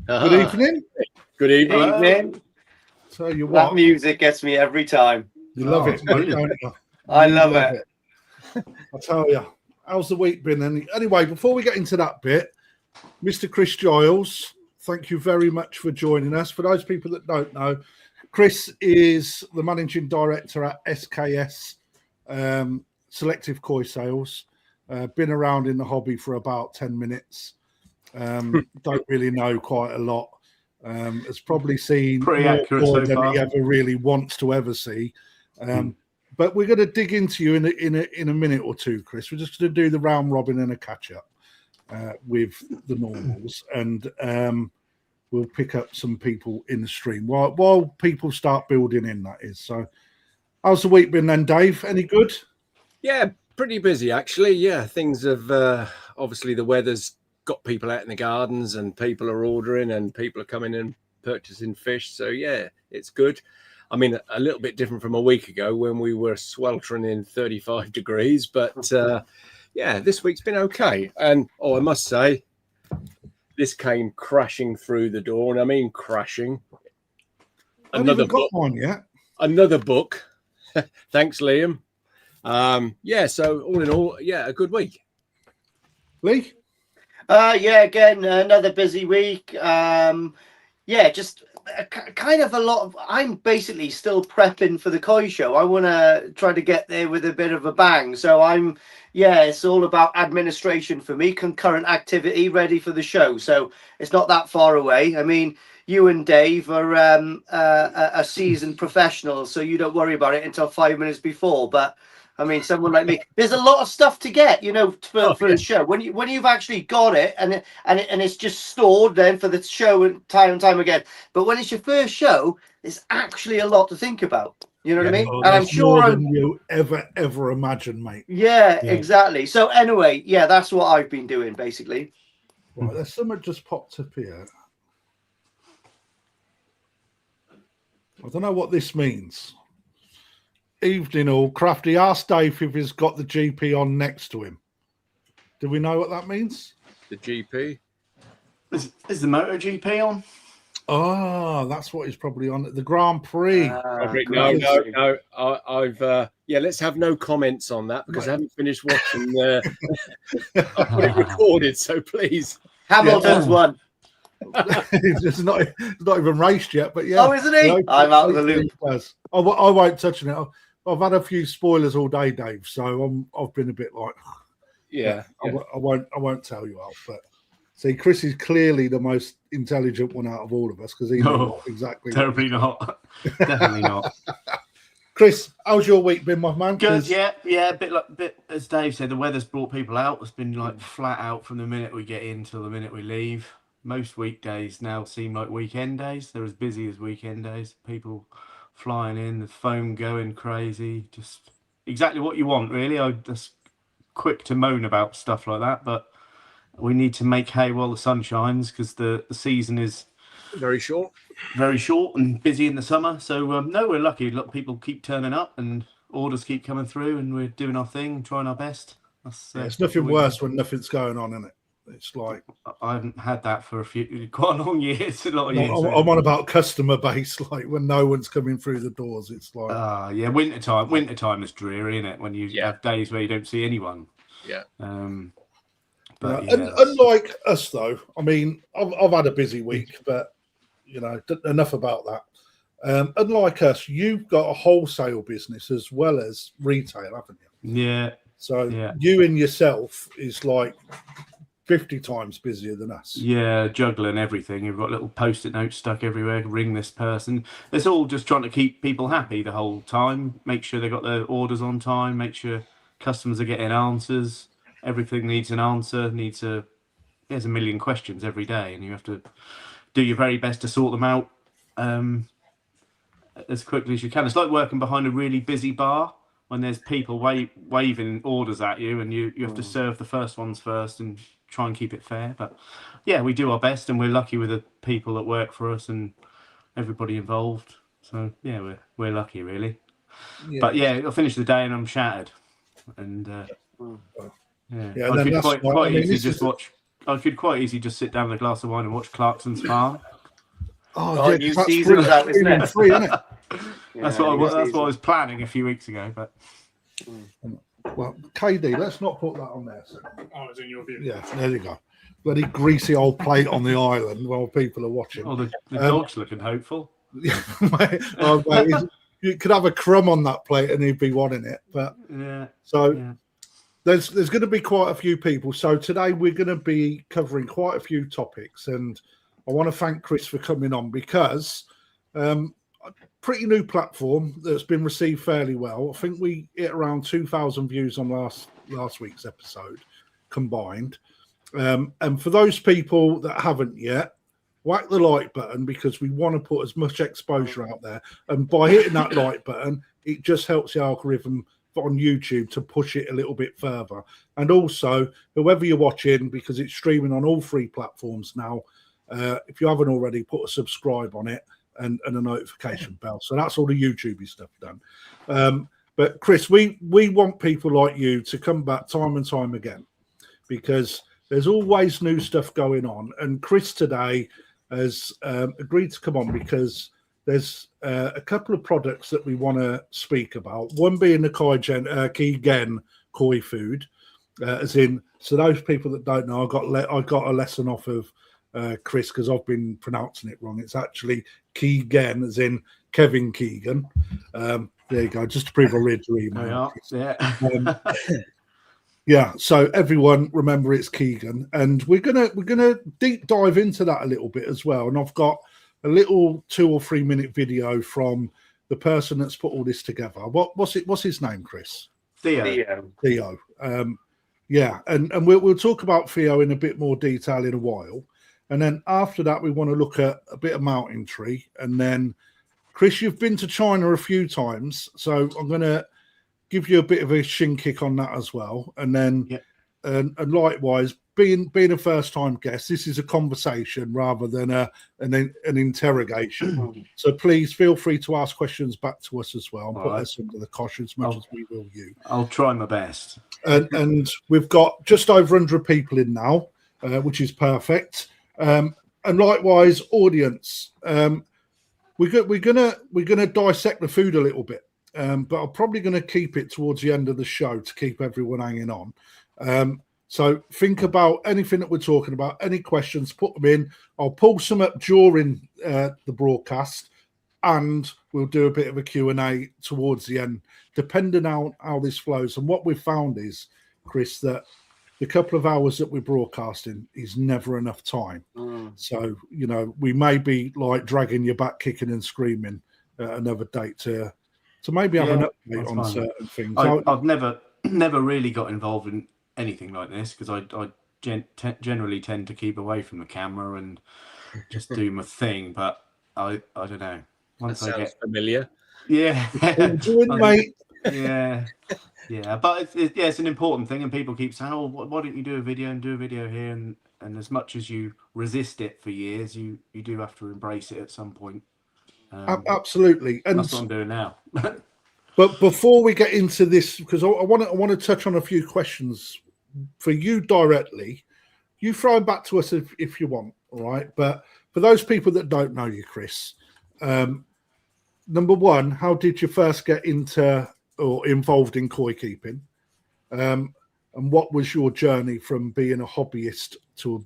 Good evening. Good evening. So you That music gets me every time. You love it, mate, don't you? I love it. I tell you. How's the week been? Anyway, before we get into that bit, Mr. Chris Giles, thank you very much for joining us. For those people that don't know, Chris is the managing director at SKS Selective Koi Sales. Been around in the hobby for about 10 minutes. Don't really know quite a lot. Has probably seen more than he ever really wants to ever see. But we're going to dig into you in a minute or two, Chris. We're just going to do the round robin and a catch up with the normals, and we'll pick up some people in the stream while people start building in. That is. So, how's the week been then, Dave? Any good? Yeah, pretty busy actually. Yeah, things have obviously the weather's got people out in the gardens and people are ordering and people are coming and purchasing fish. So yeah, it's good. I mean, a little bit different from a week ago when we were sweltering in 35 degrees, but yeah, this week's been okay. And I must say, this came crashing through the door, and I mean crashing. Another book. Got one yet. Another book. Thanks, Liam. Yeah, so all in all, yeah, a good week. Lee? Yeah, again, another busy week. Yeah, just kind of a lot of, I'm basically still prepping for the koi show. I want to try to get there with a bit of a bang. So it's all about administration for me, concurrent activity, ready for the show. So it's not that far away. I mean, you and Dave are a seasoned professionals, so you don't worry about it until 5 minutes before. But I mean, someone like me, there's a lot of stuff to get, for the show. When you've actually got it and it's just stored then for the show and time again. But when it's your first show, there's actually a lot to think about. You know what I mean? And I'm sure more than you ever imagine, mate. Yeah, exactly. So anyway, yeah, that's what I've been doing basically. Right, there's something just popped up here. I don't know what this means. Evening all. Krafty, ask Dave if he's got the GP on next to him. Do we know what that means? The GP? Is the MotoGP on? Oh, that's what he's probably on. The Grand Prix. No. I've let's have no comments on that because I haven't finished watching. I've got it recorded, so please. Hamilton's won. It's not even raced yet, but yeah. Oh, isn't he? I'm out of the loop. I won't touch on it. I've had a few spoilers all day, Dave. So I've been a bit like, I won't tell you, Alf. But see, Chris is clearly the most intelligent one out of all of us because he knows exactly. Terribly not. Definitely not. Chris, how's your week been, my man? Good, yeah. A bit as Dave said, the weather's brought people out. It's been like flat out from the minute we get in till the minute we leave. Most weekdays now seem like weekend days. They're as busy as weekend days. People flying in, the phone going crazy. Just exactly what you want, really. I'm just quick to moan about stuff like that, but we need to make hay while the sun shines because the season is very short and busy in the summer. So no, we're lucky. A lot of people keep turning up and orders keep coming through, and we're doing our thing, trying our best. It's nothing worse when nothing's going on, isn't it? It's like I haven't had that for quite a long years. A lot of years. I'm on about customer base, like when no one's coming through the doors. It's like wintertime is dreary, isn't it? When you have days where you don't see anyone. Yeah. But unlike us, though, I mean, I've had a busy week, but enough about that. Unlike us, you've got a wholesale business as well as retail, haven't you? Yeah. So you and yourself is like 50 times busier than us. Yeah, juggling everything. You've got little post-it notes stuck everywhere. Ring this person. It's all just trying to keep people happy the whole time. Make sure they got their orders on time. Make sure customers are getting answers. Everything needs an answer. There's a million questions every day, and you have to do your very best to sort them out as quickly as you can. It's like working behind a really busy bar when there's people waving orders at you, and you have to serve the first ones first and try and keep it fair. But yeah, we do our best, and we're lucky with the people that work for us and everybody involved. So yeah, we're lucky, really. Yeah. But yeah, I finish the day and I'm shattered. And and then quite easy to just watch I could quite easily just sit down with a glass of wine and watch Clarkson's Farm. Oh, yeah, new that's season's out, isn't it? free, isn't it? That's what I was planning a few weeks ago. But Well, KD, let's not put that on there. So. Oh, it's in your view. Yeah, there you go. Bloody greasy old plate on the island while people are watching. oh, the dog's looking hopeful. You could have a crumb on that plate and he'd be wanting it. But Yeah. so Yeah. there's going to be quite a few people. So today we're going to be covering quite a few topics, and I want to thank Chris for coming on because a pretty new platform that's been received fairly well. I think we hit around 2,000 views on last week's episode combined. And for those people that haven't yet, whack the like button because we want to put as much exposure out there. And by hitting that like button, it just helps the algorithm on YouTube to push it a little bit further. And also, whoever you're watching, because it's streaming on all 3 platforms now, if you haven't already, put a subscribe on it and a notification bell. So that's all the YouTubey stuff done. But Chris, we want people like you to come back time and time again because there's always new stuff going on. And Chris today has agreed to come on because there's a couple of products that we want to speak about. One being the KiGen Koi Food, as in, so those people that don't know, I got a lesson off of Chris because I've been pronouncing it wrong. It's actually KiGen, as in Kevin Keegan. There you go, just to prove I read your email. Yeah. Yeah, so everyone remember it's Keegan, and we're gonna deep dive into that a little bit as well. And I've got a little 2 or 3 minute video from the person that's put all this together. What's his name, Chris? Theo. Yeah, and we'll talk about Theo in a bit more detail in a while. And then after that, we want to look at a bit of mountain tree. And then, Chris, you've been to China a few times, so I'm going to give you a bit of a shin kick on that as well. And then, and likewise, being a first time guest, this is a conversation rather than an interrogation. So please feel free to ask questions back to us as well and put us under the cosh as much as we will you. I'll try my best. And we've got just over 100 people in now, which is perfect. And likewise, audience, we're gonna dissect the food a little bit. But I'm probably going to keep it towards the end of the show to keep everyone hanging on. So think about anything that we're talking about, any questions, put them in. I'll pull some up during the broadcast, and we'll do a bit of a Q&A towards the end, depending on how this flows. And what we've found is, Chris, that the couple of hours that we're broadcasting is never enough time. So, we may be like dragging you back, kicking and screaming another date to maybe have an update on certain things. I've never really got involved in anything like this because I generally tend to keep away from the camera and just do my thing. But I don't know. Once that sounds familiar. Yeah. Mate. Yeah. But it's an important thing, and people keep saying, "Oh, why don't you do a video and do a video here?" And as much as you resist it for years, you do have to embrace it at some point. Absolutely, and that's what I'm doing now. But before we get into this, because I want to touch on a few questions for you directly. You throw them back to us if you want, all right? But for those people that don't know you, Chris, number one, how did you first get into or involved in koi keeping? And what was your journey from being a hobbyist to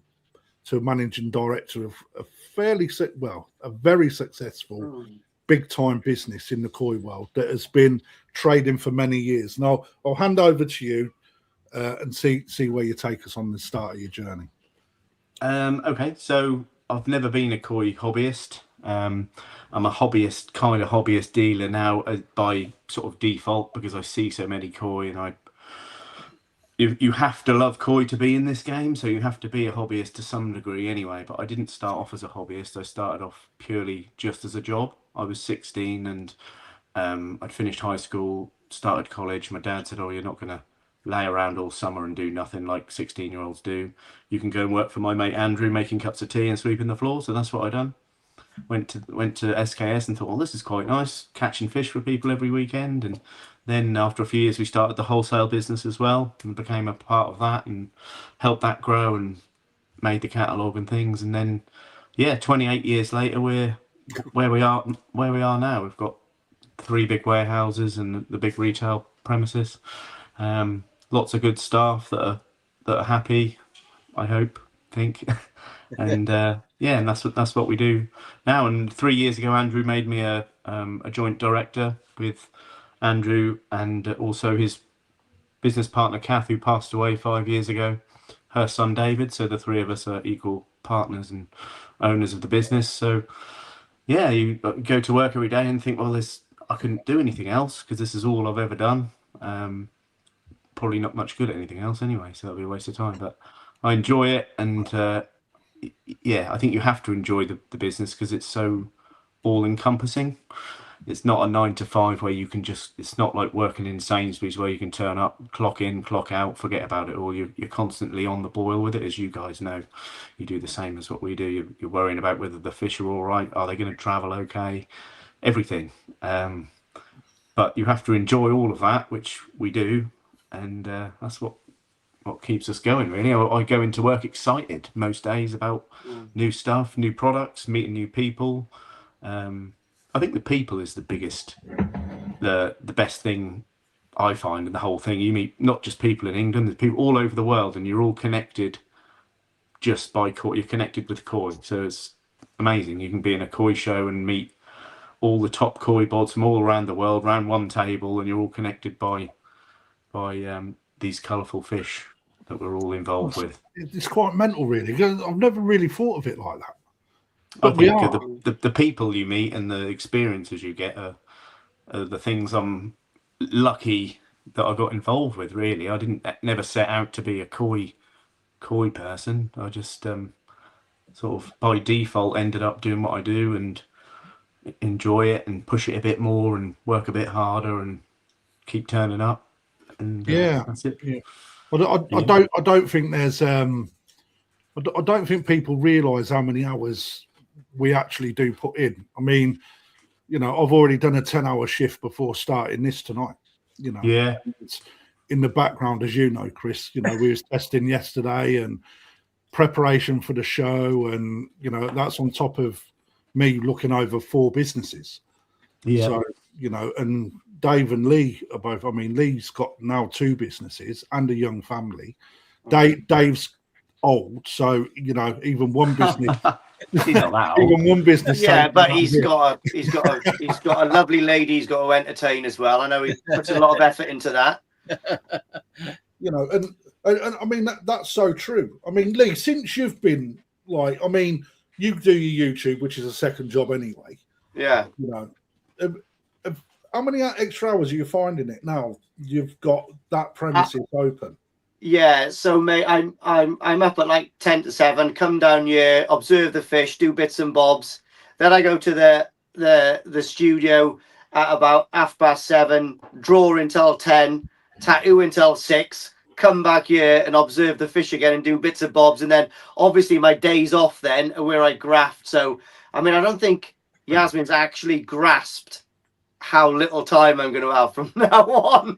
a managing director of a very successful, big-time business in the koi world that has been trading for many years? Now, I'll hand over to you and see where you take us on the start of your journey. Okay, so I've never been a koi hobbyist. I'm a hobbyist dealer now by sort of default because I see so many koi, and you have to love koi to be in this game, so you have to be a hobbyist to some degree anyway. But I didn't start off as a hobbyist. I started off purely just as a job. I was 16 and I'd finished high school, started college. My dad said, "Oh, you're not going to lay around all summer and do nothing like 16-year-olds do. You can go and work for my mate Andrew making cups of tea and sweeping the floor." So that's what I done. Went to SKS and thought, well, this is quite nice, catching fish for people every weekend. And then after a few years, we started the wholesale business as well and became a part of that and helped that grow and made the catalogue and things, and then 28 years later we're where we are now. We've got 3 big warehouses and the big retail premises. Lots of good staff that are happy, I think. And and that's what we do now. And 3 years ago, Andrew made me a joint director with Andrew and also his business partner Kath, who passed away 5 years ago, her son David. So the 3 of us are equal partners and owners of the business. So you go to work every day and think, well, I couldn't do anything else because this is all I've ever done. Probably not much good at anything else anyway, so that'll be a waste of time. But I enjoy it, and I think you have to enjoy the business because it's so all-encompassing. It's not a 9 to 5 where you can it's not like working in Sainsbury's where you can turn up, clock in, clock out, forget about it all. You're constantly on the boil with it, as you guys know. You do the same as what we do. You're worrying about whether the fish are all right. Are they going to travel okay? Everything. But you have to enjoy all of that, which we do. And that's what keeps us going, really. I go into work excited most days about new stuff, new products, meeting new people. I think the people is the biggest, the best thing I find in the whole thing. You meet not just people in England, there's people all over the world, and you're all connected just by koi. You're connected with koi, so it's amazing. You can be in a koi show and meet all the top koi bods from all around the world around one table, and you're all connected by these colourful fish that we're all involved with. It's quite mental, really, because I've never really thought of it like that. But I think the people you meet and the experiences you get are the things I'm lucky that I got involved with, really. I never set out to be a koi person. I just sort of by default ended up doing what I do and enjoy it and push it a bit more and work a bit harder and keep turning up. And that's it. Yeah. I don't think there's I don't think people realise how many hours we actually do put in. I mean, I've already done a 10-hour shift before starting this tonight. It's in the background, as you know, Chris. We was testing yesterday and preparation for the show, and that's on top of me looking over 4 businesses. So and Dave and Lee are both. I mean, Lee's got now 2 businesses and a young family. Dave's old, so even one business. He's not that old. Even one business. Yeah, but he's got a lovely lady he's got to entertain as well. I know he puts a lot of effort into that. And I mean that's so true. I mean, Lee, since you've been you do your YouTube, which is a second job anyway. Yeah. How many extra hours are you finding it now? You've got that premises open. Yeah, so mate, I'm up at like 10 to 7. Come down here, observe the fish, do bits and bobs. Then I go to the studio at about 7:30, draw until 10, tattoo until 6. Come back here and observe the fish again and do bits and bobs. And then obviously my days off then are where I graft. So I mean, I don't think Yasmin's actually grasped how little time I'm going to have from now on.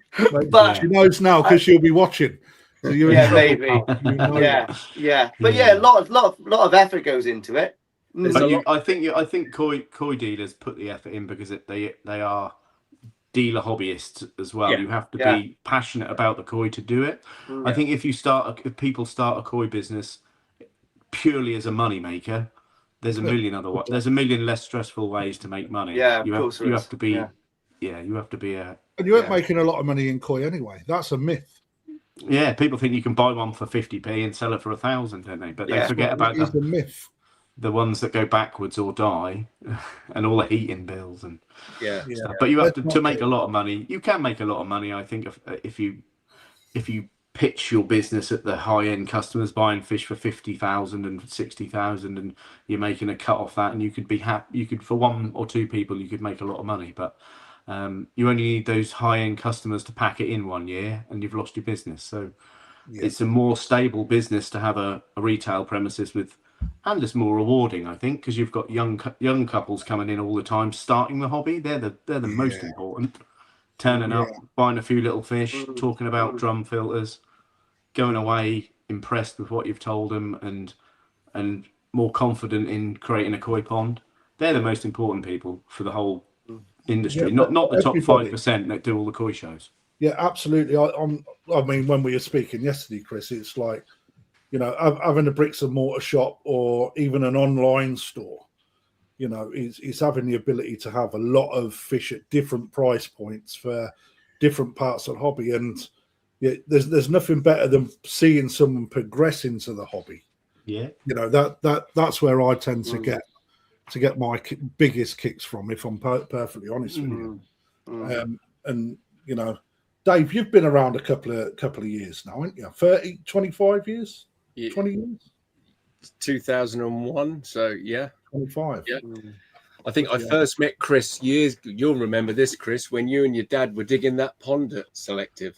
But she knows now because she'll be watching. So maybe. Yeah. But a lot of effort goes into it. But I think koi dealers put the effort in because they are dealer hobbyists as well. You have to be passionate about the koi to do it. I think if people start a koi business purely as a money maker, there's a million there's a million less stressful ways to make money. Yeah, you have to be a. And you ain't making a lot of money in koi anyway. That's a myth. Yeah, people think you can buy one for 50p and sell it for 1,000, don't they? But they forget about the myth. The ones that go backwards or die, and all the heating bills and stuff. But you have to make a lot of money. You can make a lot of money, I think, if you pitch your business at the high end customers buying fish for 50,000 and 60,000, and you're making a cut off that, and you could be happy. You could, for 1 or 2 people, you could make a lot of money, but you only need those high end customers to pack it in 1 year, and you've lost your business. So it's a more stable business to have a retail premises with. And it's more rewarding, I think, because you've got young couples coming in all the time, starting the hobby. They're the most important. Turning up, buying a few little fish, talking about drum filters, going away impressed with what you've told them, and and more confident in creating a koi pond. They're the most important people for the whole industry, Yeah, not the top everybody. 5% that do all the koi shows. Yeah, absolutely. I mean, when we were speaking yesterday, Chris, it's like, you know, having a bricks and mortar shop or even an online store, you know, is having the ability to have a lot of fish at different price points for different parts of the hobby. And yeah, there's nothing better than seeing someone progress into the hobby. Yeah, You know, that's where I tend to get my biggest kicks from, if I'm perfectly honest with you. And you know, Dave, you've been around a couple of years now, haven't you? 30, 25 years, 20 years, 2001. So yeah, 25. Yeah. I think I first met Chris you'll remember this, Chris, when you and your dad were digging that pond at Selective.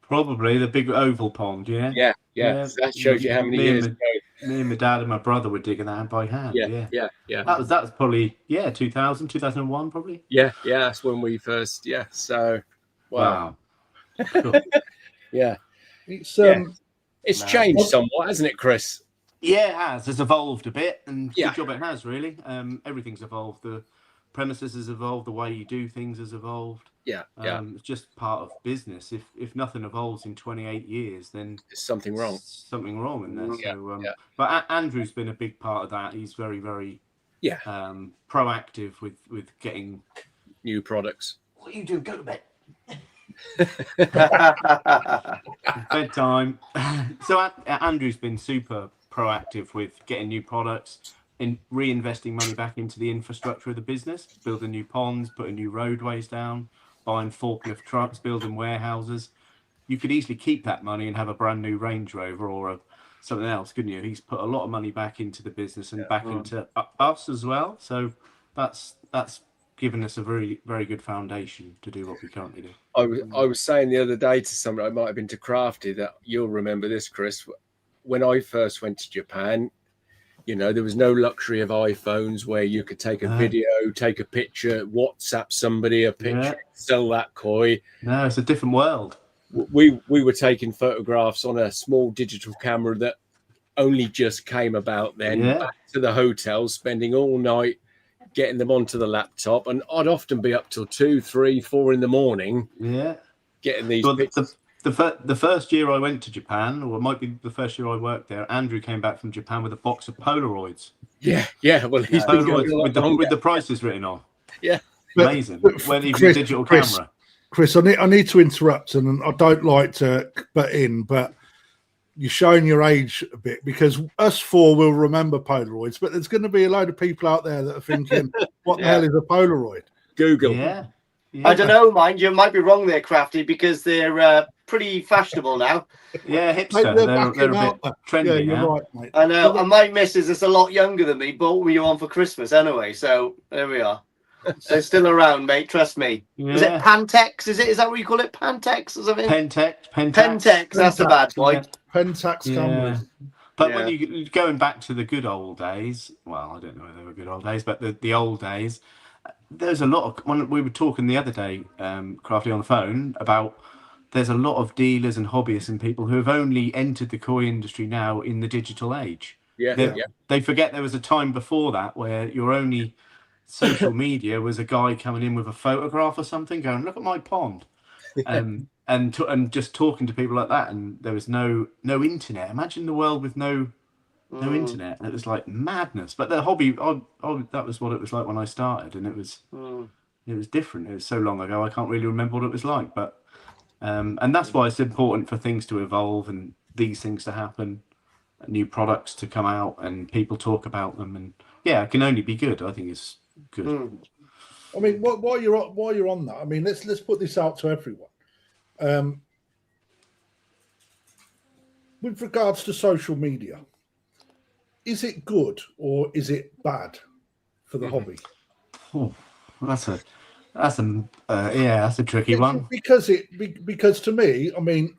probably the big oval pond. Yeah. So that shows you how many years ago. Me and my dad and my brother were digging that by hand. Yeah. That was probably 2000, 2001 probably. Yeah, that's when we first. Yeah, so wow. Cool. Yeah, it's Nah. changed somewhat, hasn't it, Chris? Yeah, it has. It's evolved a bit, and Yeah. good job it has, really. Everything's evolved. The premises has evolved. The way you do things has evolved. Yeah. It's just part of business. If nothing evolves in 28 years, then There's something wrong. Something wrong in there. Yeah, So, but Andrew's been a big part of that. He's very, very proactive with getting New products. What are you doing? Go to bed. Bedtime. So Andrew's been super proactive with getting new products and reinvesting money back into the infrastructure of the business, building new ponds, putting new roadways down, buying forklift trucks, building warehouses. You could easily keep that money and have a brand new Range Rover or something else, couldn't you? He's put a lot of money back into the business and back into us as well. So that's given us a very, very good foundation to do what we currently do. I was saying the other day to somebody, I might have been to Krafty, that you'll remember this, Chris. When I first went to Japan, you know, there was no luxury of iPhones where you could take a video, take a picture, WhatsApp somebody a picture, sell that koi. No, it's a different world. We were taking photographs on a small digital camera that only just came about then, back to the hotel, spending all night getting them onto the laptop. And I'd often be up till 2, 3, 4 in the morning getting these pictures. The first year I went to Japan, or it might be the first year I worked there, Andrew came back from Japan with a box of Polaroids. Yeah. Well, he's been Polaroids with the prices written on. Yeah. Amazing. When even digital camera. Chris, I need to interrupt, and I don't like to butt in, but you're showing your age a bit, because us four will remember Polaroids, but there's going to be a load of people out there that are thinking, what the hell is a Polaroid? Google. Yeah. I don't know, mind you, might be wrong there, Krafty, because they're pretty fashionable now. Yeah, hipster. They're a bit trendy now. Right, mate. I know, and my missus is a lot younger than me, bought me one for Christmas anyway, so there we are. They're still around, mate, trust me. Yeah. Is it Pantex? Is that what you call it? Pantex or something? Pentax, that's the bad boy. Yeah. Pentax cameras. But when you're going back to the good old days, well, I don't know if they were good old days, but the old days, there's a lot of, when we were talking the other day, Krafty, on the phone, about there's a lot of dealers and hobbyists and people who have only entered the koi industry now in the digital age. They forget there was a time before that where your only social media was a guy coming in with a photograph or something going, look at my pond. And just talking to people like that, and there was no internet. Imagine the world with no internet. It was like madness. But the hobby, that was what it was like when I started, and it was different. It was so long ago, I can't really remember what it was like. But and that's why it's important for things to evolve and these things to happen, new products to come out, and people talk about them. And it can only be good. I think it's good. I mean, while you're on that, I mean, let's put this out to everyone. With regards to social media, is it good or is it bad for the hobby? Oh, that's a tricky one. Because to me, I mean,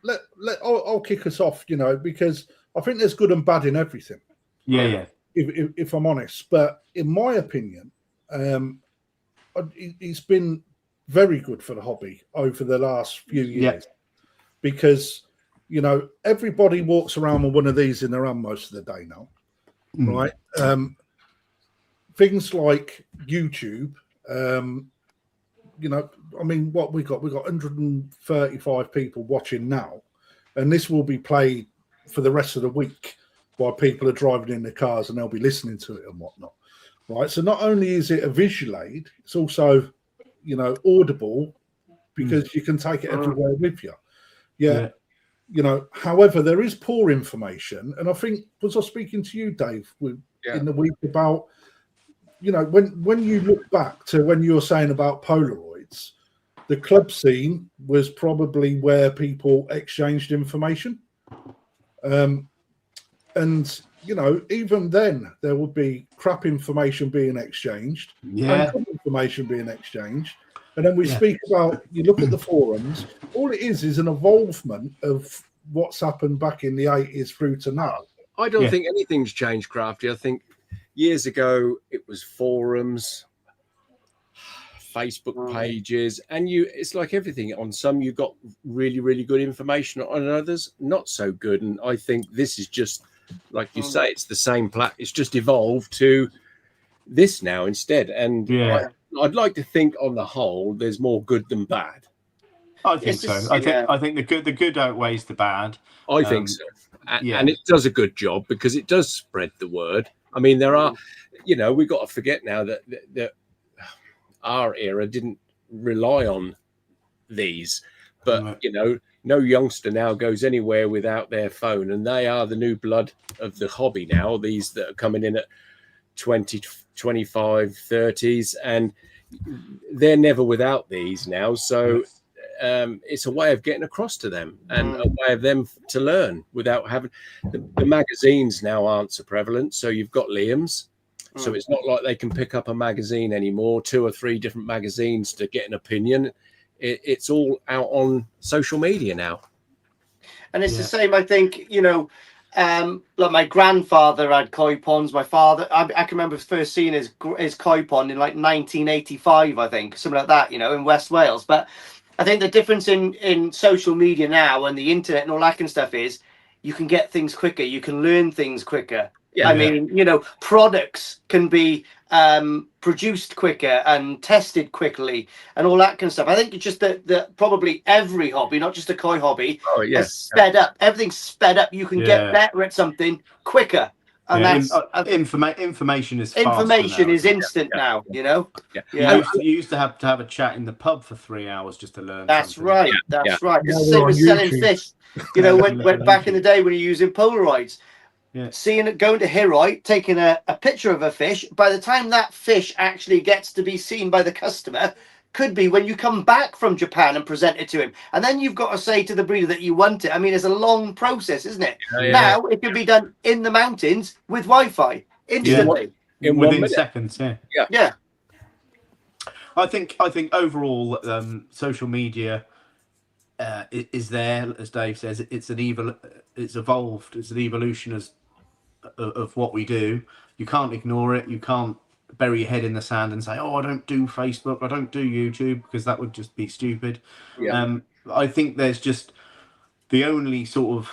I'll kick us off, you know, because I think there's good and bad in everything. Yeah. If I'm honest, but in my opinion, it's been very good for the hobby over the last few years, because, you know, everybody walks around with one of these in their hand most of the day now. right? Things like YouTube, I mean, what we got 135 people watching now, and this will be played for the rest of the week while people are driving in their cars, and they'll be listening to it and whatnot, right? So not only is it a visual aid, it's also, audible, because you can take it everywhere with you. Yeah. However, there is poor information, and I think, was I speaking to you, Dave, in the week about, when you look back to when you were saying about Polaroids, the club scene was probably where people exchanged information. And, even then there would be crap information being exchanged and good information being exchanged. And then we speak about, you look at the forums, all it is an evolvement of what's happened back in the 80s through to now. I don't think anything's changed, Krafty. I think years ago it was forums, Facebook pages, and it's like everything. On some you got really, really good information, on others not so good. And I think this is just, like you say, it's the same it's just evolved to this now instead. And I'd like to think on the whole there's more good than bad. I think so. I think the good outweighs the bad. I think so. And it does a good job because it does spread the word. I mean, there are, we've got to forget now that our era didn't rely on these, but no youngster now goes anywhere without their phone, and they are the new blood of the hobby now, these that are coming in at 20, 25, 30s, and they're never without these now. So it's a way of getting across to them and a way of them to learn without having the magazines now aren't so prevalent. So you've got Liam's. So it's not like they can pick up a magazine anymore, 2 or 3 different magazines to get an opinion. It's all out on social media now. And it's the same, I think, like my grandfather had koi ponds. My father, I can remember first seeing his koi pond in like 1985, I think, something like that, in West Wales. But I think the difference in social media now and the internet and all that kind of stuff is you can get things quicker. You can learn things quicker. I mean, products can be produced quicker and tested quickly and all that kind of stuff. I think it's just that probably every hobby, not just a koi hobby, has sped up. Everything's sped up. You can get better at something quicker. And that's information is instant now, You used to have a chat in the pub for 3 hours just to learn. That's something. right. That's right. It's the same as selling fish. When back in the day when you're using Polaroids. Seeing it, going to Hiroi, taking a picture of a fish, by the time that fish actually gets to be seen by the customer, could be when you come back from Japan and present it to him. And then you've got to say to the breeder that you want it. I mean, it's a long process, isn't it? Now it can be done in the mountains with Wi-Fi instantly. Within seconds, Yeah. I think overall, social media is there, as Dave says. It's evolved. It's an evolution of what we do. You can't ignore it. You can't bury your head in the sand and say, "Oh, I don't do Facebook. I don't do YouTube," because that would just be stupid. I think there's just the only sort of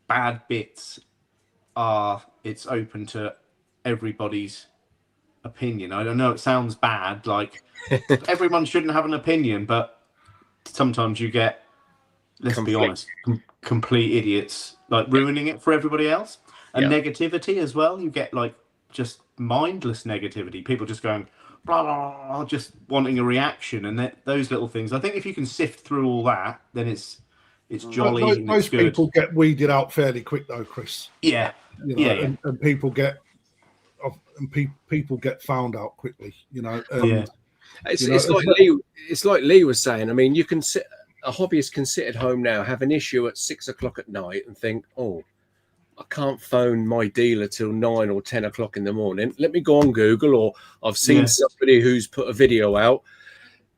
bad bits are it's open to everybody's opinion. I don't know. It sounds bad. Like everyone shouldn't have an opinion, but sometimes you get, let's be honest, complete idiots like ruining it for everybody else. And negativity as well. You get like just mindless negativity. People just going blah blah blah, just wanting a reaction, and those little things. I think if you can sift through all that, then it's jolly. Most people get weeded out fairly quick, though, Chris. And people get found out quickly. It's like Lee was saying. I mean, you can sit. A hobbyist can sit at home now, have an issue at 6 o'clock at night, and think, "Oh, I can't phone my dealer till 9 or 10 o'clock in the morning. Let me go on Google, or I've seen somebody who's put a video out,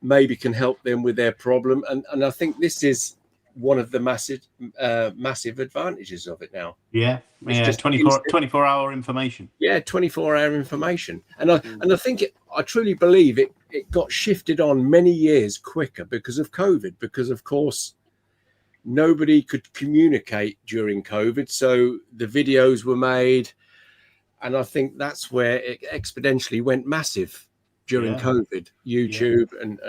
maybe can help them with their problem." And I think this is one of the massive advantages of it now. It's just 24-hour information. 24-hour information. And I think I truly believe it got shifted on many years quicker because of COVID, because of course nobody could communicate during COVID, so the videos were made And I think that's where it exponentially went massive during Yeah. COVID, YouTube and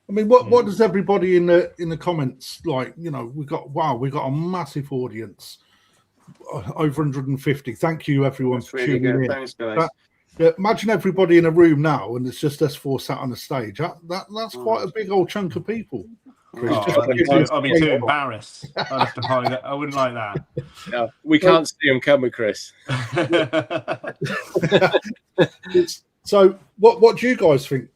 I mean, what does everybody in the comments like? You know, we got a massive audience, over 150. Thank you everyone That's for really tuning good. in. Thanks, guys. Imagine everybody in a room now, and it's just us four sat on the stage. That's quite a big old chunk of people. Chris, Oh, I'd be too embarrassed. I'd have to hide that. I wouldn't like that. no, we can't see them, can we, Chris? So, what do you guys think?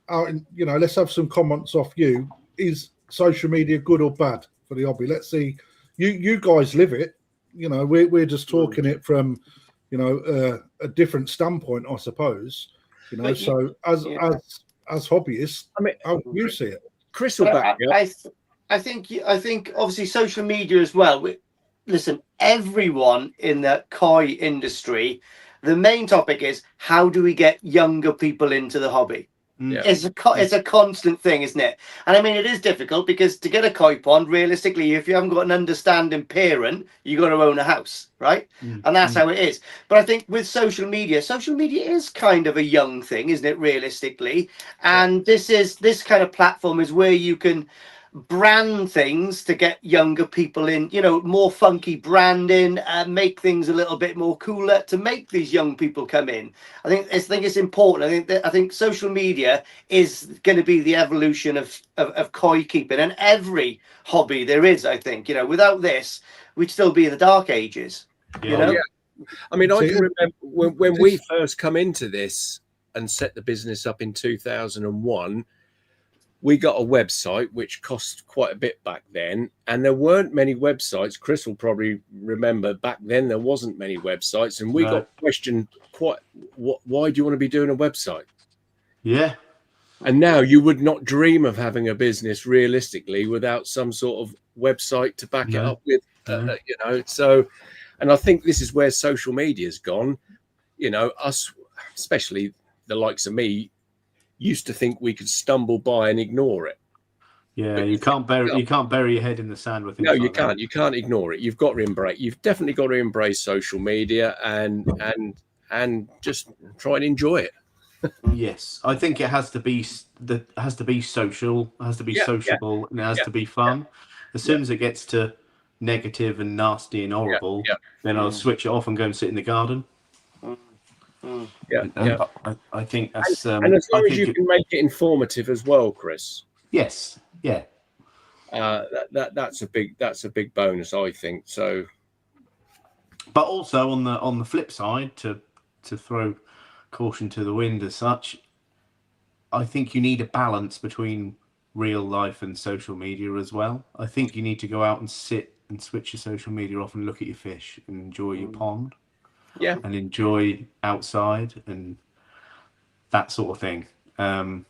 You know, let's have some comments off you. Is social media good or bad for the hobby? Let's see. You guys live it. You know, we're just talking it from, you know, a different standpoint, I suppose. You know, But so as hobbyists, I mean, how do you see it? Chris will back me up. I think obviously social media as well. Listen, everyone in the koi industry, the main topic is how do we get younger people into the hobby? Yeah. It's a constant thing, isn't it? And I mean, it is difficult because to get a koi pond, realistically, if you haven't got an understanding parent, you got to own a house, right? And that's how it is. But I think with social media is kind of a young thing, isn't it? Realistically, and this kind of platform is where you can brand things to get younger people in, you know, more funky branding, make things a little bit more cooler to make these young people come in. I think it's important. I think social media is going to be the evolution of koi keeping and every hobby there is. I think, you know, without this, we'd still be in the dark ages. Yeah. You know, I mean, I can remember when we first come into this and set the business up in 2001. We got a website which cost quite a bit back then, and there weren't many websites. Chris will probably remember back then there wasn't many websites, and we got questioned quite. Why do you want to be doing a website? Yeah. And now you would not dream of having a business realistically without some sort of website to back it up with. You know, so, and I think this is where social media's gone. You know, us, especially the likes of me, used to think we could stumble by and ignore it. Yeah, but you can't bury your head in the sand with things. No, like you can't. You can't ignore it. You've got to embrace. You've definitely got to embrace social media and just try and enjoy it. Yes, I think it has to be social. It has to be sociable, and it has to be fun. As soon as it gets to negative and nasty and horrible, then I'll switch it off and go and sit in the garden. I think that's and as long as you can make it informative as well, Chris. Yes, yeah. That's a big bonus, I think. So, but also on the flip side, to throw caution to the wind as such, I think you need a balance between real life and social media as well. I think you need to go out and sit and switch your social media off and look at your fish and enjoy your pond. Yeah, and enjoy outside and that sort of thing. I'm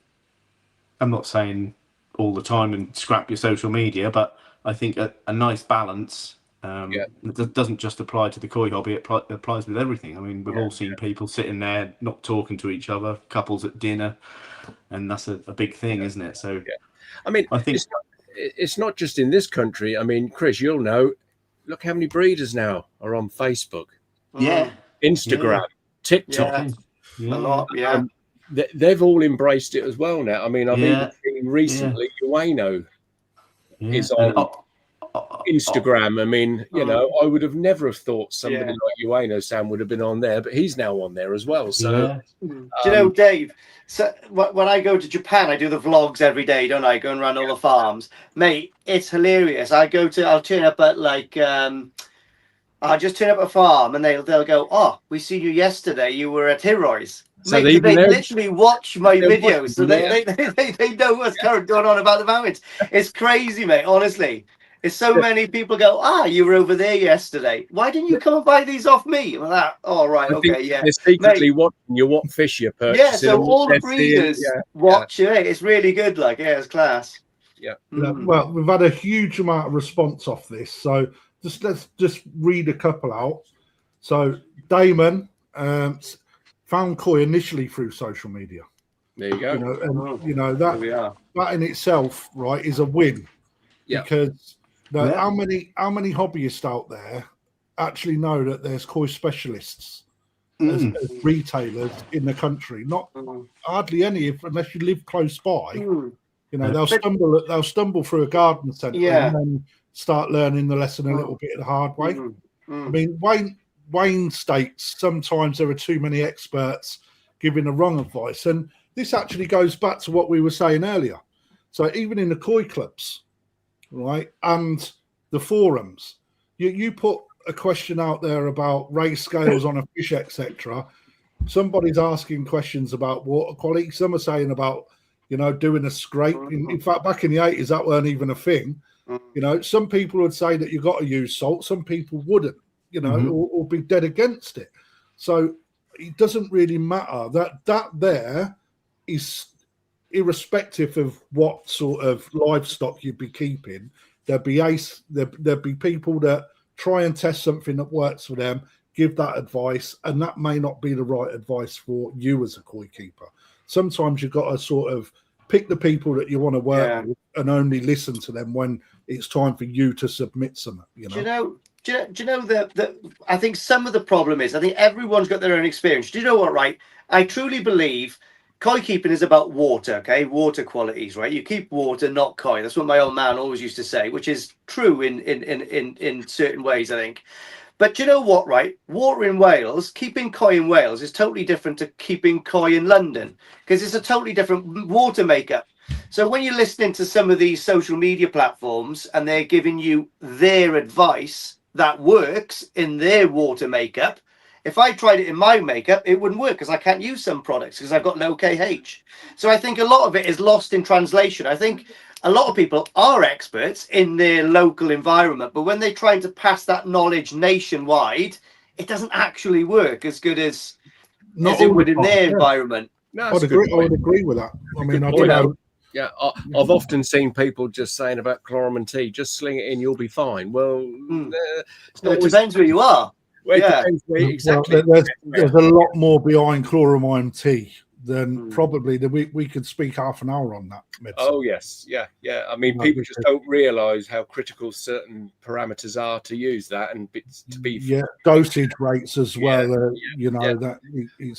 not saying all the time and scrap your social media, but I think a nice balance it doesn't just apply to the koi hobby, it applies with everything. I mean, we've all seen people sitting there not talking to each other, couples at dinner, and that's a big thing, isn't it? So I mean, I think it's not just in this country. I mean, Chris, you'll know, look how many breeders now are on Facebook. Yeah, Instagram, TikTok, a lot. They've all embraced it as well now. I mean, I've even seen recently Ueno is on Instagram. I mean, you know, I would have never have thought somebody like Ueno Sam would have been on there, but he's now on there as well. So, do you know, Dave? So when I go to Japan, I do the vlogs every day, don't I? Going around all the farms, mate. It's hilarious. I'll turn up at like. I just turn up at a farm and they'll go, oh, we seen you yesterday. You were at Heroes. So they literally watch my videos, so they know what's going on about the mountains. It's crazy, mate. Honestly, it's so many people go, you were over there yesterday. Why didn't you come and buy these off me? And that, right, okay, yeah. They're secretly watching you what fish you're purchasing. Yeah, so all the breeders watch it. It's really good. Like, it's class. Yeah. Well, we've had a huge amount of response off this, so. Let's just read a couple out. So Damon found koi initially through social media. There you go. You know, and you know that in itself, right, is a win. Yeah. Because how many hobbyists out there actually know that there's koi specialists as retailers in the country. Not hardly any, unless you live close by. You know, they'll stumble through a garden centre and then start learning the lesson a little bit the hard way. I mean, Wayne states sometimes there are too many experts giving the wrong advice, and this actually goes back to what we were saying earlier. So even in the koi clubs, right, and the forums, you put a question out there about raise scales on a fish, etc. Somebody's asking questions about water quality. Some are saying about, you know, doing a scrape. In fact, back in the 80s, that weren't even a thing. You know, some people would say that you got to use salt. Some people wouldn't, you know, or be dead against it. So it doesn't really matter. That there is irrespective of what sort of livestock you'd be keeping. There'd be people that try and test something that works for them, give that advice, and that may not be the right advice for you as a koi keeper. Sometimes you've got to sort of pick the people that you want to work with and only listen to them when it's time for you to submit something. You know? Do you know that I think some of the problem is, I think everyone's got their own experience. Do you know what, right? I truly believe koi keeping is about water, okay? Water qualities, right? You keep water, not koi. That's what my old man always used to say, which is true in certain ways, I think. But do you know what, right? Water in Wales, keeping koi in Wales is totally different to keeping koi in London, because it's a totally different water makeup. So when you're listening to some of these social media platforms and they're giving you their advice that works in their water makeup, if I tried it in my makeup, it wouldn't work because I can't use some products because I've got no KH. So I think a lot of it is lost in translation. I think a lot of people are experts in their local environment, but when they're trying to pass that knowledge nationwide, it doesn't actually work as good as it would in their environment. No, I would agree with that. I mean, I don't know. Yeah, I've often seen people just saying about chloramine tea, just sling it in, you'll be fine. Well, it depends where you are. Well, exactly. Well, there's a lot more behind chloramine tea than probably that we could speak half an hour on that medicine. Oh yes, yeah. I mean, people just don't realise how critical certain parameters are to use that, and to be dosage rates as well. That it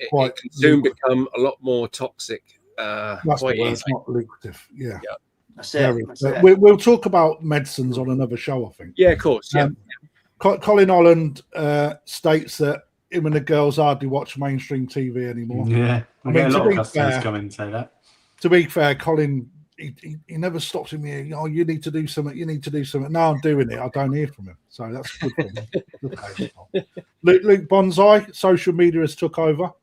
can soon become a lot more toxic. That's the word, not lucrative. Yeah. That's it. We'll talk about medicines on another show, I think. Yeah, of course. Yeah. Colin Holland states that him and the girls hardly watch mainstream TV anymore. Yeah, I mean, a lot of customers come in and say that. To be fair, Colin, he never stops me. Oh, you need to do something. You need to do something. Now I'm doing it. I don't hear from him, so that's good for me. Luke Bonsai, social media has took over.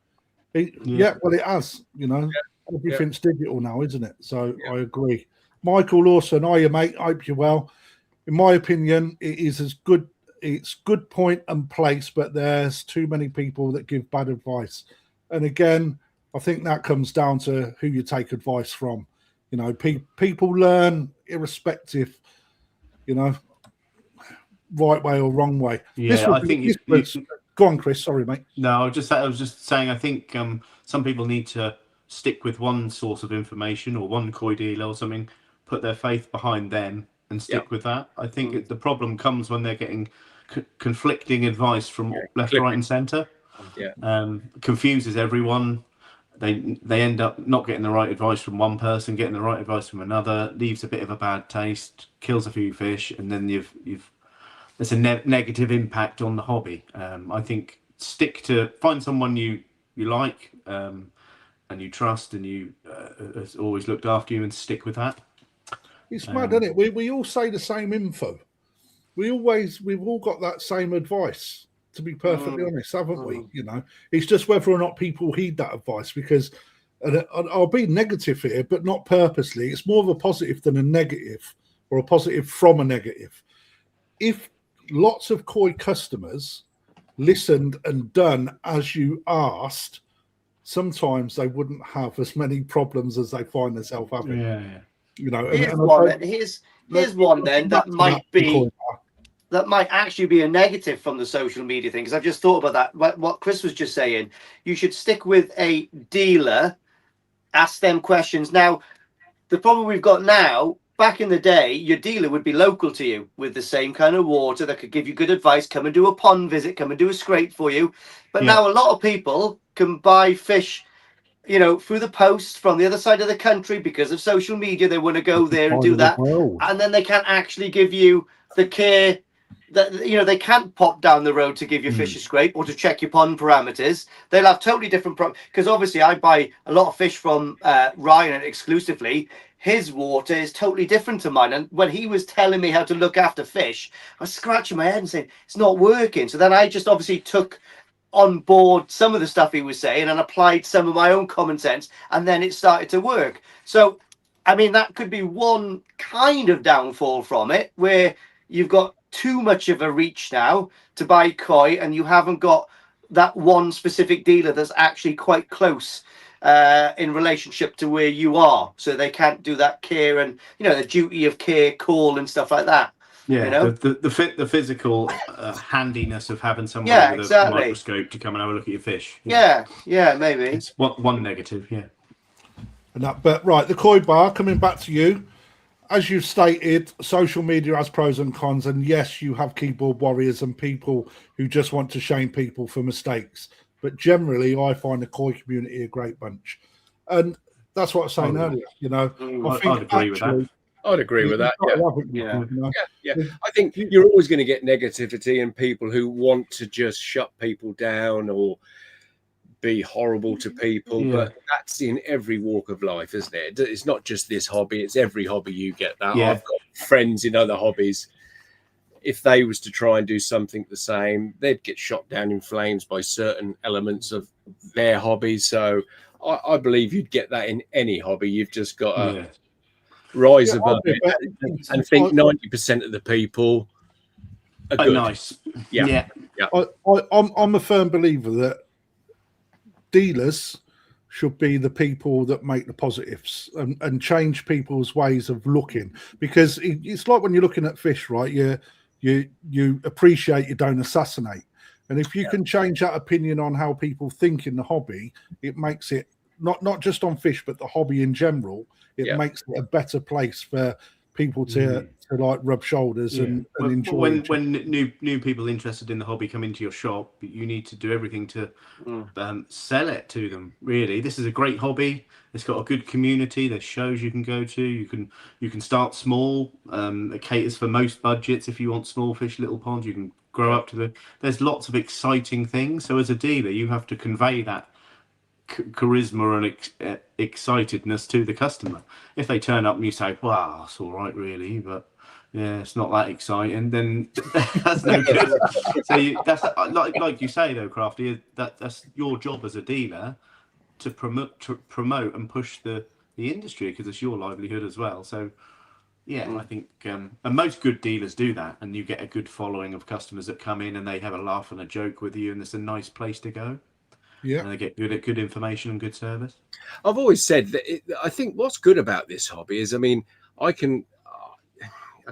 Well, it has. You know, everything's digital now, isn't it? So I agree. Michael Lawson, hiya, mate. Hope you're well. In my opinion, it is as good. It's good point and place, but there's too many people that give bad advice. And again, I think that comes down to who you take advice from. You know, people learn irrespective, you know, right way or wrong way. Yeah, I think go on, Chris. Sorry, mate. No, I was just saying. I think some people need to stick with one source of information or one koi dealer or something. Put their faith behind them and stick with that. I think the problem comes when they're getting conflicting advice from left, right, and centre. Confuses everyone. They end up not getting the right advice from one person, getting the right advice from another, leaves a bit of a bad taste, kills a few fish, and then there's a negative impact on the hobby. I think find someone you like and you trust and you has always looked after you, and stick with that. It's mad, isn't it? We all say the same info. We've all got that same advice, to be perfectly honest, haven't we? You know, it's just whether or not people heed that advice, because I'll be negative here, but not purposely. It's more of a positive than a negative, or a positive from a negative. If lots of koi customers listened and done as you asked, sometimes they wouldn't have as many problems as they find themselves having. Yeah. You know, here's one that might actually be a negative from the social media thing, because I've just thought about that. What Chris was just saying, you should stick with a dealer, ask them questions. Now, the problem we've got now back in the day, your dealer would be local to you with the same kind of water that could give you good advice, come and do a pond visit, come and do a scrape for you. But now a lot of people can buy fish, you know, through the post from the other side of the country because of social media. They want to go there and do that. And then they can't actually give you the care that, you know, they can't pop down the road to give your fish a scrape or to check your pond parameters. They'll have totally different because obviously I buy a lot of fish from Ryan exclusively. His water is totally different to mine. And when he was telling me how to look after fish, I was scratching my head and saying, it's not working. So then I just obviously took on board some of the stuff he was saying and applied some of my own common sense, and then it started to work. So I mean, that could be one kind of downfall from it, where you've got too much of a reach now to buy koi and you haven't got that one specific dealer that's actually quite close in relationship to where you are, so they can't do that care and, you know, the duty of care call and stuff like that. Yeah, you know? the physical handiness of having someone with a microscope to come and have a look at your fish. Yeah, maybe. It's one negative, yeah. And that, but right, the koi bar, coming back to you. As you've stated, social media has pros and cons, and yes, you have keyboard warriors and people who just want to shame people for mistakes. But generally, I find the koi community a great bunch. And that's what I was saying earlier, you know. I'd agree with that. I'd agree with that. Yeah. I think you're always going to get negativity and people who want to just shut people down or be horrible to people. But that's in every walk of life, isn't it? It's not just this hobby, it's every hobby you get that. I've got friends in other hobbies. If they was to try and do something the same, they'd get shot down in flames by certain elements of their hobbies. So I believe you'd get that in any hobby. You've just got to rise above it and think 90% of the people are good. Nice. I'm a firm believer that dealers should be the people that make the positives and change people's ways of looking, because it's like when you're looking at fish, right? You appreciate, you don't assassinate. And if you can change that opinion on how people think in the hobby, it makes it not just on fish, but the hobby in general. It makes it a better place for people to like rub shoulders and enjoy. When new people interested in the hobby come into your shop, you need to do everything to sell it to them. Really, this is a great hobby. It's got a good community. There's shows you can go to. You can start small. It caters for most budgets. If you want small fish, little ponds, you can grow up to there's lots of exciting things. So as a dealer, you have to convey that charisma and excitedness to the customer. If they turn up and you say, "Wow, it's all right, really, but yeah, it's not that exciting," then that's no good. So that's like you say though, Krafty, that's your job as a dealer to promote and push the industry, because it's your livelihood as well. So I think and most good dealers do that, and you get a good following of customers that come in and they have a laugh and a joke with you, and it's a nice place to go. And they get good information and good service. I've always said that I think what's good about this hobby is, I mean, I can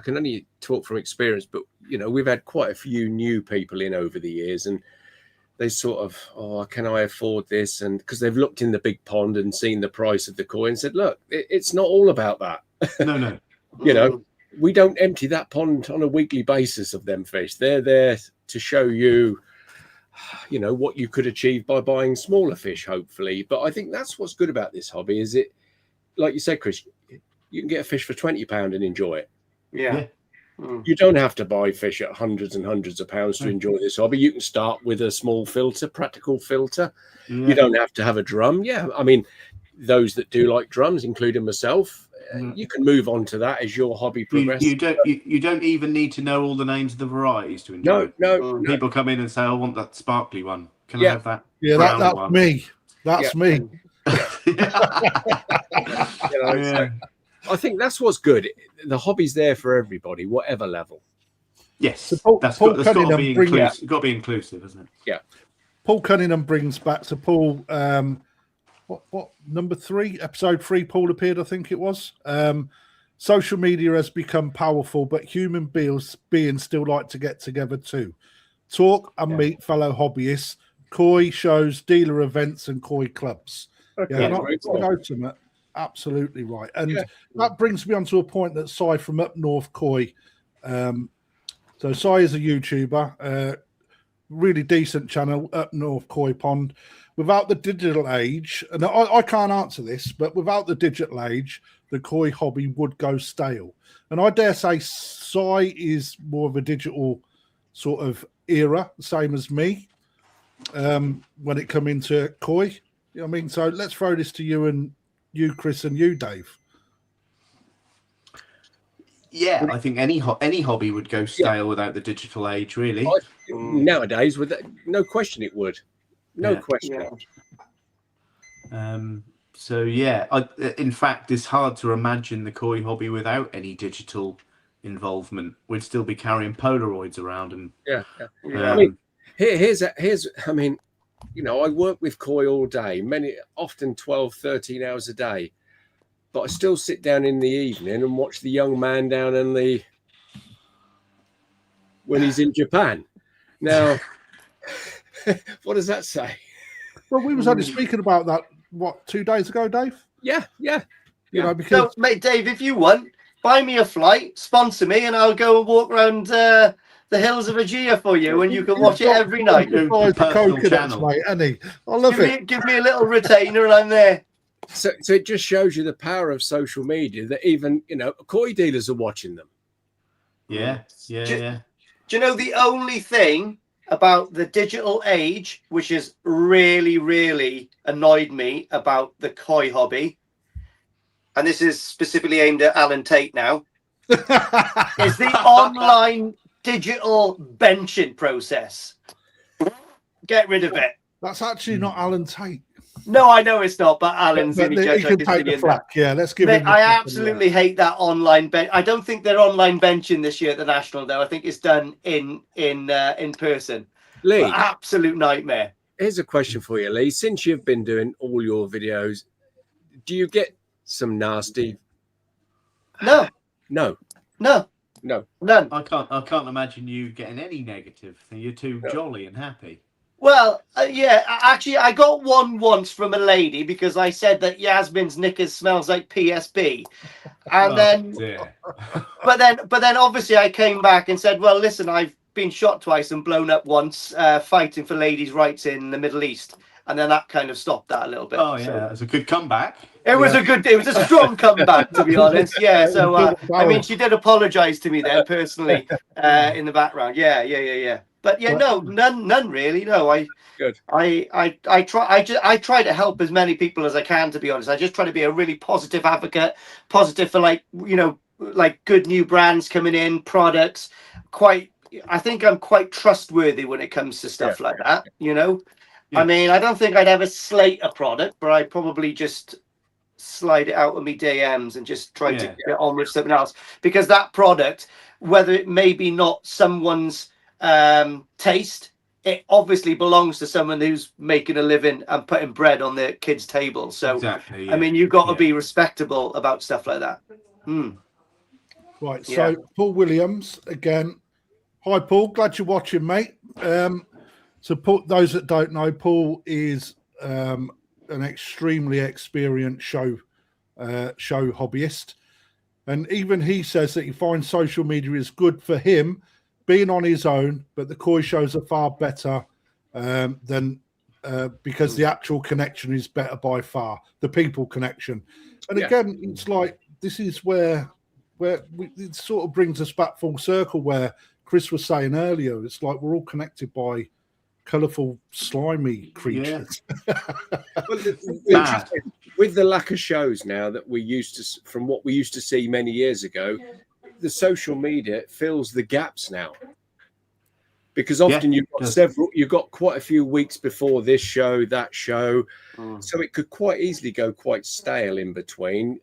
only talk from experience, but you know, we've had quite a few new people in over the years, and they sort of, can I afford this? And because they've looked in the big pond and seen the price of the koi and said, look, it's not all about that. No. You know, we don't empty that pond on a weekly basis of them fish. They're there to show you, you know, what you could achieve by buying smaller fish, hopefully. But I think that's what's good about this hobby, is it, like you said, Chris, you can get a fish for £20 and enjoy it. You don't have to buy fish at hundreds and hundreds of pounds to enjoy this hobby. You can start with a small filter, practical filter. You don't have to have a drum. I mean, those that do like drums, including myself, you can move on to that as your hobby progresses. You don't even need to know all the names of the varieties to enjoy it. No. People come in and say, I want that sparkly one. Can I have that? That's one? me. That's me. I think that's what's good. The hobby's there for everybody, whatever level. Yes, so that's got to be inclusive. Got to be inclusive, isn't it? Yeah. Paul Cunningham brings back to Paul. What number 3, episode 3? Paul appeared, I think it was. Social media has become powerful, but human beings still like to get together too, talk and meet fellow hobbyists. Koi shows, dealer events, and koi clubs. Not ultimate. Absolutely right. And that brings me on to a point that Si from Up North Koi. So Si is a YouTuber, really decent channel, Up North Koi Pond. Without the digital age, and I can't answer this, but without the digital age, the koi hobby would go stale. And I dare say Si is more of a digital sort of era, same as me, when it come into koi. You know what I mean? So let's throw this to you, Chris, and you, Dave. Yeah, I think any hobby would go stale without the digital age, really. Nowadays, no question, it would. No question. So yeah, in fact, it's hard to imagine the koi hobby without any digital involvement. We'd still be carrying Polaroids around, and I mean, here's. I mean, you know, I work with koi all day, often 12, 13 hours a day, but I still sit down in the evening and watch the young man down in when he's in Japan. Now, what does that say? Well, we was only speaking about that, 2 days ago, Dave? Yeah. You know, because... So, mate, Dave, if you want, buy me a flight, sponsor me, and I'll go and walk around the hills of Aegea for you, and you can watch it every night. Coconuts, mate, Annie. I love it. Give me a little retainer and I'm there. So it just shows you the power of social media, that even, you know, koi dealers are watching them. Yeah. Do you know the only thing about the digital age, which has really, really annoyed me about the koi hobby, and this is specifically aimed at Alan Tate now, is the online digital benching process. Get rid of it. That's actually not Alan Tate. No, I know it's not, but Alan's he can take the flak. Yeah, let's give him. I absolutely hate that online bench. I don't think they're online benching this year at the National, though. I think it's done in person. Lee, absolute nightmare. Here's a question for you, Lee. Since you've been doing all your videos, do you get some nasty? No. None. I can't imagine you getting any negative. You're too jolly and happy. Well, actually, I got one once from a lady because I said that Yasmin's knickers smells like PSP, and but then obviously I came back and said, well, listen, I've been shot twice and blown up once, fighting for ladies' rights in the Middle East, and then that kind of stopped that a little bit. Oh yeah, so. It was a good comeback. It was a strong comeback, to be honest. Yeah, so I mean, she did apologise to me then personally in the background. Yeah. But yeah, no, none really. No, I try to help as many people as I can, to be honest. I just try to be a really positive advocate, positive for, like, you know, like good new brands coming in, products. I think I'm quite trustworthy when it comes to stuff like that, you know. I mean, I don't think I'd ever slate a product, but I'd probably just slide it out of me DMs and just try to get on with something else, because that product, whether it may be not someone's taste, it obviously belongs to someone who's making a living and putting bread on their kids' table. So exactly, I mean, you've got to be respectable about stuff like that. Right, so Paul Williams again. Hi Paul, glad you're watching, mate. So Paul, those that don't know, Paul is an extremely experienced show hobbyist, and even he says that he finds social media is good for him being on his own, but the koi shows are far better than because the actual connection is better by far, the people connection. And again, it's like, this is where it sort of brings us back full circle, where Chris was saying earlier, it's like we're all connected by colourful, slimy creatures. With the lack of shows now that we used to, from what we used to see many years ago, the social media fills the gaps now, because often you've got quite a few weeks before this show, that show, so it could quite easily go quite stale in between.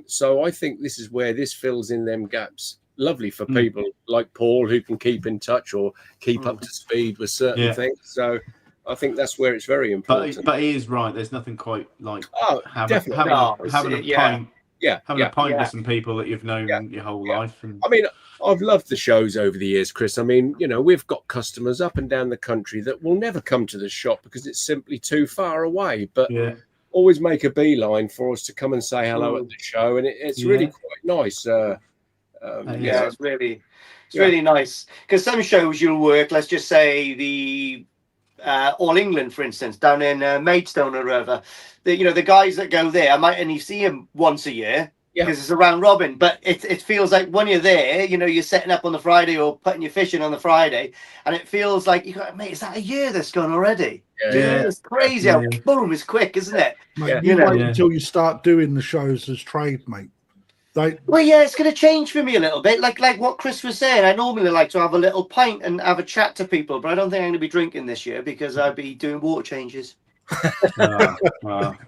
So I think this is where this fills in them gaps. Lovely for people like Paul who can keep in touch or keep up to speed with certain things. So I think that's where it's very important. But he is right. There's nothing quite like having a pint. Having a pint with some people that you've known your whole life. And... I mean, I've loved the shows over the years, Chris. I mean, you know, we've got customers up and down the country that will never come to the shop because it's simply too far away. But always make a beeline for us to come and say hello at the show, and it's really quite nice. It's really nice, because some shows you'll work, let's just say the All England, for instance, down in Maidstone or wherever. The guys that go there, I might only see them once a year because it's a round robin. But it feels like when you're there, you're setting up on the Friday or putting your fish in on the Friday, and it feels like you go, mate, is that a year that's gone already? It's crazy how boom, it's quick, isn't it? Mate, you wait until you start doing the shows as trade, mate. It's going to change for me a little bit. Like what Chris was saying, I normally like to have a little pint and have a chat to people, but I don't think I'm going to be drinking this year because I'll be doing water changes.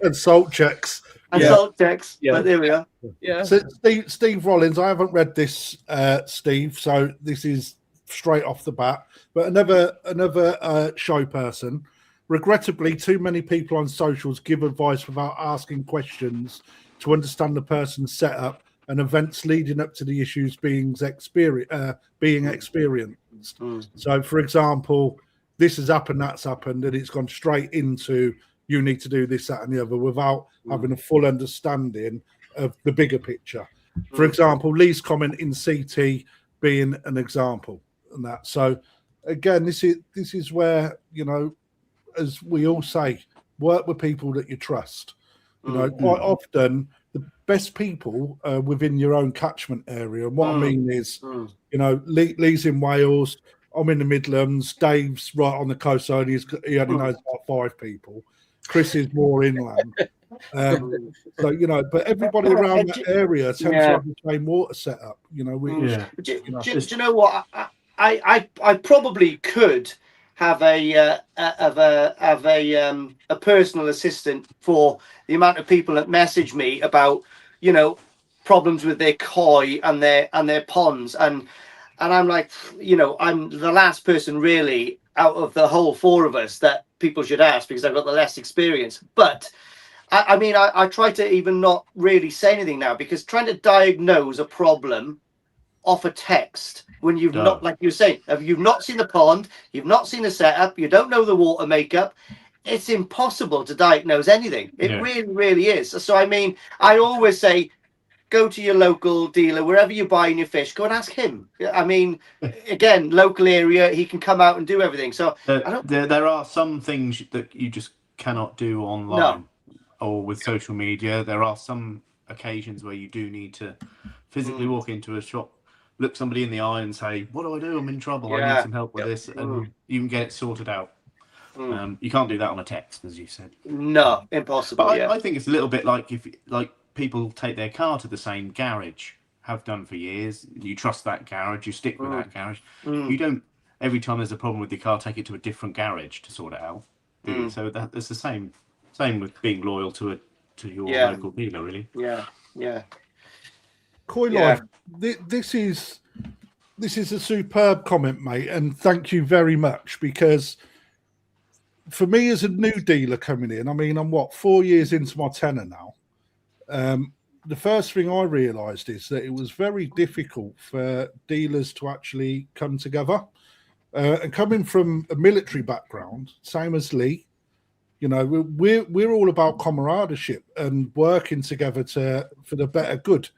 And salt checks. But there we are. So Steve Rollins, I haven't read this, Steve, so this is straight off the bat. But another show person. Regrettably, too many people on socials give advice without asking questions to understand the person's setup and events leading up to the issues being experienced. So, for example, this has happened, that's happened, and it's gone straight into you need to do this, that, and the other without having a full understanding of the bigger picture. For example, Lee's comment in CT being an example, and that. So, again, this is where, as we all say, work with people that you trust. Quite often the best people are within your own catchment area. And what I mean is, Lee's in Wales, I'm in the Midlands, Dave's right on the coast, so he only knows about 5 people. Chris is more inland. But everybody around that area tends to have the same water setup. Do you know what? I probably could have a personal assistant for the amount of people that message me about problems with their koi and their ponds, and I'm like, I'm the last person really out of the whole 4 of us that people should ask because I've got the less experience. But I try to even not really say anything now, because trying to diagnose a problem off a text when you've not, like you're saying, you've not seen the pond, you've not seen the setup, you don't know the water makeup, it's impossible to diagnose anything. It really is. So I always say, go to your local dealer, wherever you're buying your fish, go and ask him. Again, local area, he can come out and do everything. So there are some things that you just cannot do online or with social media. There are some occasions where you do need to physically walk into a shop, look somebody in the eye and say, what do I do? I'm in trouble. I need some help with this. And you can get it sorted out. You can't do that on a text, as you said. No, impossible. But I think it's a little bit like if people take their car to the same garage, have done for years. You trust that garage, you stick with that garage. You don't, every time there's a problem with your car, take it to a different garage to sort it out. So that's the same with being loyal to your local dealer, really. Koi Life, this is a superb comment, mate, and thank you very much, because for me as a new dealer coming in, I'm 4 years into my tenure now. The first thing I realised is that it was very difficult for dealers to actually come together. And coming from a military background, same as Lee, we're all about camaraderie and working together for the better good.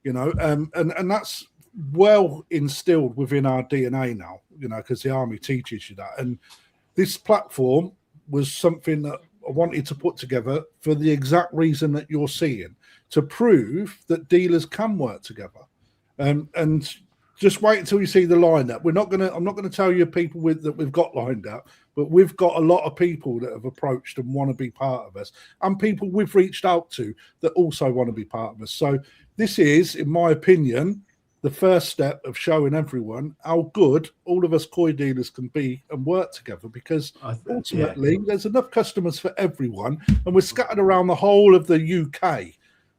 And that's well instilled within our DNA now, because the army teaches you that. And this platform was something that I wanted to put together for the exact reason that you're seeing, to prove that dealers can work together. And just wait until you see the lineup. I'm not going to tell you people that we've got lined up, but we've got a lot of people that have approached and want to be part of us, and people we've reached out to that also want to be part of us. So this is, in my opinion, the first step of showing everyone how good all of us koi dealers can be and work together, because ultimately there's enough customers for everyone, and we're scattered around the whole of the UK.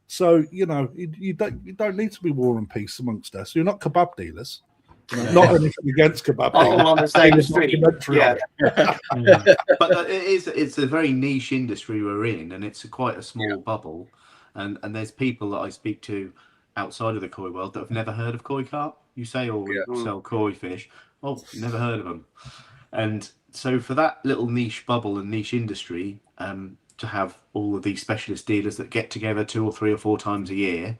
So, you don't need to be war and peace amongst us. You're not kebab dealers. Not anything against kebab dealers. All on the same street. But it's a very niche industry we're in, and it's quite a small bubble. And there's people that I speak to outside of the koi world that have never heard of koi carp. You say, we sell koi fish. Oh, never heard of them. And so for that little niche bubble and niche industry, to have all of these specialist dealers that get together 2 or 3 or 4 times a year.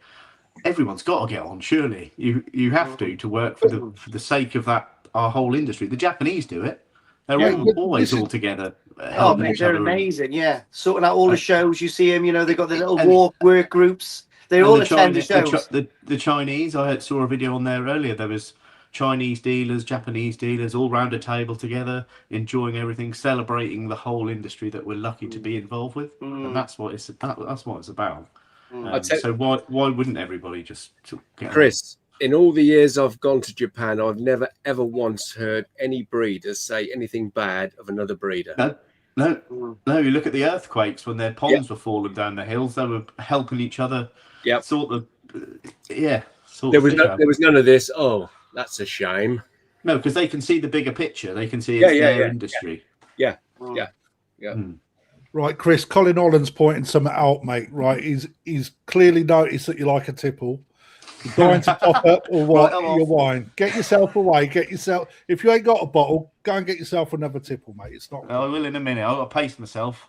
Everyone's got to get on. Surely you have to work for the sake of that our whole industry. The Japanese do it. They're always all together. Oh, mate, they're amazing. Yeah, sorting out all the shows. You see them. You know, they got the little work groups. They all attend the shows. The Chinese. I saw a video on there earlier. There was Chinese dealers, Japanese dealers, all round a table together, enjoying everything, celebrating the whole industry that we're lucky to be involved with, and that's what it's about. So why wouldn't everybody just get Chris? In all the years I've gone to Japan, I've never ever once heard any breeders say anything bad of another breeder. No. You look at the earthquakes when their ponds were falling down the hills; they were helping each other. Yeah, there was none of this. Oh, that's a shame. No, because they can see the bigger picture. They can see it's their industry. Yeah. Right, Chris. Colin Holland's pointing something out, mate. Right, he's clearly noticed that you like a tipple. You're going to top up or what? Your wine. Get yourself away. If you ain't got a bottle, go and get yourself another tipple, mate. It's not. I will in a minute. I'll pace myself.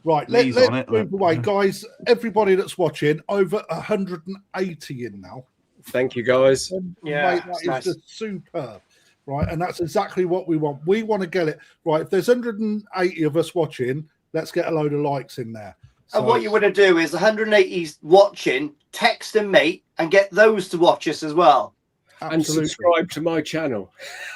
Right, let's move away, guys. Everybody that's watching, over 180 in now. Thank you, guys. Mate, that is just superb. Right, and that's exactly what we want. We want to get it right. If there's 180 of us watching, let's get a load of likes in there. And what you want to do is 180 watching, text a mate, and get those to watch us as well. Absolutely. And subscribe to my channel.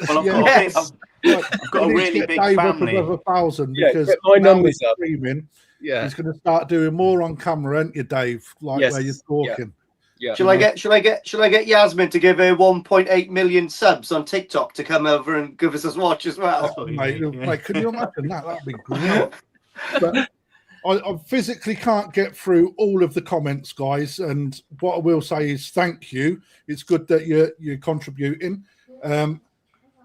Well, I've got a really big family. Above 1,000 because get my numbers up. Streaming, he's going to start doing more on camera, aren't you, Dave? Like where you're talking. Yeah. Shall I get Yasmin to give her 1.8 million subs on TikTok to come over and give us a watch as well? Mate, can you imagine that? That'd be great. But I physically can't get through all of the comments, guys. And what I will say is thank you. It's good that you're contributing. I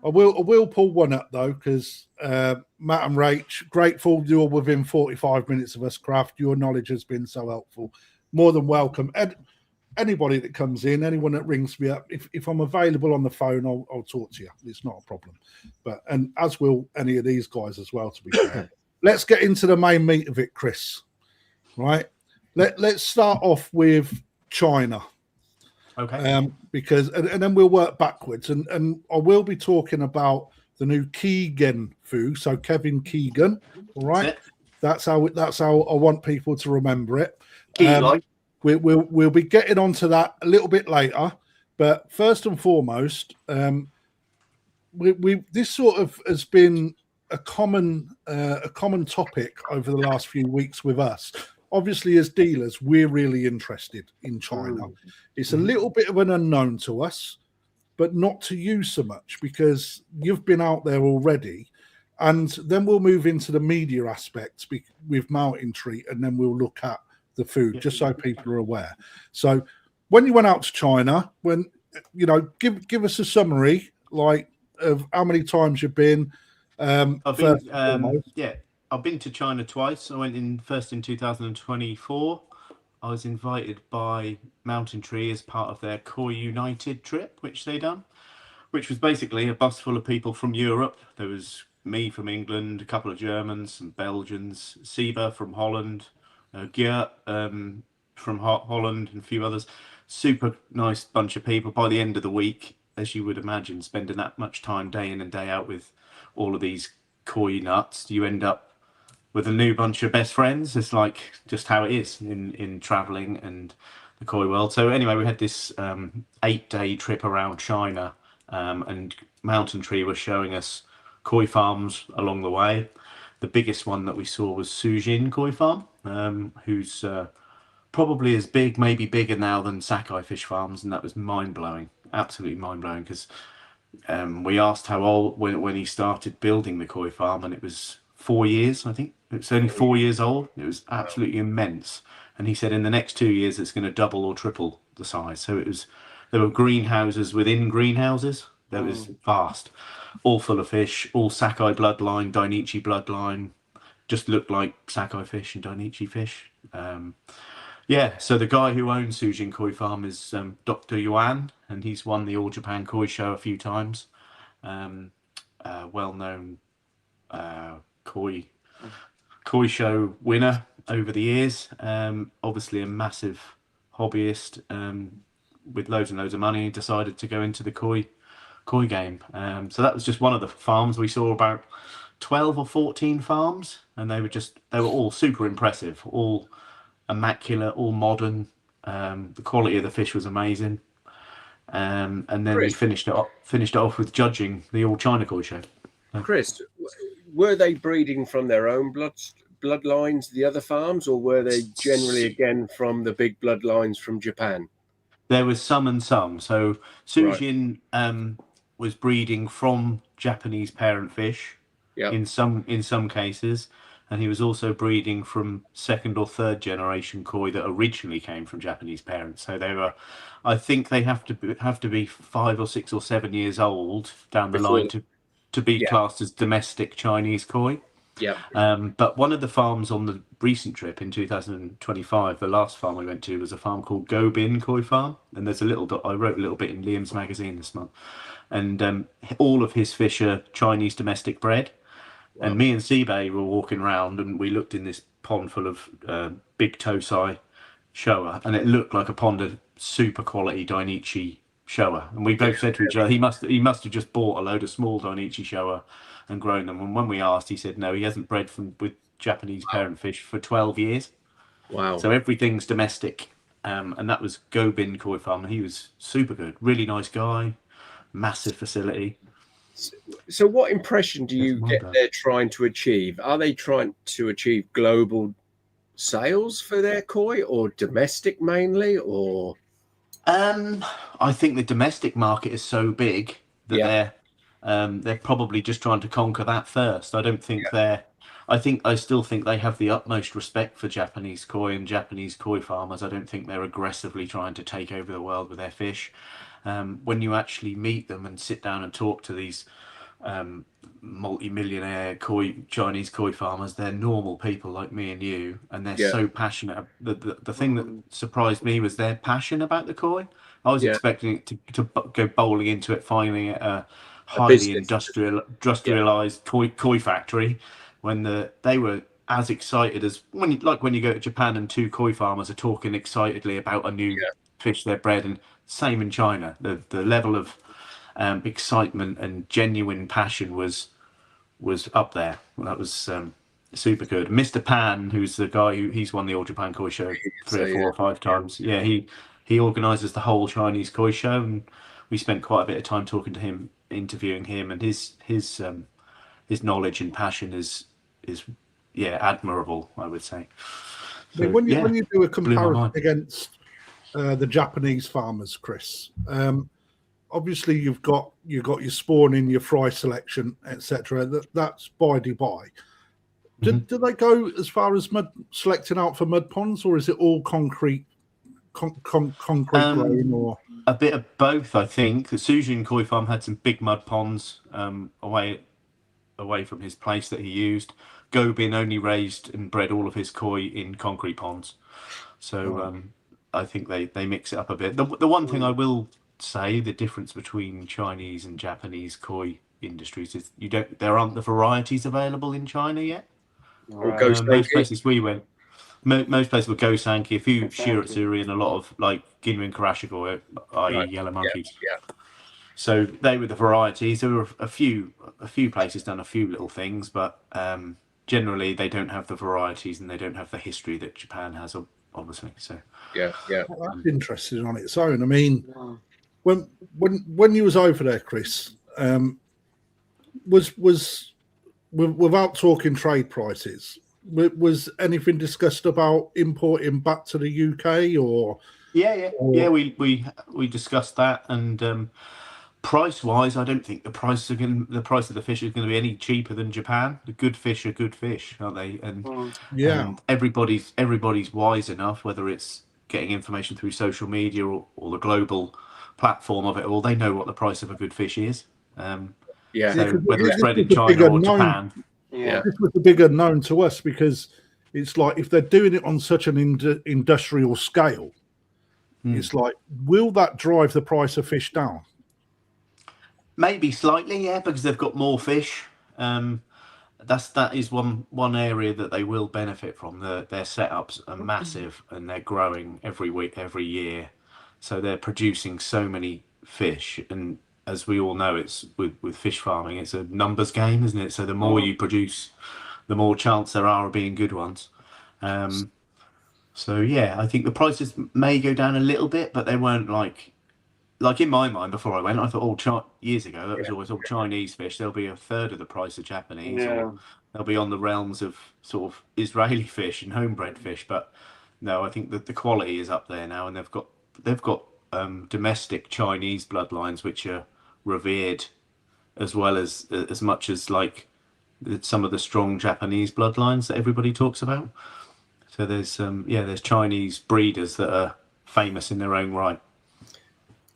will pull one up though, because Matt and Rach, grateful you're within 45 minutes of us, Kraft. Your knowledge has been so helpful. More than welcome. And anybody that comes in, anyone that rings me up, if I'm available on the phone, I'll talk to you. It's not a problem. And as will any of these guys as well, to be fair. Let's get into the main meat of it, Chris. Right? Let's start off with China. Okay. Because and then we'll work backwards. And I will be talking about the new KiGen Food. So Kevin KiGen. All right. That's how I want people to remember it. We'll be getting onto that a little bit later. But first and foremost, this sort of has been a common topic over the last few weeks with us. Obviously, as dealers, we're really interested in China. It's a little bit of an unknown to us, but not to you so much because you've been out there already. And then we'll move into the media aspects with Mountain Tree, and then we'll look at the food, just so people are aware. So when you went out to China, give us a summary, like, of how many times you've been. I've been to China twice. I went first in 2024. I was invited by Mountain Tree as part of their Koi United trip, which they done, which was basically a bus full of people from Europe. There was me from England, a couple of Germans, some Belgians, Seba from Holland, Geert from Holland, and a few others. Super nice bunch of people. By the end of the week, as you would imagine, spending that much time day in and day out with all of these koi nuts, you end up with a new bunch of best friends. It's like just how it is in traveling and the koi world. So anyway, we had this 8-day trip around China, and Mountain Tree was showing us koi farms along the way. The biggest one that we saw was Sujin Koi Farm, who's probably as big, maybe bigger now than Sakai Fish Farms, and that was mind-blowing, absolutely mind-blowing, because we asked how old when he started building the koi farm, and it was 4 years, I think. It's only 4 years old. It was absolutely immense. And he said in the next 2 years it's going to double or triple the size. So there were greenhouses within greenhouses. That was vast, all full of fish, all Sakai bloodline, Dainichi bloodline. Just looked like Sakai fish and Dainichi fish. So the guy who owns Sujin Koi Farm is Dr. Yuan, and he's won the All Japan Koi Show a few times. Well-known koi show winner. over the years. Obviously a massive hobbyist with loads and loads of money, decided to go into the koi game. So that was just one of the farms. We saw about 12 or 14 farms, and they were all super impressive, all immaculate, all modern. The quality of the fish was amazing. And then we finished it off with judging the All China Koi Show. Chris, were they breeding from their own bloodlines, the other farms, or were they generally again from the big bloodlines from Japan? There was some and some. So Sujin was breeding from Japanese parent fish in some cases, and he was also breeding from second or third generation koi that originally came from Japanese parents. So they were, I think they have to be 5 or 6 or 7 years old down the line to be classed as domestic Chinese koi. Yeah. But one of the farms on the recent trip in 2025, the last farm we went to was a farm called Gobin Koi Farm, and there's I wrote a little bit in Liam's magazine this month, and all of his fish are Chinese domestic bred. Wow. And me and Seabay were walking around, and we looked in this pond full of big Tosai Showa, and it looked like a pond of super quality Dainichi Showa. And we both said to each other, he must have just bought a load of small Dainichi Showa and grown them. And when we asked, he said no, he hasn't bred with Japanese parent fish for 12 years. Wow. So everything's domestic. And that was Gobin Koi Farm. He was super good, really nice guy, massive facility. So what impression do you get they're trying to achieve? Are they trying to achieve global sales for their koi, or domestic mainly, or? I think the domestic market is so big that they're probably just trying to conquer that first. I don't think I still think they have the utmost respect for Japanese koi and Japanese koi farmers. I don't think they're aggressively trying to take over the world with their fish. When you actually meet them and sit down and talk to these multi-millionaire Chinese koi farmers, they're normal people like me and you, and they're so passionate. The thing that surprised me was their passion about the koi. I was expecting it to go bowling into it, finding it a highly industrialized koi factory, when they were as excited as when you go to Japan and two koi farmers are talking excitedly about a new fish they're bred. And same in China, the level of excitement and genuine passion was up there. That was super good. Mr. Pan, who's the guy he's won the All Japan Koi Show 3 or 4 or 5 times. Yeah, he organises the whole Chinese Koi Show, and we spent quite a bit of time talking to him, interviewing him, and his knowledge and passion is admirable, I would say. So, when you do a comparison against the Japanese farmers, Chris, obviously you've got your spawning, your fry selection, etc. That's by Dubai. Do they go as far as selecting out for mud ponds, or is it all concrete grain, or a bit of both? I think the Sujin Koi Farm had some big mud ponds away from his place that he used. Gobin only raised and bred all of his koi in concrete ponds, so I think they mix it up a bit. The one thing I will say, the difference between Chinese and Japanese koi industries is there aren't the varieties available in China yet. Most places we went, most places were Gosanki, a few Shiratsuri, and a lot of like Ginrin Karashiko, i.e. yellow monkeys. So they were the varieties. There were a few places done a few little things, but generally they don't have the varieties and they don't have the history that Japan has, obviously. So well, that's interesting on its own. I mean, when you was over there, Chris, was without talking trade prices, was anything discussed about importing back to the UK, or? We discussed that, and price wise, I don't think the price of the fish is going to be any cheaper than Japan. The good fish are good fish, aren't they? And everybody's wise enough, whether it's getting information through social media or the global platform of it all, they know what the price of a good fish is. So whether it's bred in China or Japan, this was the big unknown to us, because it's like, if they're doing it on such an industrial scale, it's like, will that drive the price of fish down? Maybe slightly, because they've got more fish. that is one area that they will benefit from. Their setups are massive and they're growing every week, every year. So they're producing so many fish, and as we all know, it's with fish farming, it's a numbers game, isn't it? So the more you produce, the more chance there are of being good ones. So yeah, I think the prices may go down a little bit, but they weren't like in my mind before I went. I thought years ago that was always all Chinese fish. They'll be a third of the price of Japanese, or they'll be on the realms of sort of Israeli fish and homebred fish. But no, I think that the quality is up there now, and they've got domestic Chinese bloodlines which are revered as well as much as like some of the strong Japanese bloodlines that everybody talks about. So there's Chinese breeders that are famous in their own right.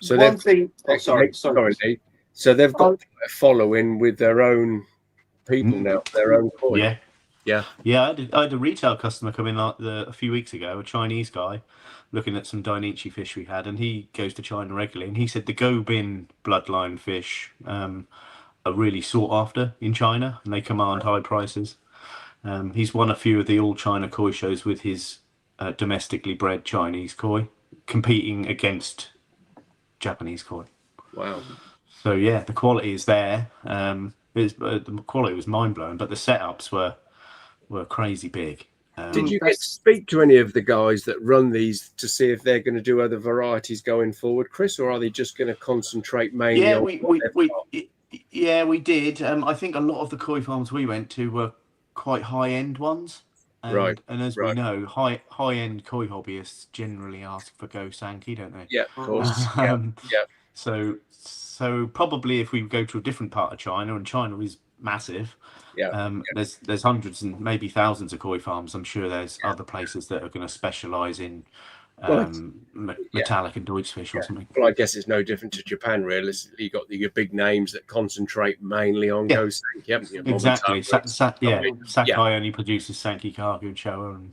So one thing. Oh, sorry. Dave. So they've got a following with their own people now, their own koi. Yeah. I had a retail customer come in a few weeks ago, a Chinese guy, looking at some Dainichi fish we had, and he goes to China regularly, and he said the Gobin bloodline fish are really sought after in China, and they command high prices. He's won a few of the all China koi shows with his domestically bred Chinese koi, competing against Japanese koi. Wow. So yeah, the quality is there. The quality was mind blowing, but the setups were crazy big. Did you get to speak to any of the guys that run these to see if they're going to do other varieties going forward, Chris, or are they just going to concentrate mainly on? We did. I think a lot of the koi farms we went to were quite high end ones. And as we know, high end koi hobbyists generally ask for Go Sankey, don't they? Yeah, of course. So probably if we go to a different part of China, and China is massive, there's hundreds and maybe thousands of koi farms. I'm sure there's other places that are going to specialise in metallic and Deutschfish or something. Well, I guess it's no different to Japan, realistically. You've got your big names that concentrate mainly on Go Sankey, haven't you? Exactly. Sakai only produces Sankey, Kagu, and Showa. And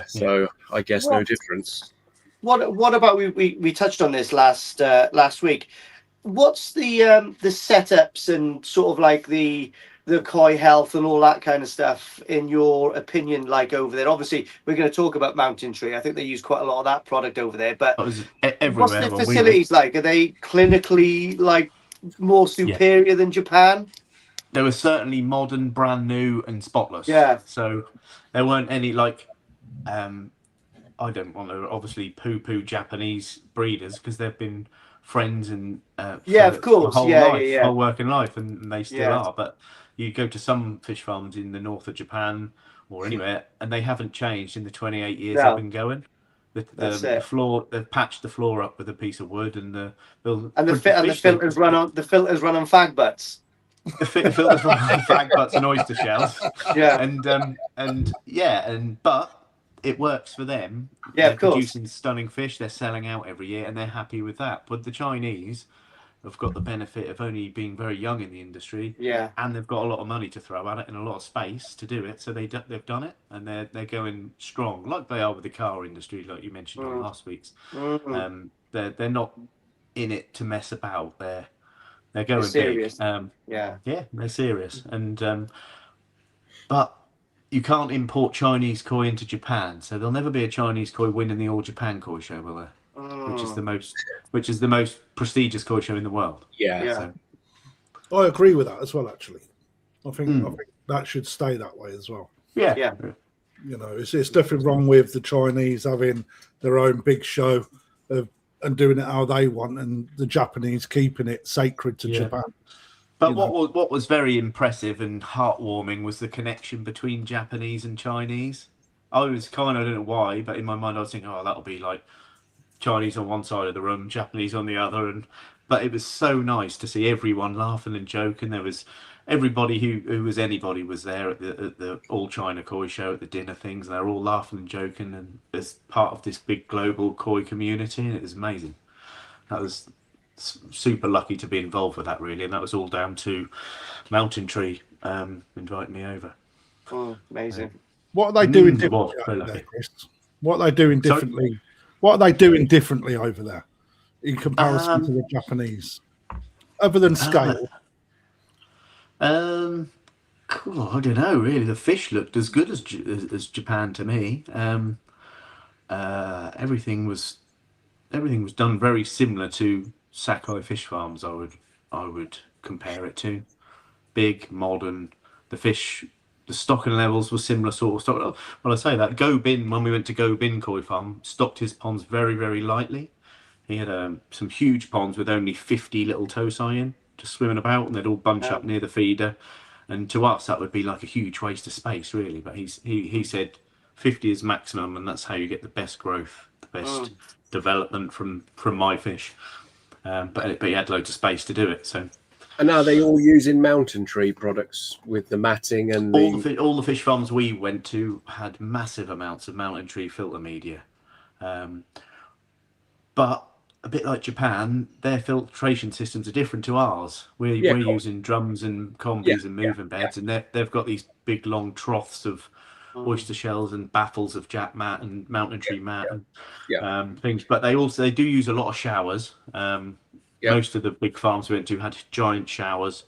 so I guess no difference. What about we touched on this last week? What's the setups and sort of like the koi health and all that kind of stuff, in your opinion, like over there? Obviously, we're going to talk about Mountain Tree. I think they use quite a lot of that product over there. But what's the facilities like? Are they clinically like more superior than Japan? They were certainly modern, brand new, and spotless. Yeah. So there weren't any like. I don't want to obviously poo-poo Japanese breeders because they've been friends and of course, whole working life, and they still are. But you go to some fish farms in the north of Japan or anywhere, and they haven't changed in the 28 years they've been going. The floor, they've patched the floor up with a piece of wood, and the filters run on fag butts. The filters run on fag butts and oyster shells. But it works for them. Yeah, they're producing stunning fish. They're selling out every year, and they're happy with that. But the Chinese have got the benefit of only being very young in the industry. Yeah, and they've got a lot of money to throw at it and a lot of space to do it. So they've done it, and they're going strong, like they are with the car industry, like you mentioned on last week's. They're not in it to mess about. They're going serious. big. They're serious, and but. You can't import Chinese koi into Japan, so there'll never be a Chinese koi winning the All Japan Koi Show, will there? Which is the most prestigious koi show in the world. So. I agree with that as well. Actually, I think that should stay that way as well. Yeah. You know, it's definitely wrong with the Chinese having their own big show and doing it how they want, and the Japanese keeping it sacred to Japan. But what was very impressive and heartwarming was the connection between Japanese and Chinese. I don't know why, but in my mind I was thinking, that'll be like Chinese on one side of the room, Japanese on the other, but it was so nice to see everyone laughing and joking. There was everybody who was anybody was there at the All China Koi Show, at the dinner things, and they're all laughing and joking, and as part of this big global koi community, and it was amazing. That was super lucky to be involved with that, really, and that was all down to Mountain Tree inviting me over. Amazing. What are they doing differently over there, Chris? What are they doing differently? Sorry? What are they doing differently over there in comparison to the Japanese, other than scale? I don't know. Really, the fish looked as good as Japan to me. Everything was done very similar to Sakai fish farms. I would compare it to big, modern. The stocking levels were similar sort of stock. Well, I say that Go Bin, when we went to Go Bin Koi Farm, stocked his ponds very, very lightly. He had some huge ponds with only 50 little tosai in, just swimming about, and they'd all bunch up near the feeder. And to us, that would be like a huge waste of space, really. But he said 50 is maximum, and that's how you get the best growth, the best development from my fish. But he had loads of space to do it. So. And are they all using Mountain Tree products with the matting and all the fish farms we went to had massive amounts of Mountain Tree filter media, but a bit like Japan, their filtration systems are different to ours. We're using drums and combis and moving beds, and they've got these big long troughs of oyster shells and baffles of Jap mat and Mountain Tree mat and things. But they do use a lot of showers. Most of the big farms we went to had giant showers,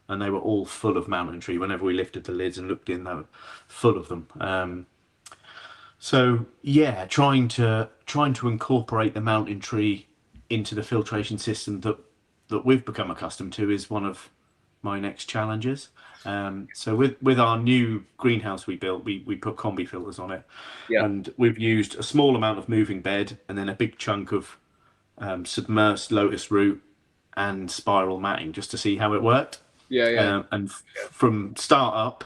and they were all full of Mountain Tree. Whenever we lifted the lids and looked in, they were full of them. So yeah, trying to incorporate the Mountain Tree into the filtration system that we've become accustomed to is one of my next challenges. So with our new greenhouse we built, we put combi filters on it, and we've used a small amount of moving bed and then a big chunk of submersed Lotus Root and spiral matting just to see how it worked. And from start up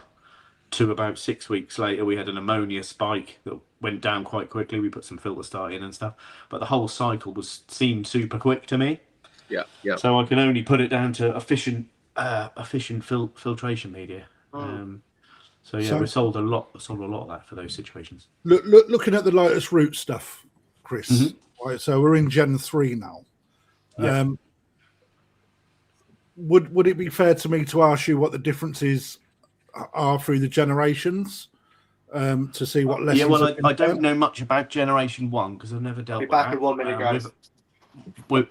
to about 6 weeks later, we had an ammonia spike that went down quite quickly. We put some filter start in and stuff, but the whole cycle seemed super quick to me. So I can only put it down to efficient filtration media. So we sold a lot of that for those situations. Looking at the Lotus Root stuff, Chris. Right, so we're in Gen 3 now. Would it be fair to me to ask you what the differences are through the generations, to see what lessons? I don't know much about Generation 1 because I've never dealt with that. In 1 minute, guys.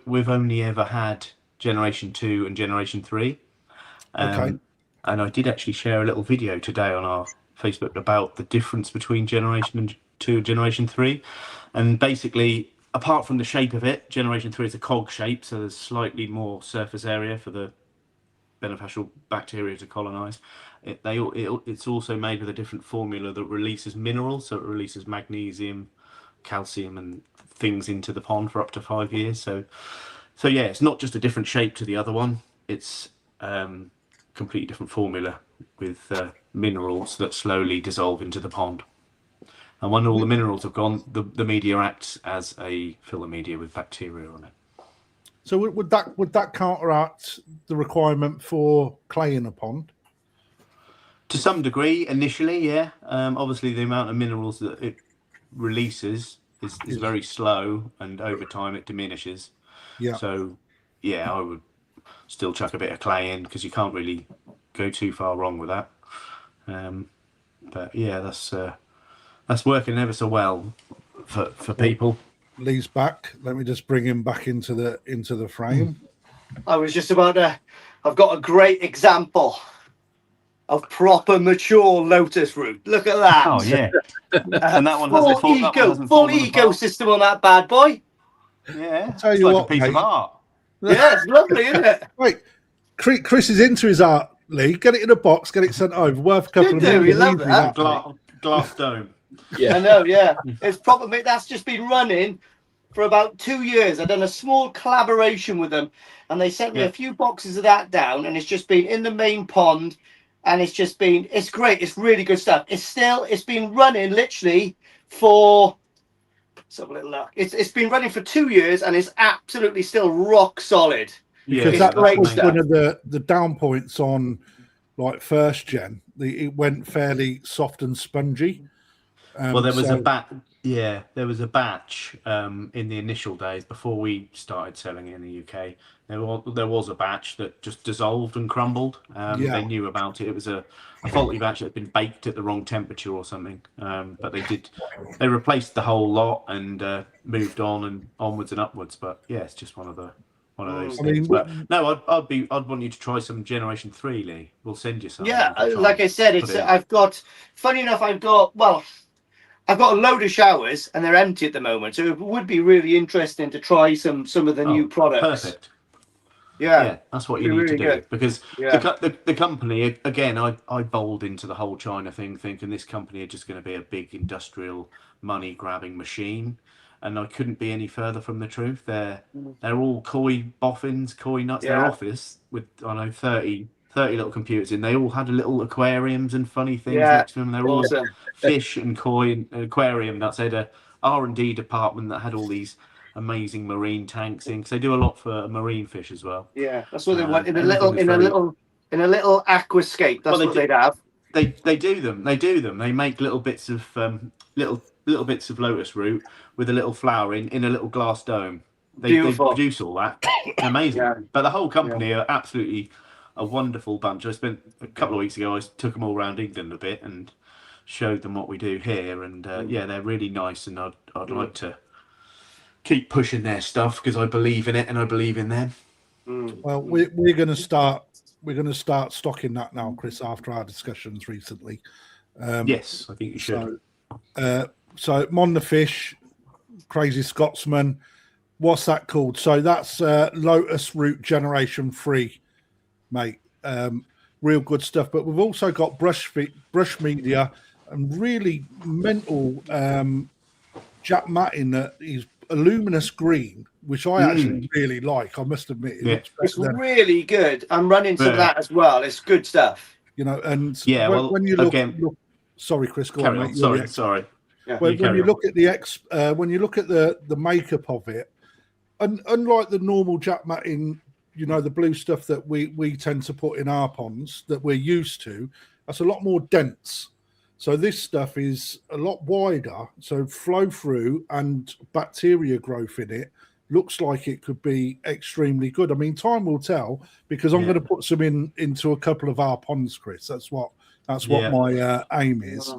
We've only ever had Generation 2 and Generation 3. And I did actually share a little video today on our Facebook about the difference between Generation 2 and Generation 3. And basically, apart from the shape of it, Generation 3 is a cog shape, so there's slightly more surface area for the beneficial bacteria to colonize. It's also made with a different formula that releases minerals, so it releases magnesium, calcium, and things into the pond for up to 5 years. So yeah, it's not just a different shape to the other one. It's completely different formula with minerals that slowly dissolve into the pond. And when all the minerals have gone, the media acts as a filler media with bacteria on it. So would that counteract the requirement for clay in a pond? To some degree, initially, yeah. Obviously, the amount of minerals that it releases is very slow, and over time it diminishes. So, yeah, I would still chuck a bit of clay in because you can't really go too far wrong with that. But yeah, that's working ever so well for people. Lee's back. Let me just bring him back into the frame. I was just about to. I've got a great example of proper mature Lotus Root. Look at that. Oh yeah, and that one hasn't full ecosystem on that bad boy. Yeah, I'll tell you like what, a piece of art. Yeah, it's lovely, isn't it? Wait, Chris is into his art, Lee. Get it in a box, get it sent over. Worth a couple of Do, we million. love that. Glass dome. Yeah, I know. Yeah, it's probably that's just been running for about 2 years. I've done a small collaboration with them, and they sent me a few boxes of that down, and it's just been in the main pond, and it's great. It's really good stuff. It's been running literally for. Let's have a little look. It's been running for 2 years, and it's absolutely still rock solid. Because that was one of the down points on like first gen. It went fairly soft and spongy. Well, there was there was a batch in the initial days before we started selling it in the UK. There was a batch that just dissolved and crumbled. They knew about it. It was a faulty batch that had been baked at the wrong temperature or something. But they replaced the whole lot and moved on and onwards and upwards. But yeah, it's just one of one of those I things. mean, But no, I'd want you to try some Generation 3, Lee. We'll send you some. Yeah, You can try like I said, put it's it in. I've got. Funny enough, I've got a load of showers and they're empty at the moment, so it would be really interesting to try some of the new products. Perfect. Yeah, Yeah, that's what you be need really to do. good. Because Yeah. the company, again, I bowled into the whole China thing thinking this company are just going to be a big industrial money grabbing machine, and I couldn't be any further from the truth. They're all koi boffins, koi nuts. Yeah. Their office with 30 little computers in. They all had little aquariums and funny things next to them. They're all Awesome. fish and koi and aquarium nuts. They had a R&D department that had all these amazing marine tanks in, because they do a lot for marine fish as well. Yeah, that's what they want in a Everything little aquascape. That's what they'd have. They do them. They make little bits of little bits of lotus root with a little flower in a little glass dome. They produce all that. Amazing. Yeah. But the whole company are absolutely a wonderful bunch. I spent a couple of weeks ago. I took them all around England a bit and showed them what we do here. And they're really nice. And I'd like to keep pushing their stuff because I believe in it and I believe in them. Well, we're going to start stocking that now, Chris, after our discussions recently. Yes, I think you should. So Mon the Fish, Crazy Scotsman, what's that called? So that's Lotus Root Generation 3, mate. Real good stuff. But we've also got Brush Media and really mental Jack matting that is a luminous green, which I actually really like. I must admit, it's really good. I'm running some of that as well. It's good stuff. You know, and when you look, sorry, Chris, go on, mate. Sorry. Yeah. When you look at the makeup of it, and unlike the normal Jack matting, you know, the blue stuff that we tend to put in our ponds that we're used to, that's a lot more dense. So this stuff is a lot wider, so flow through and bacteria growth in it looks like it could be extremely good. I mean, time will tell, because I'm going to put some into a couple of our ponds, Chris. That's what my aim is.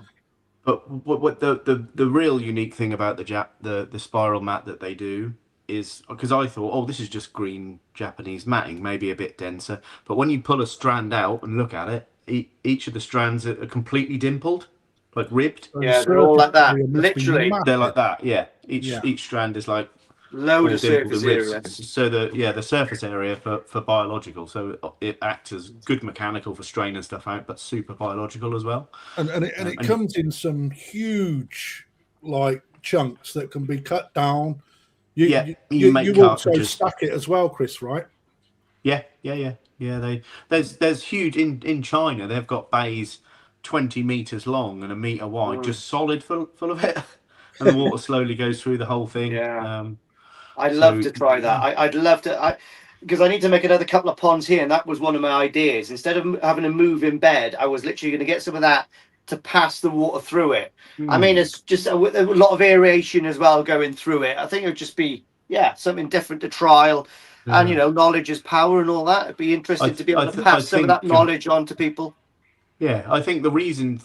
But what the real unique thing about the spiral mat that they do is, because I thought, this is just green Japanese matting, maybe a bit denser. But when you pull a strand out and look at it, each of the strands are completely dimpled, like ribbed. Yeah, they're all like that. Literally, they're like that. Yeah, each strand is like load of surface area. So the surface area for biological. So it acts as good mechanical for straining stuff out, but super biological as well. And it comes in some huge like chunks that can be cut down. You also stack it as well, Chris, right? Yeah. There's huge in China. They've got bays 20 meters long and a meter wide, just solid full of it, and the water slowly goes through the whole thing. Yeah, I'd love to try that. I'd love to, because I need to make another couple of ponds here, and that was one of my ideas. Instead of having to move in bed, I was literally going to get some of that to pass the water through it. I mean, it's just a lot of aeration as well going through it. I think it would just be something different to trial. And knowledge is power and all that. It'd be interesting to be able to pass some of that knowledge on to people. Yeah, I think the reason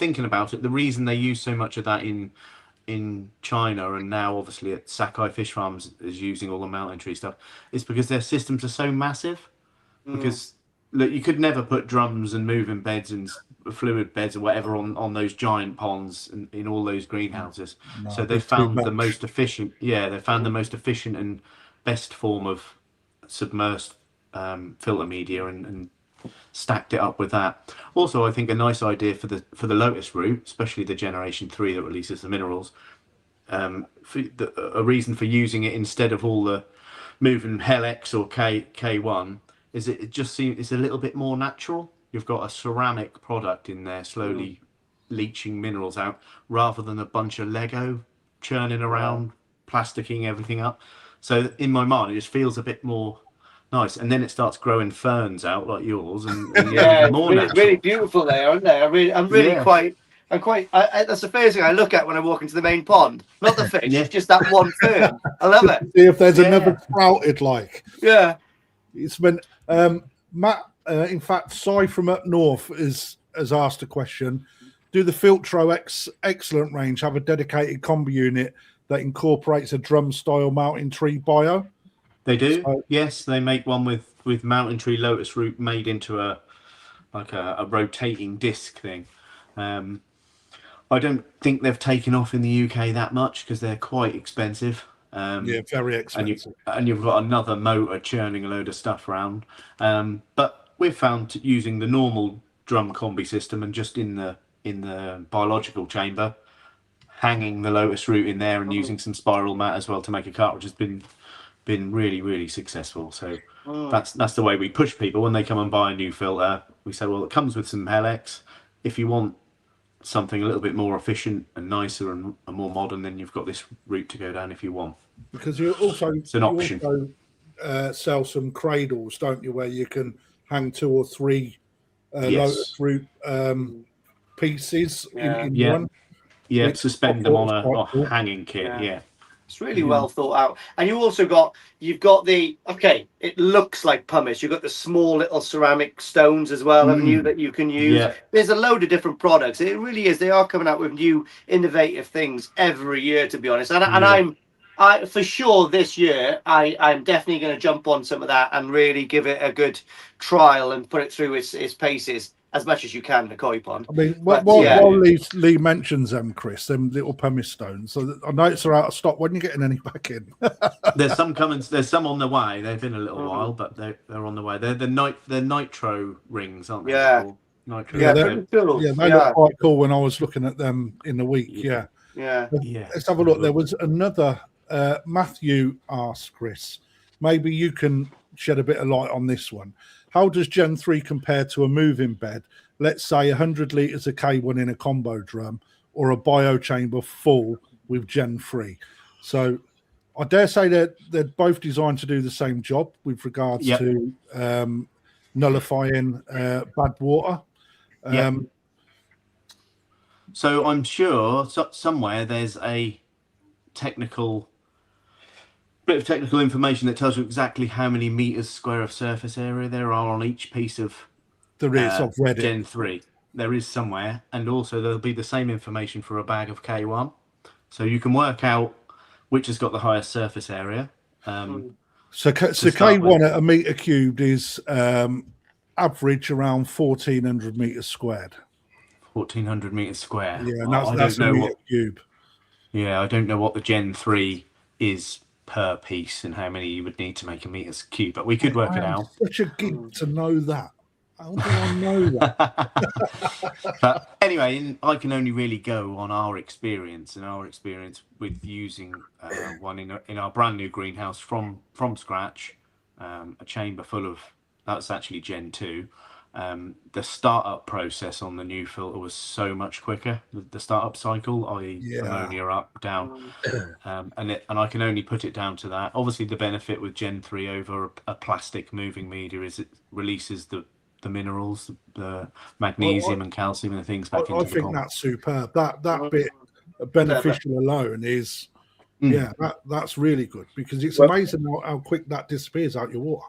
they use so much of that in China, and now obviously at Sakai Fish Farms is using all the mountain tree stuff, is because their systems are so massive. Because look, you could never put drums and moving beds and fluid beds or whatever on those giant ponds and in all those greenhouses. So they found the most efficient. Yeah, they found the most efficient and best form of submersed filter media and stacked it up with that. Also, I think a nice idea for the Lotus Root, especially the Generation 3 that releases the minerals, a reason for using it instead of all the moving Hell-X or K1 is it just seems it's a little bit more natural. You've got a ceramic product in there slowly leaching minerals out, rather than a bunch of Lego churning around, plasticking everything up. So in my mind, it just feels a bit more nice, and then it starts growing ferns out like yours, and more really beautiful there, aren't they? I'm quite. That's the first thing I look at when I walk into the main pond. Not the fish, just that one fern. I love it. See if there's another sprouted like. Yeah, it's been Matt. In fact, Si from up north has asked a question: do the Filtro Excellent range have a dedicated combi unit that incorporates a drum style mountain tree bio? They do. So- Yes, they make one with mountain tree lotus root made into a rotating disc thing. I don't think they've taken off in the UK that much because they're quite expensive. Yeah, very and expensive. you've got another motor churning a load of stuff around. But we've found using the normal drum combi system and just in the biological chamber, hanging the lotus root in there and using some spiral mat as well to make a cartridge has been really, really successful. So that's the way we push people when they come and buy a new filter. We say, well, it comes with some Helex. If you want something a little bit more efficient and nicer and more modern, then you've got this route to go down if you want. Because you also, It's an option. Sell some cradles, don't you, where you can hang 2 or 3 Yes. lotus root pieces in Yeah. one. Yeah, Which suspend them on quite a cool. hanging kit. Yeah. It's really well thought out. And you've got the, okay, it looks like pumice. You've got the small little ceramic stones as well, haven't you, that you can use. Yeah. There's a load of different products. It really is. They are coming out with new innovative things every year, to be honest. And I for sure this year, I'm definitely going to jump on some of that and really give it a good trial and put it through its paces as much as you can in the koi pond. I mean, But, while Lee mentions them, Chris, them little pumice stones. So I notice they're out of stock. When are you getting any back in? There's some coming. There's some on the way. They've been a little while, but they're on the way. They're the nitro rings, aren't they? Yeah. Nitro. Yeah, they're cool. they look quite cool when I was looking at them in the week. Yeah. Yeah. Let's have a look. There was another. Matthew asked Chris, maybe you can shed a bit of light on this one. How does Gen 3 compare to a moving bed? Let's say 100 litres of K1 in a combo drum or a bio chamber full with Gen 3. So I dare say that they're both designed to do the same job with regards to nullifying bad water. So I'm sure somewhere there's a bit of technical information that tells you exactly how many meters square of surface area there are on each piece of There is, I've read Gen it. 3. There is somewhere, and also there'll be the same information for a bag of K1, so you can work out which has got the highest surface area. So K1 at a meter cubed is average around 1,400 meters squared. 1,400 meters square. Yeah, and that's a meter cube. Yeah, I don't know what the Gen 3 is per piece and how many you would need to make a meter's cube, but we could work it out. Such a geek to know that. How do I know that? But anyway, I can only really go on our experience with using one in our brand new greenhouse from scratch, a chamber full of, that's actually Gen 2. The startup process on the new filter was so much quicker. The startup cycle, i.e. ammonia up, down, and I can only put it down to that. Obviously, the benefit with Gen 3 over a plastic moving media is it releases the minerals, the magnesium and calcium and things back into the pond. I think that's superb. That bit beneficial alone is, that's really good, because it's amazing how quick that disappears out your water.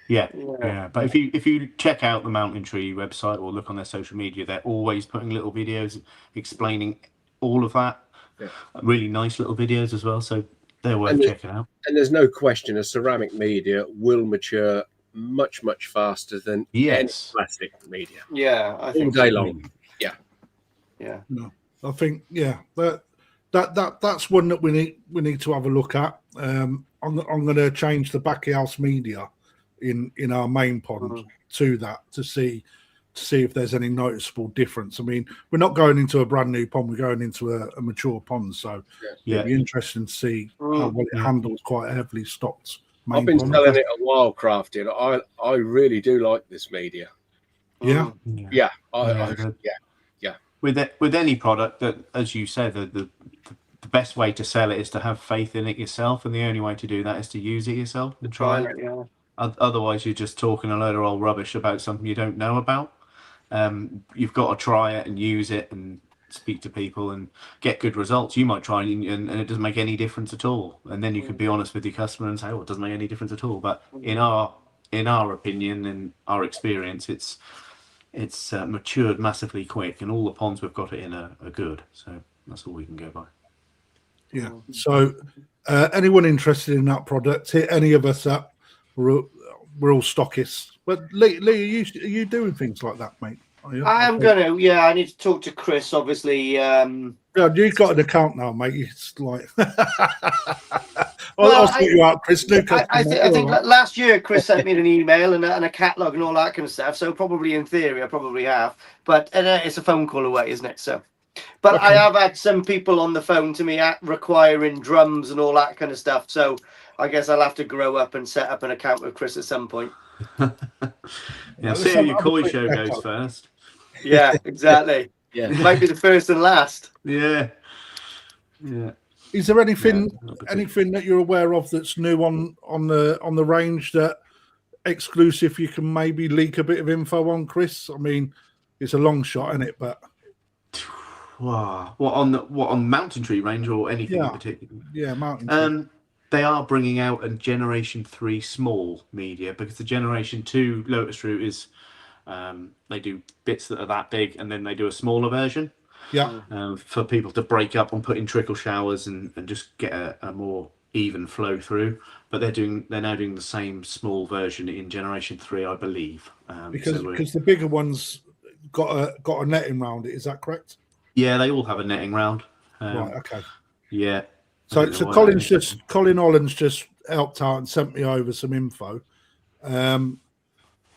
Yeah. But if you check out the Mountain Tree website or look on their social media, they're always putting little videos explaining all of that. Yeah. Really nice little videos as well. So they're worth checking out. And there's no question a ceramic media will mature much, much faster than any plastic media. Yeah, I think all day long. Yeah. No, I think that's one that we need to have a look at. I'm going to change the back house media in our main pond to that to see if there's any noticeable difference. I mean, we're not going into a brand new pond, we're going into a mature pond, so it'll be interesting to see how well it handles quite a heavily stocked main I've been pond. telling it a while, Krafty, and I really do like this media. Yeah. With any product, that, as you said, the best way to sell it is to have faith in it yourself, and the only way to do that is to use it yourself and try it. Yeah. Otherwise, you're just talking a load of old rubbish about something you don't know about. You've got to try it and use it and speak to people and get good results. You might try and it doesn't make any difference at all, and then you can be honest with your customer and say, "Oh, it doesn't make any difference at all." But in our opinion and our experience, it's matured massively quick, and all the ponds we've got it in are good. So that's all we can go by. Yeah. So anyone interested in that product, hit any of us up. We're all stockists. But Lee, are you doing things like that, mate? Are you? I am going to, I need to talk to Chris, obviously. Yeah, you've got an account now, mate. It's like, Well, I'll sort you out, Chris. I think last year Chris sent me an email and a catalogue and all that kind of stuff. So probably in theory, I probably have. But it's a phone call away, isn't it? So, but Okay. I have had some people on the phone to me requiring drums and all that kind of stuff. So I guess I'll have to grow up and set up an account with Chris at some point. Yeah, see how your koi show goes first. Yeah, exactly. Yeah. It might be the first and last. Yeah. Yeah. Is there anything that you're aware of that's new on the range that exclusive you can maybe leak a bit of info on, Chris? I mean, it's a long shot, isn't it? But Wow. What on Mountain Tree range or anything in particular? Yeah, Mountain Tree. They are bringing out a Generation 3 small media because the Generation 2 Lotus Root is they do bits that are that big and then they do a smaller version. Yeah. For people to break up and put in trickle showers and just get a more even flow through. But they're now doing the same small version in Generation 3, I believe. Because the bigger ones got a netting round it. Is that correct? Yeah, they all have a netting round. Right. Okay. Yeah. So Colin Holland's just helped out and sent me over some info.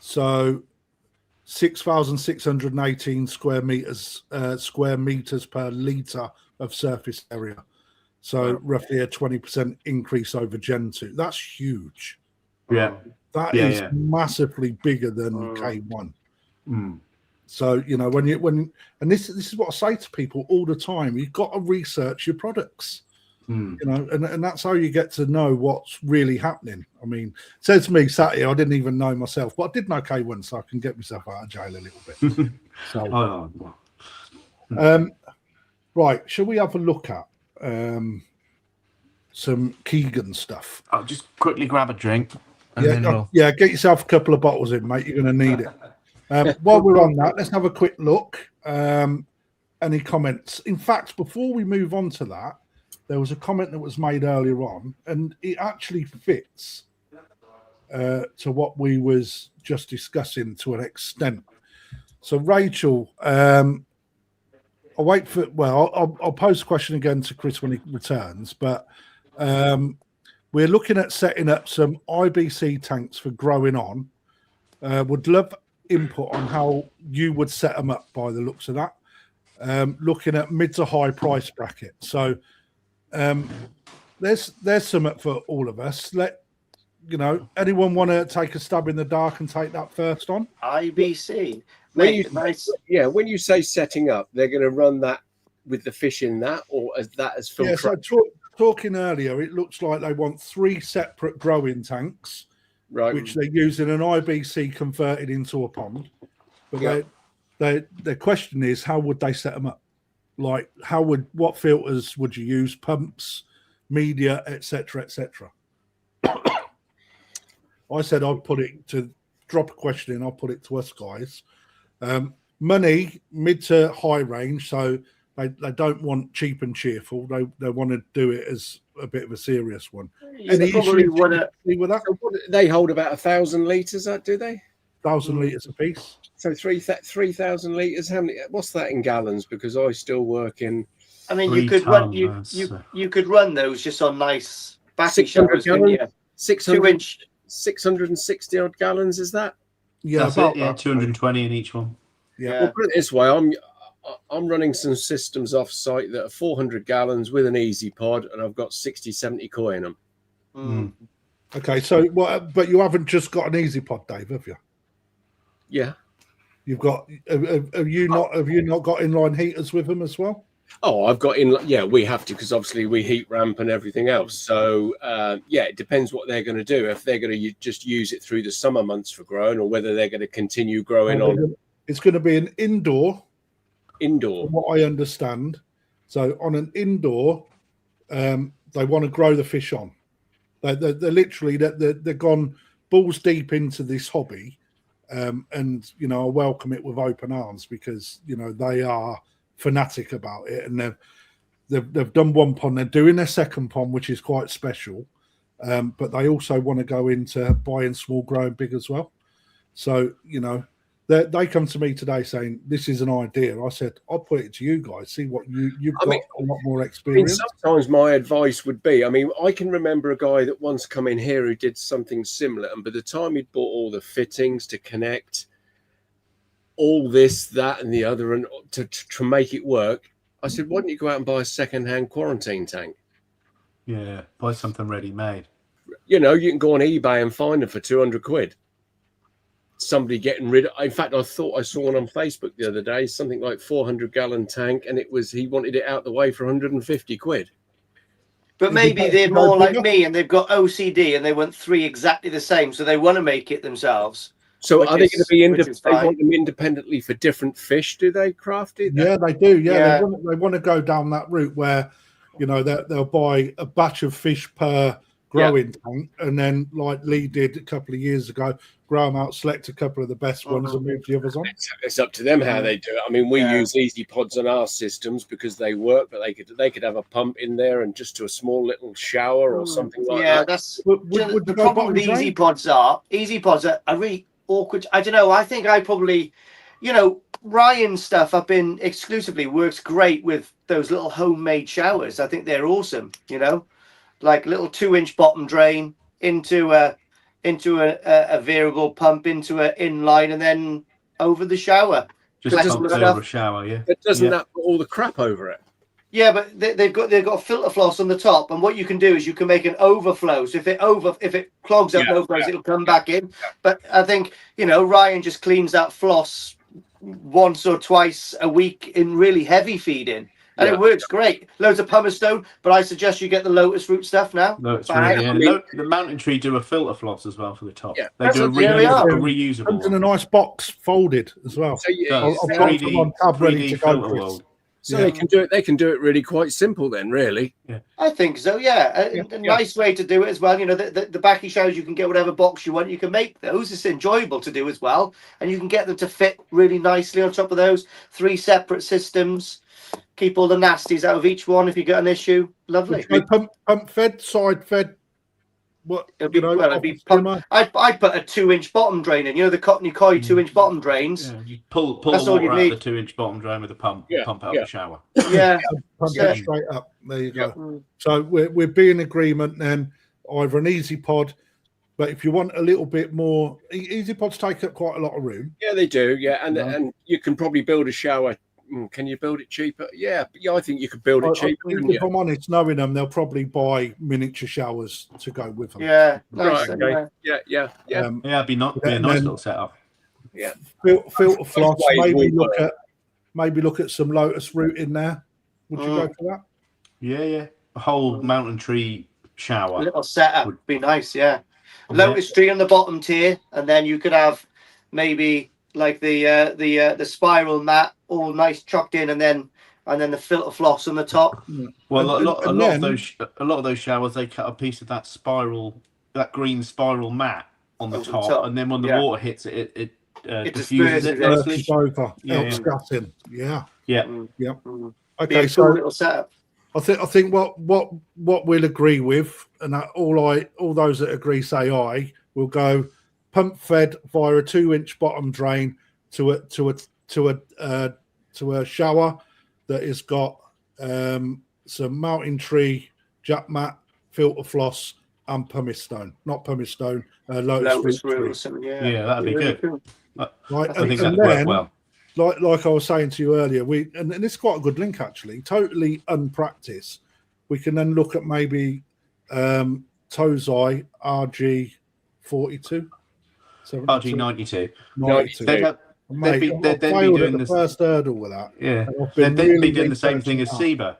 So 6,618 square meters per litre of surface area. So roughly a 20% increase over Gen 2. That's huge. Yeah. That is massively bigger than K1. So, and this is what I say to people all the time. You've got to research your products. And that's how you get to know what's really happening. I mean, it says to me Saturday, I didn't even know myself, but I did know K1, so I can get myself out of jail a little bit. So, right, shall we have a look at some KiGen stuff? I'll just quickly grab a drink. Get yourself a couple of bottles in, mate. You're going to need it. While we're on that, let's have a quick look. Any comments? In fact, before we move on to that, there was a comment that was made earlier on, and it actually fits to what we was just discussing to an extent. So, Rachel, I'll pose the question again to Chris when he returns, but we're looking at setting up some IBC tanks for growing on. Would love input on how you would set them up by the looks of that. Looking at mid to high price bracket. So, there's something for all of us. Anyone want to take a stab in the dark and take that first on? IBC. When you say setting up, they're going to run that with the fish in that, or as filtration. Yeah, so talking earlier, it looks like they want 3 separate growing tanks, right? Which they're using an IBC converted into a pond. But their question is, how would they set them up? Like, what filters would you use? Pumps, media, etc., etc. I said I'd put it to drop a question in. I'll put it to us guys. Money mid to high range, so they don't want cheap and cheerful. They want to do it as a bit of a serious one. Any issues with that? They hold about 1,000 litres, do they? 1,000 litres a piece. So 3,000 litres. How many? What's that in gallons? Because I still work in. I mean, you could run you could run those just on nice battery showers. 660 odd gallons. Is that? Yeah, that's it. Yeah, 220 in each one. Yeah. Well, put it this way, I'm running some systems off site that are 400 gallons with an easy pod, and I've got 60, 70 koi in them. Okay, so but you haven't just got an easy pod, Dave, have you? Yeah. You've got have you not got inline heaters with them as well? Oh, I've got we have to, because obviously we heat ramp and everything else. So it depends what they're going to do. If they're going to just use it through the summer months for growing, or whether they're going to continue growing on. It's going to be an indoor. From what I understand. So on an indoor, they want to grow the fish on. They're literally they're gone balls deep into this hobby, and I welcome it with open arms because they are fanatic about it, and they've done one pond. They're doing their second pond, which is quite special. But they also want to go into buying small, growing big as well. So, you know, they come to me today saying, this is an idea. I said, I'll put it to you guys, see what you've got a lot more experience. Sometimes my advice would be, I can remember a guy that once come in here who did something similar. And by the time he'd bought all the fittings to connect, all this, that, and the other, and to make it work, I said, why don't you go out and buy a second-hand quarantine tank? Yeah, buy something ready-made. You know, you can go on eBay and find them for 200 quid. Somebody getting rid of, in fact, I thought I saw one on Facebook the other day, something like 400-gallon tank, and he wanted it out the way for 150 quid. But maybe they're more like me and they've got OCD and they want 3 exactly the same, so they want to make it themselves. So are they going to be they want them independently for different fish, do they, Krafty? Yeah, they do. Yeah. They want to go down that route where, you know, they'll buy a batch of fish per growing tank, and then, like Lee did a couple of years ago, grow them out, select a couple of the best ones, and move the others on. It's up to them how they do it. I mean, we use easy pods on our systems because they work, but they could have a pump in there and just to a small little shower or something like that. Yeah, that's the problem with easy pods are really awkward. I don't know. I think I probably, you know, Ryan's stuff up in exclusively works great with those little homemade showers. I think they're awesome, you know, like little 2-inch bottom drain into a variable pump into an inline and then over the shower. Just pumps over a shower, yeah. But doesn't that put all the crap over it? Yeah, but they've got a filter floss on the top, and what you can do is you can make an overflow. So if it clogs up and overflows, it'll come back in. But I think, you know, Ryan just cleans that floss once or twice a week in really heavy feeding. And it works great. Loads of pumice stone, but I suggest you get the Lotus Root stuff now. Lotus Root, the Mountain Tree do a filter floss as well for the top. Yeah, they do a reusable. Comes in a nice box, folded as well. So, I've got them on tab ready to go, Chris. So they can do it. They can do it really quite simple then, really. Yeah, I think so. Yeah, a nice way to do it as well. You know, the backy showers, you can get whatever box you want. You can make those. It's enjoyable to do as well, and you can get them to fit really nicely on top of those 3 separate systems. Keep all the nasties out of each one if you get an issue. Lovely. Pump fed, side fed. What? It'd be pump. I put a 2-inch bottom drain in. You know the Cottony Koi 2-inch bottom drains. Yeah, you pull the water out of the 2-inch bottom drain with a pump. Pump out the shower. Yeah, pump it straight up. There you go. So we're being in agreement then. Either an easy pod, but if you want a little bit more, easy pods take up quite a lot of room. Yeah, they do. Yeah, and you can probably build a shower. Can you build it cheaper? Yeah, I think you could build it cheaper. If I'm honest, knowing them, they'll probably buy miniature showers to go with them. Yeah, nice. Okay. Yeah. It'd be a nice little setup. Yeah, filter floss. Maybe look at some Lotus Root in there. Would you go for that? Yeah. A whole Mountain Tree shower. A little setup would be nice. Yeah, Lotus Tree on the bottom tier, and then you could have maybe like the spiral mat all nice chucked in, and then the filter floss on the top. Well, a lot of those showers, they cut a piece of that green spiral mat on the top, and then when the water hits it, it diffuses it nicely. Helps gutting. Yeah. Okay, so little setup. I think what we'll agree with, and that all those that agree say aye, will go pump fed via a 2-inch bottom drain to a shower that has got some Mountain Tree jack mat, filter floss, and pumice stone. Not pumice stone, Lotus Root. Yeah, that'd be good. Right, I think that'd work well. Like I was saying to you earlier, and it's quite a good link actually. Totally unpracticed. We can then look at maybe Tozai RG42. RG92. 92. They'd be doing the first hurdle with that. Yeah, they'd be doing the same thing as Seba.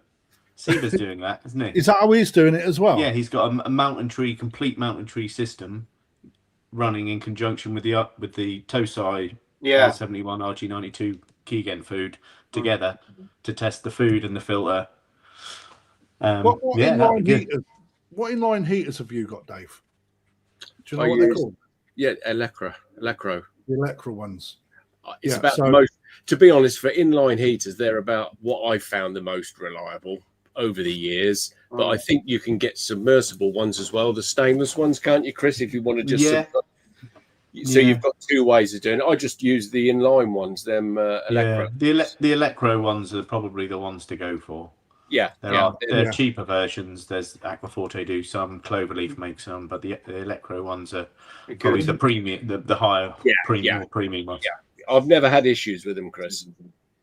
Seba's doing that, isn't he? Is that how he's doing it as well? Yeah, he's got a complete Mountain Tree system running in conjunction with the Tosai L71 RG92 KiGen Food together to test the food and the filter. What inline heaters have you got, Dave? Do you know what they're called? Yeah, Elecro. The Electro ones. It's about the most. To be honest, for inline heaters, they're about what I found the most reliable. over the years. But I think you can get submersible ones as well, the stainless ones, can't you, Chris? If you want to just so you've got two ways of doing it. I just use the inline ones, them electro. The electro ones are probably the ones to go for. Yeah, there are cheaper versions. There's Aquaforte do some, Cloverleaf makes some, but the electro ones are probably the premium, the higher more premium ones. Yeah, I've never had issues with them, Chris.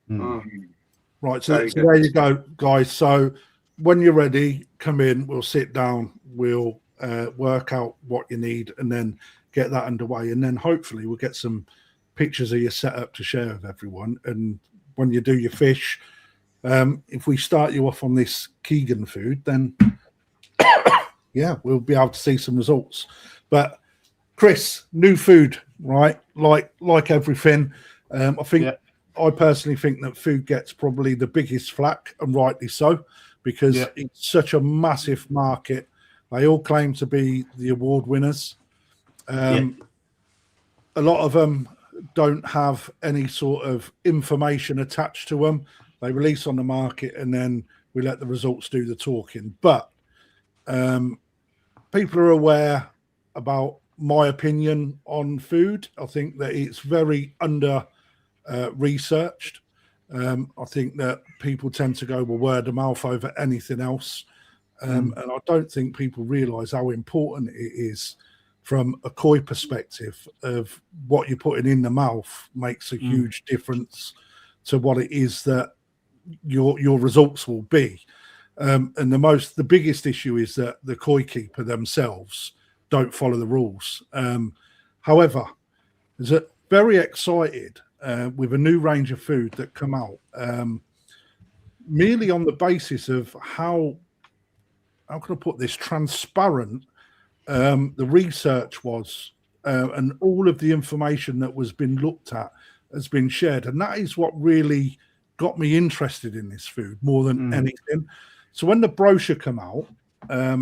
Right, so there you go, guys. So when you're ready, come in. We'll sit down. We'll work out what you need, and then get that underway. And then hopefully we'll get some pictures of your setup to share with everyone. And when you do your fish, if we start you off on this KiGen food, then we'll be able to see some results. But Chris, new food, right? Like everything, I think I personally think that food gets probably the biggest flack, and rightly so, because it's such a massive market. They all claim to be the award winners. A lot of them don't have any sort of information attached to them. They release on the market, and then we let the results do the talking. But people are aware about my opinion on food. I think that it's very under researched. I think that people tend to go word of mouth over anything else. And I don't think people realise how important it is from a koi perspective of what you're putting in the mouth makes a huge difference to what it is that your results will be. And the biggest issue is that the koi keeper themselves don't follow the rules. However, is very excited with a new range of food that come out merely on the basis of how can I put this, transparent the research was, and all of the information that was been looked at has been shared. And that is what really got me interested in this food more than anything. So when the brochure came out, I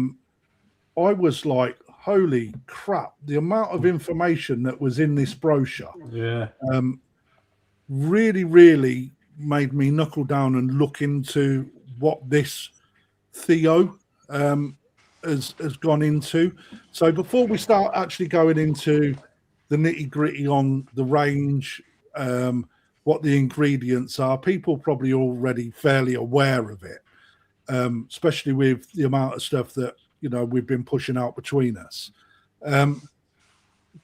was like, holy crap, the amount of information that was in this brochure really made me knuckle down and look into what this Theo has gone into. So before we start actually going into the nitty gritty on the range, what the ingredients are, people probably already fairly aware of it, especially with the amount of stuff that we've been pushing out between us.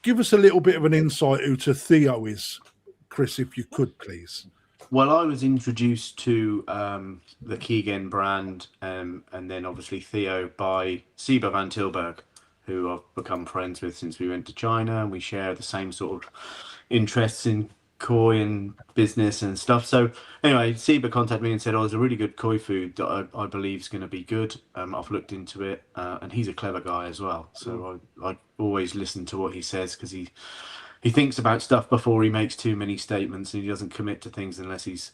Give us a little bit of an insight who to Theo is, Chris, if you could, please. Well, I was introduced to the KiGen brand, and then obviously Theo by Siba van Tilburg, who I've become friends with since we went to China, and we share the same sort of interests in koi and business and stuff. So anyway, Siba contacted me and said, there's a really good koi food that I believe is going to be good. I've looked into it, and he's a clever guy as well. So I always listen to what he says, because he thinks about stuff before he makes too many statements, and he doesn't commit to things unless he's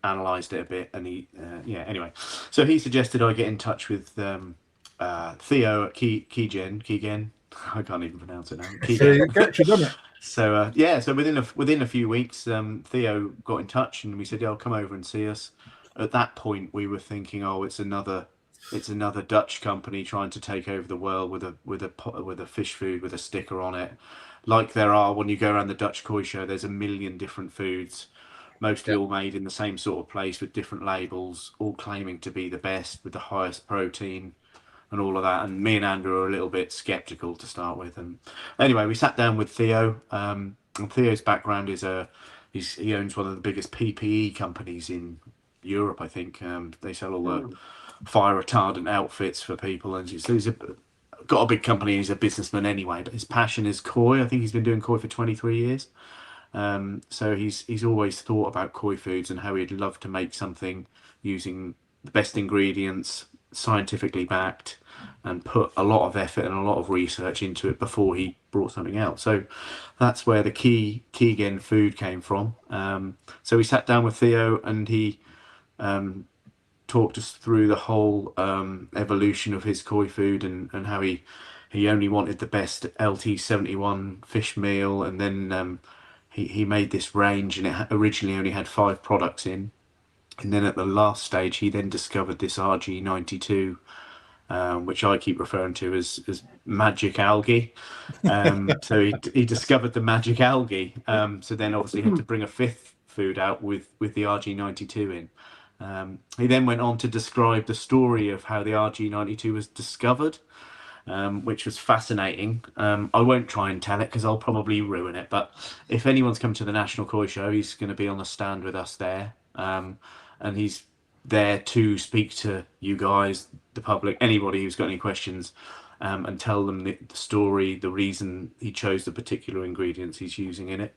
analysed it a bit. And anyway. So he suggested I get in touch with Theo at KiGen. I can't even pronounce it now. KiGen. So so within a few weeks, Theo got in touch, and we said, come over and see us. At that point, we were thinking, it's another Dutch company trying to take over the world with a fish food with a sticker on it. Like there are when you go around the Dutch Koi Show, there's a million different foods, mostly all made in the same sort of place with different labels, all claiming to be the best with the highest protein and all of that. And me and Andrew are a little bit skeptical to start with. And anyway, we sat down with Theo. And Theo's background is he owns one of the biggest PPE companies in Europe, I think. They sell all the fire retardant outfits for people, and so he's got a big company. He's a businessman anyway, but his passion is koi. I think he's been doing koi for 23 years. So he's always thought about koi foods and how he'd love to make something using the best ingredients, scientifically backed, and put a lot of effort and a lot of research into it before he brought something out. So that's where the KiGen food came from. So we sat down with Theo, and he talked us through the whole evolution of his koi food, and how he only wanted the best LT71 fish meal, and then he made this range, and it originally only had 5 products in, And then at the last stage, he then discovered this RG92, which I keep referring to as magic algae. So he discovered the magic algae. So then obviously had to bring a fifth food out with the RG92 in. He then went on to describe the story of how the RG92 was discovered, which was fascinating. I won't try and tell it because I'll probably ruin it. But if anyone's come to the National Koi Show, he's going to be on the stand with us there. And he's there to speak to you guys, the public, anybody who's got any questions, and tell them the story, the reason he chose the particular ingredients he's using in it.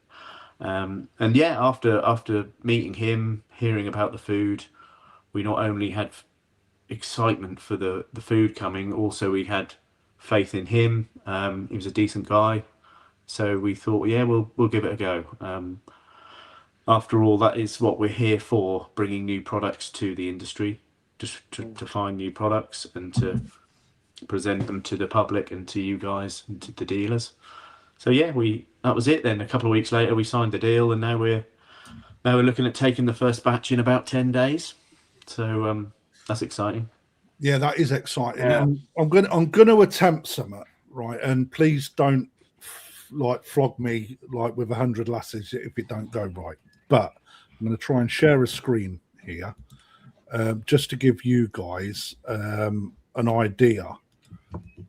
And yeah, after meeting him, hearing about the food, we not only had excitement for the food coming, also we had faith in him. He was a decent guy, so we thought, yeah, we'll give it a go. After all, that is what we're here for, bringing new products to the industry, just to find new products and to present them to the public and to you guys and to the dealers. So yeah, that was it then. A couple of weeks later, we signed the deal, and now we're looking at taking the first batch in about 10 days. So that's exciting. Yeah, that is exciting. Yeah. I'm gonna attempt something, right? And please don't flog me with 100 lasses if it don't go right. But I'm going to try and share a screen here, just to give you guys an idea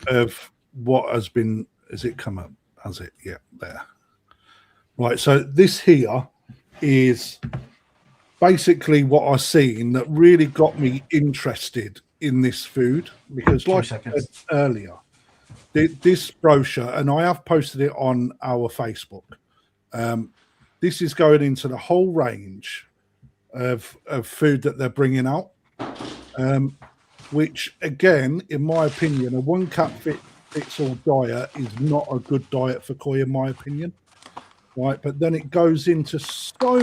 of what has been. Has it come up? Has it? Yeah, there. Right. So this here is basically what I seen that really got me interested in this food, because, like I said earlier, this brochure, and I have posted it on our Facebook. This is going into the whole range of food that they're bringing out, which, again, in my opinion, a one cat fits all diet is not a good diet for koi, in my opinion. Right, but then it goes into so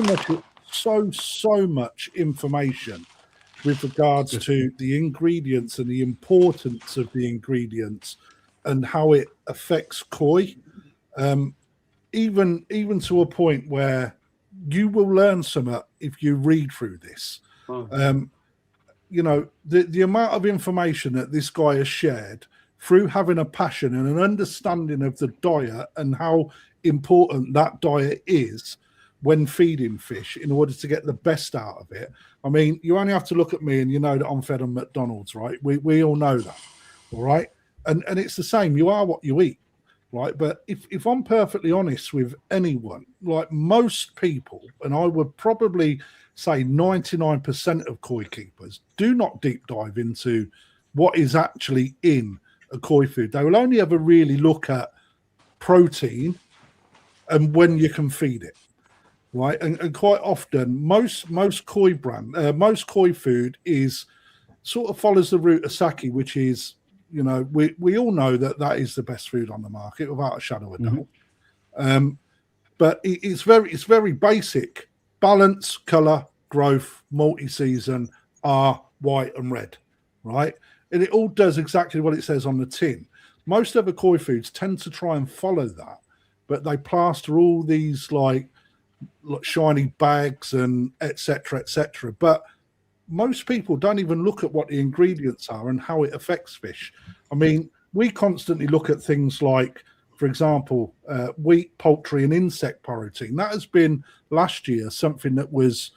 much information with regards to the ingredients and the importance of the ingredients and how it affects koi. Even to a point where you will learn something if you read through this. You know, the amount of information that this guy has shared through having a passion and an understanding of the diet and how important that diet is when feeding fish in order to get the best out of it. I mean, you only have to look at me and you know that I'm fed on McDonald's, right? We all know that, all right? And it's the same. You are what you eat. Right, but if I'm perfectly honest with anyone, like most people, and I would probably say 99% of koi keepers do not deep dive into what is actually in a koi food. They will only ever really look at protein and when you can feed it, right? And quite often, most koi most koi food is sort of follows the route of sake, which is, you know, we all know that is the best food on the market without a shadow of doubt. But it's very basic: balance, color, growth, multi-season, are white and red, right? And it all does exactly what it says on the tin. Most other koi foods tend to try and follow that, but they plaster all these like shiny bags and etc. But most people don't even look at what the ingredients are and how it affects fish. I mean, we constantly look at things like, for example, wheat, poultry, and insect protein. That has been last year something that was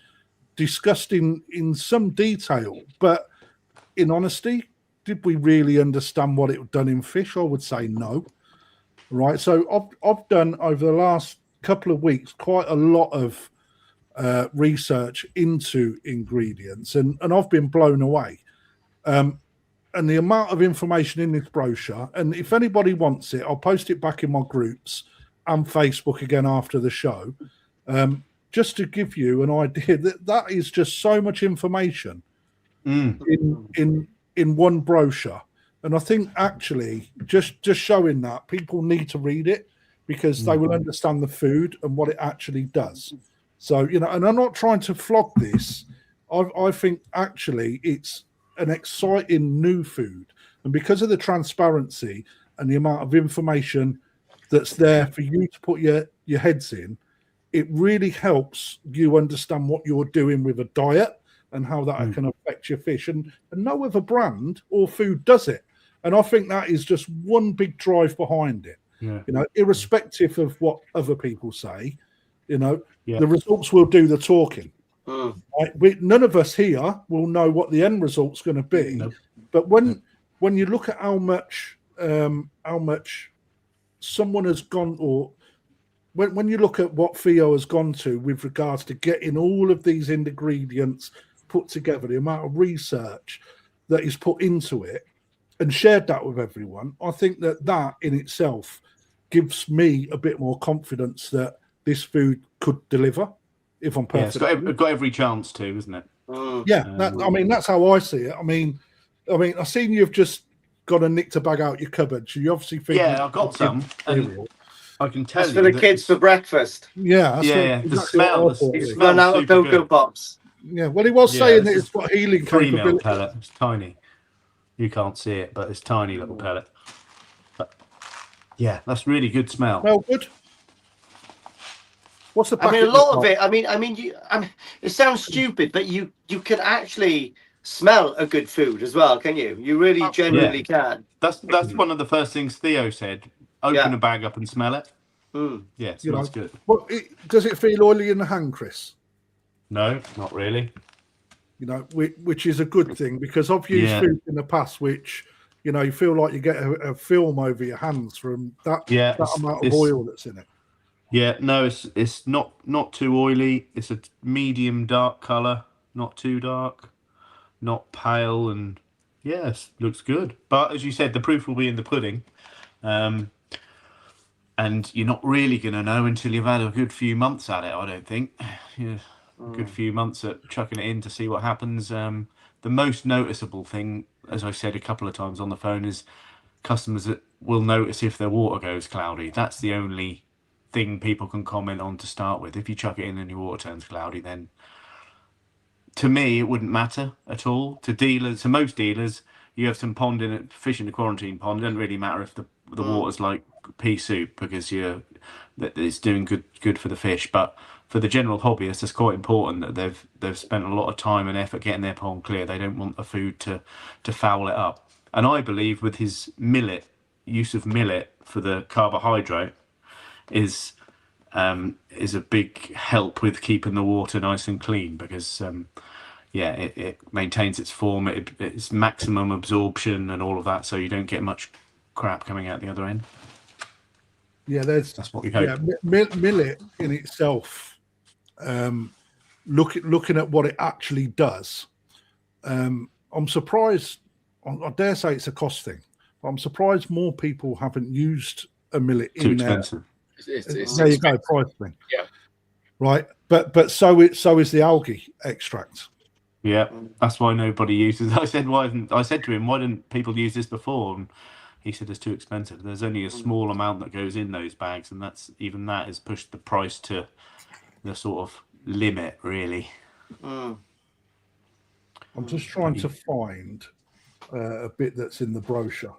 discussed in some detail. But in honesty, did we really understand what it had done in fish? I would say no. Right. So I've done over the last couple of weeks quite a lot of research into ingredients, and I've been blown away. And the amount of information in this brochure, and if anybody wants it, I'll post it back in my groups and Facebook again after the show, just to give you an idea that is just so much information in one brochure. And I think actually just showing that, people need to read it because they will understand the food and what it actually does. So, you know, and I'm not trying to flog this. I think actually it's an exciting new food. And because of the transparency and the amount of information that's there for you to put your heads in, it really helps you understand what you're doing with a diet and how that can affect your fish. And no other brand or food does it. And I think that is just one big drive behind it. Yeah. You know, irrespective of what other people say, you know, Yeah. the results will do the talking. Mm. Right? None of us here will know what the end result's going to be. Nope. But when you look at how much someone has gone, or when you look at what Theo has gone to with regards to getting all of these ingredients put together, the amount of research that is put into it and shared that with everyone, I think that in itself gives me a bit more confidence that this food could deliver, if I'm perfect. Yeah, it's got every chance to, isn't it? Yeah, that's how I see it. I mean, I've seen you've just got a nick to bag out your cupboard. So you obviously think, Yeah, I've got some. And I can tell That's you for the kids for breakfast. Yeah, the smell. It's run out of Cocoa Pops. Yeah, well, he was saying that it's got healing 3 mil capability. pellet. It's tiny. You can't see it, but it's tiny little pellet. But yeah, that's really good smell. Well, good. What's the I mean, packet a lot of look it. I mean, it sounds stupid, but you can actually smell a good food as well, can you? You really genuinely can. That's one of the first things Theo said. Open a bag up and smell it. Yeah, it smells good. Well, does it feel oily in the hand, Chris? No, not really. You know, which is a good thing, because I've used food in the past which, you know, you feel like you get a film over your hands from that amount of oil that's in it. Yeah, no, it's not too oily. It's a medium dark color, not too dark, not pale, and yes, looks good. But as you said, the proof will be in the pudding, and you're not really going to know until you've had a good few months at it. I don't think. Yeah, a good few months at chucking it in to see what happens. The most noticeable thing, as I said a couple of times on the phone, is customers that will notice if their water goes cloudy. That's the only thing people can comment on to start with. If you chuck it in and your water turns cloudy, then to me it wouldn't matter at all. To most dealers, you have some pond in it, fish in the quarantine pond. It doesn't really matter if the water's like pea soup, because it's doing good for the fish. But for the general hobbyist, it's quite important that they've spent a lot of time and effort getting their pond clear. They don't want the food to foul it up. And I believe with his use of millet for the carbohydrate is a big help with keeping the water nice and clean, because it maintains its form, it's maximum absorption and all of that, so you don't get much crap coming out the other end. Yeah, that's what we hope. Yeah, millet in itself, looking at what it actually does, I'm surprised. I dare say it's a cost thing, but I'm surprised more people haven't used a millet in there. Expensive. It's there you go, price thing. Yeah. Right, but so is the algae extract. Yeah, that's why nobody uses. I said to him, why didn't people use this before? And he said it's too expensive. There's only a small amount that goes in those bags, and that has pushed the price to the sort of limit, really. I'm just trying to find a bit that's in the brochure.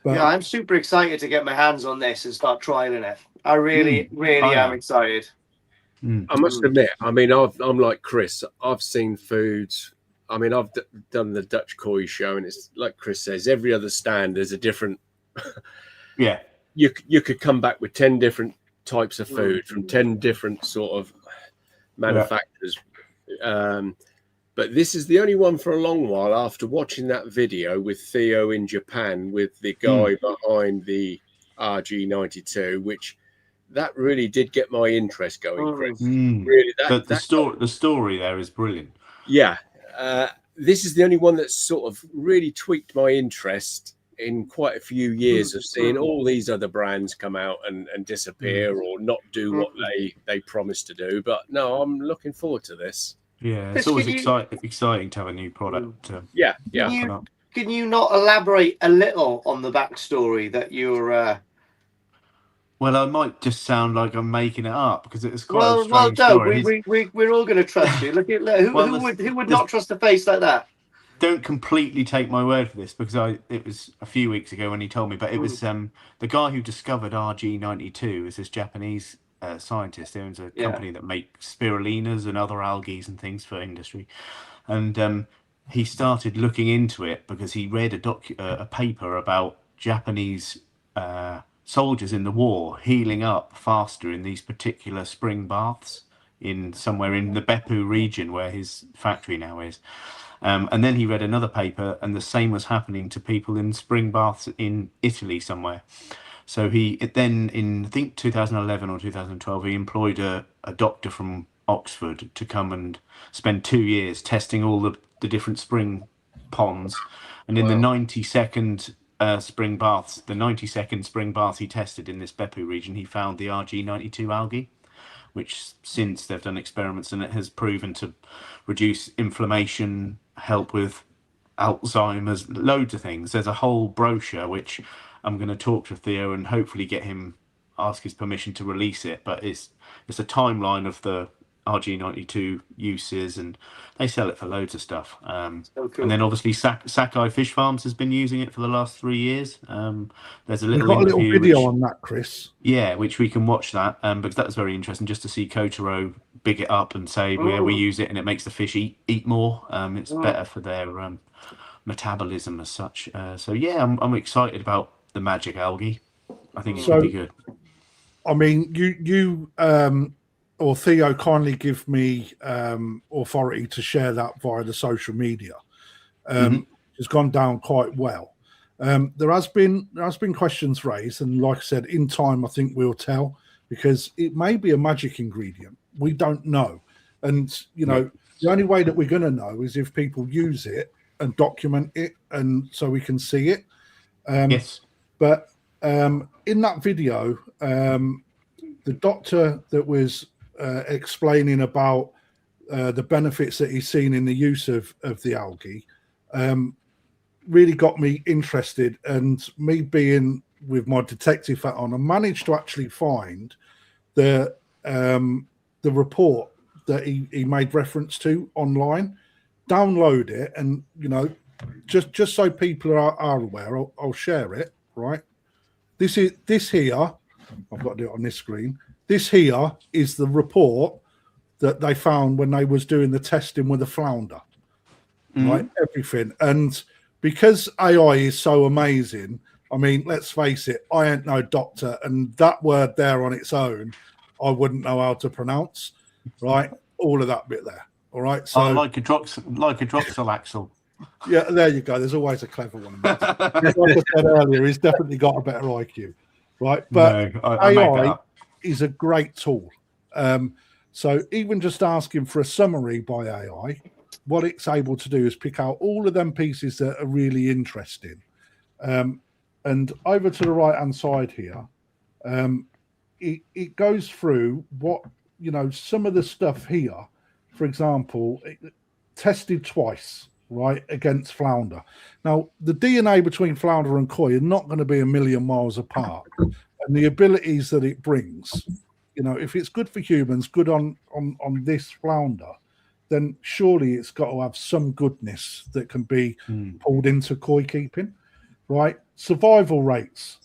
Yeah, I'm super excited to get my hands on this and start trialing it. I really am excited. I must admit, I mean, I'm like Chris. I've seen foods. I mean, I've done the Dutch Koi show, and it's like Chris says, every other stand is a different. Yeah. You could come back with 10 different types of food from 10 different sort of manufacturers. But this is the only one for a long while, after watching that video with Theo in Japan with the guy behind the RG92, which that really did get my interest going, Chris. Really, the story there is brilliant. Yeah. This is the only one that's sort of really tweaked my interest in quite a few years of seeing all these other brands come out and disappear or not do what they promised to do. But no, I'm looking forward to this. Yeah, it's always exciting to have a new product. Can you not elaborate a little on the backstory that you're... Well, I might just sound like I'm making it up, because it's quite a strange story. We're all going to trust you. Look at who would not trust a face like that? Don't completely take my word for this, because it was a few weeks ago when he told me, but it was the guy who discovered RG92 is this Japanese scientist. He owns a company that makes spirulinas and other algae and things for industry. And he started looking into it because he read a paper about Japanese soldiers in the war healing up faster in these particular spring baths in somewhere in the Beppu region where his factory now is. And then he read another paper, and the same was happening to people in spring baths in Italy somewhere. So then in, I think, 2011 or 2012, he employed a doctor from Oxford to come and spend 2 years testing all the different spring ponds. And in the 90-second spring baths, the 90-second spring baths he tested in this Beppu region, he found the RG92 algae, which since they've done experiments and it has proven to reduce inflammation, help with Alzheimer's, loads of things. There's a whole brochure which I'm going to talk to Theo and hopefully get him, ask his permission to release it. But it's a timeline of the RG92 uses, and they sell it for loads of stuff. So cool. And then obviously Sakai Fish Farms has been using it for the last 3 years. There's a little We've got a little interview video on that, Chris. Yeah, which we can watch that, because that was very interesting just to see Kotaro big it up and say, yeah, we use it and it makes the fish eat more. It's better for their metabolism as such. So yeah, I'm excited about the magic algae. I think it could be good. I mean, you or Theo kindly give me authority to share that via the social media. It's gone down quite well. There has been questions raised, and like I said, in time, I think we'll tell, because it may be a magic ingredient. We don't know, and the only way that we're going to know is if people use it and document it, and so we can see it. Yes. But in that video, the doctor that was explaining about the benefits that he's seen in the use of the algae really got me interested, and me being with my detective hat on, I managed to actually find the report that he made reference to online, download it, and just so people are aware, I'll share it. Right, this here, I've got to do it on this screen. This here is the report that they found when they was doing the testing with the flounder. Right, everything. And because AI is so amazing, I mean, let's face it, I ain't no doctor, and that word there on its own, I wouldn't know how to pronounce. Right, all of that bit there. All right, so like a hydroxylaxle. Yeah, there you go. There's always a clever one. Like I said earlier, he's definitely got a better IQ, right? But no, I AI is a great tool. So even just asking for a summary by AI, what it's able to do is pick out all of them pieces that are really interesting. And over to the right-hand side here, it goes through what, some of the stuff here, for example, tested twice, right, against flounder. Now, the DNA between flounder and koi are not going to be a million miles apart. And the abilities that it brings, if it's good for humans, good on this flounder, then surely it's got to have some goodness that can be pulled into koi keeping, right? Survival rates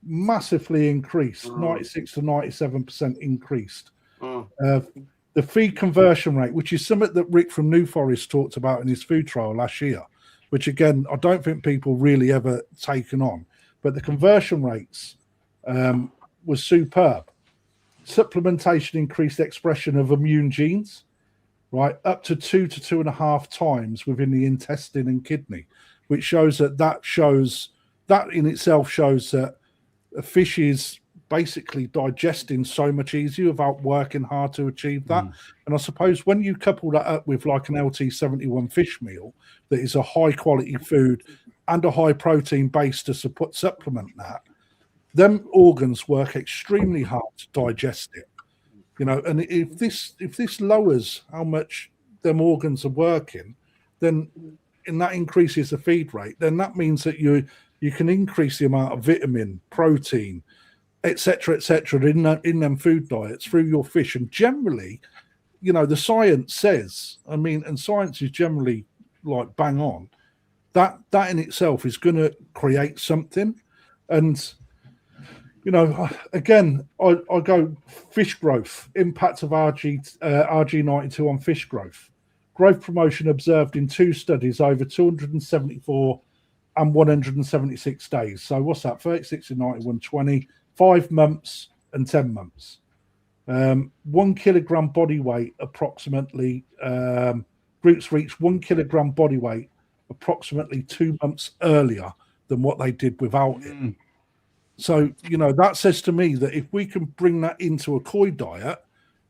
massively increased, 96 to 97% increased. The feed conversion rate, which is something that Rick from New Forest talked about in his food trial last year, which again, I don't think people really ever taken on, but the conversion rates was superb. Supplementation increased expression of immune genes, right, up to 2 to 2.5 times within the intestine and kidney, which shows that in itself shows that a fish is basically digesting so much easier without working hard to achieve that. And I suppose when you couple that up with like an LT71 fish meal that is a high quality food and a high protein base to supplement that, them organs work extremely hard to digest it. And if this lowers how much them organs are working, then and that increases the feed rate, then that means that you can increase the amount of vitamin, protein, etc., in them food diets through your fish. And generally, the science says, and science is generally like bang on, that in itself is going to create something. And you know, again, I go fish growth, impact of RG92 on fish growth. Growth promotion observed in 2 studies over 274 and 176 days. So what's that? 36 and 90, 120, 5 months and 10 months. 1 kilogram body weight approximately. Roots reached 1 kilogram body weight approximately 2 months earlier than what they did without it. So, you know, that says to me that if we can bring that into a koi diet,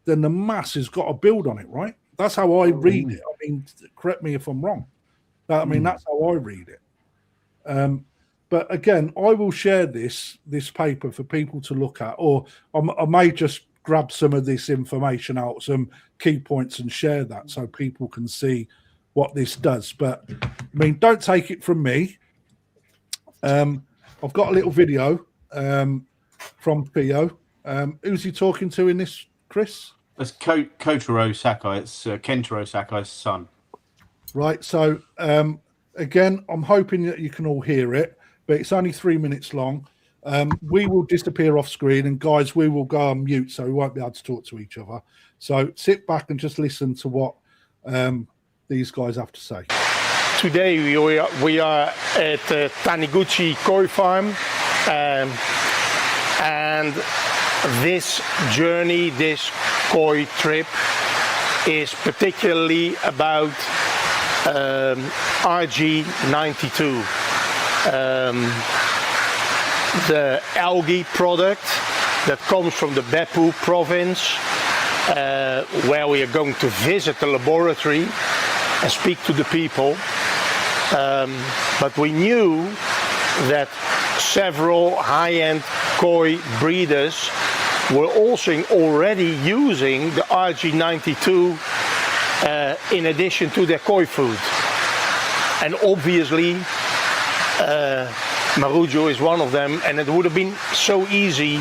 then the mass has got to build on it, right? That's how I read it. I mean, correct me if I'm wrong. I mean, that's how I read it. But again, I will share this paper for people to look at, or I may just grab some of this information out, some key points, and share that so people can see what this does. But I mean, don't take it from me. I've got a little video from Theo. Who's he talking to in this, Chris? That's Kotaro Sakai. It's Kentaro Sakai's son. Right. So again, I'm hoping that you can all hear it, but it's only 3 minutes long. We will disappear off screen, and guys, we will go on mute, so we won't be able to talk to each other. So sit back and just listen to what these guys have to say. Today we are at Taniguchi Koi Farm, and this journey, this koi trip, is particularly about RG92. The algae product that comes from the Beppu province, where we are going to visit the laboratory and speak to the people. But we knew that several high-end koi breeders were also already using the RG92 in addition to their koi food. And obviously, Marujo is one of them, and it would have been so easy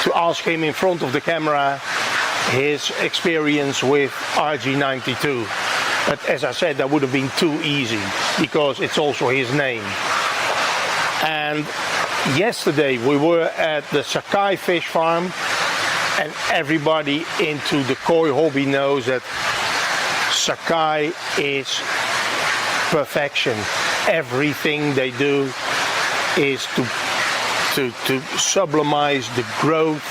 to ask him in front of the camera his experience with RG92. But as I said, that would have been too easy because it's also his name. And yesterday we were at the Sakai fish farm, and everybody into the koi hobby knows that Sakai is perfection. Everything they do is to sublimize the growth,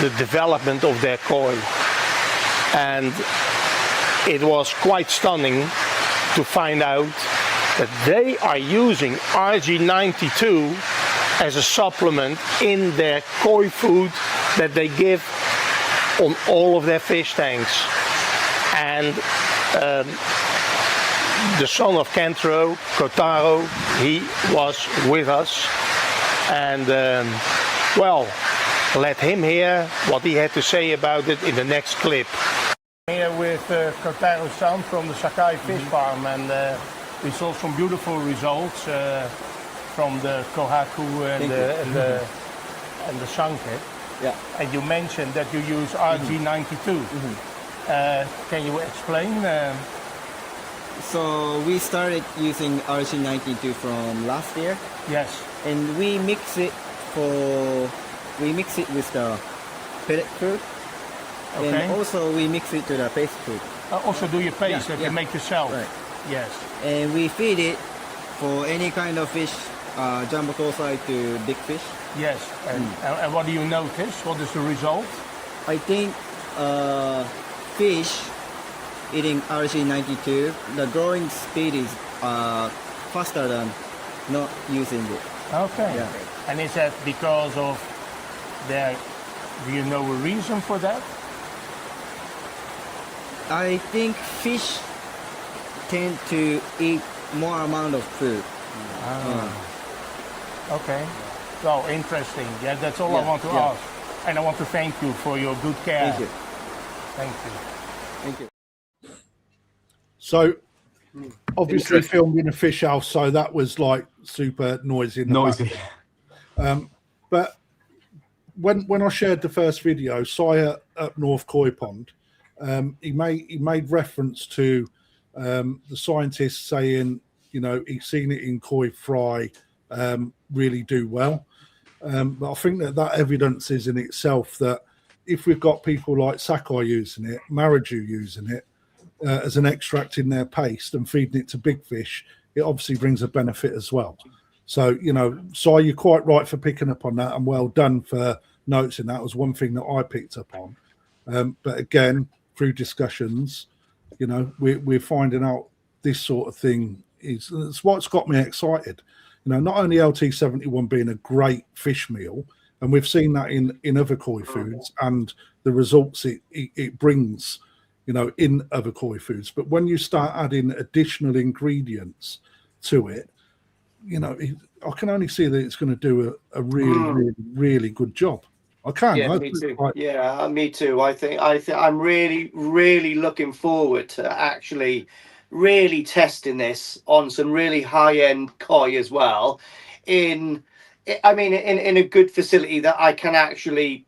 the development of their koi. And it was quite stunning to find out that they are using RG92 as a supplement in their koi food that they give on all of their fish tanks. And the son of Kentaro, Kotaro, he was with us, and well, let him hear what he had to say about it in the next clip. Here with Kotaro's son from the Sakai fish farm, and we saw some beautiful results from the Kohaku and the Sanke. Yeah. And you mentioned that you use RG92. Can you explain? So we started using RG92 from last year. Yes. And we mix it with the pellet food. Okay. And also we mix it to the paste food. Also do your paste that you make yourself. Right. Yes. And we feed it for any kind of fish, jumbo size to big fish. Yes. And what do you notice? What is the result? I think fish eating RG92, the growing speed is faster than not using it. Okay. Yeah. And is that because of their, do you know a reason for that? I think fish tend to eat more amount of food. Okay. Well, interesting. Yeah, that's all I want to ask. And I want to thank you for your good care. Thank you. Thank you. Thank you. So obviously filmed in a fish house, so that was like super noisy. But when I shared the first video, Sire up North Koi Pond, he made reference to the scientists saying, you know, he's seen it in koi fry really do well. But I think that evidence is in itself that if we've got people like Sakai using it, Maraju using it as an extract in their paste and feeding it to big fish, it obviously brings a benefit as well. So, Si, you're quite right for picking up on that, and well done for noticing that. Was one thing that I picked up on. But again, through discussions, we're finding out this sort of thing it's what's got me excited. Not only LT71 being a great fish meal, and we've seen that in other koi foods and the results it brings, in other koi foods. But when you start adding additional ingredients to it, I can only see that it's going to do a really, really, really good job. I can. Yeah, me too. Yeah, me too. I think I'm really, really looking forward to actually really testing this on some really high-end koi as well. In a good facility that I can actually,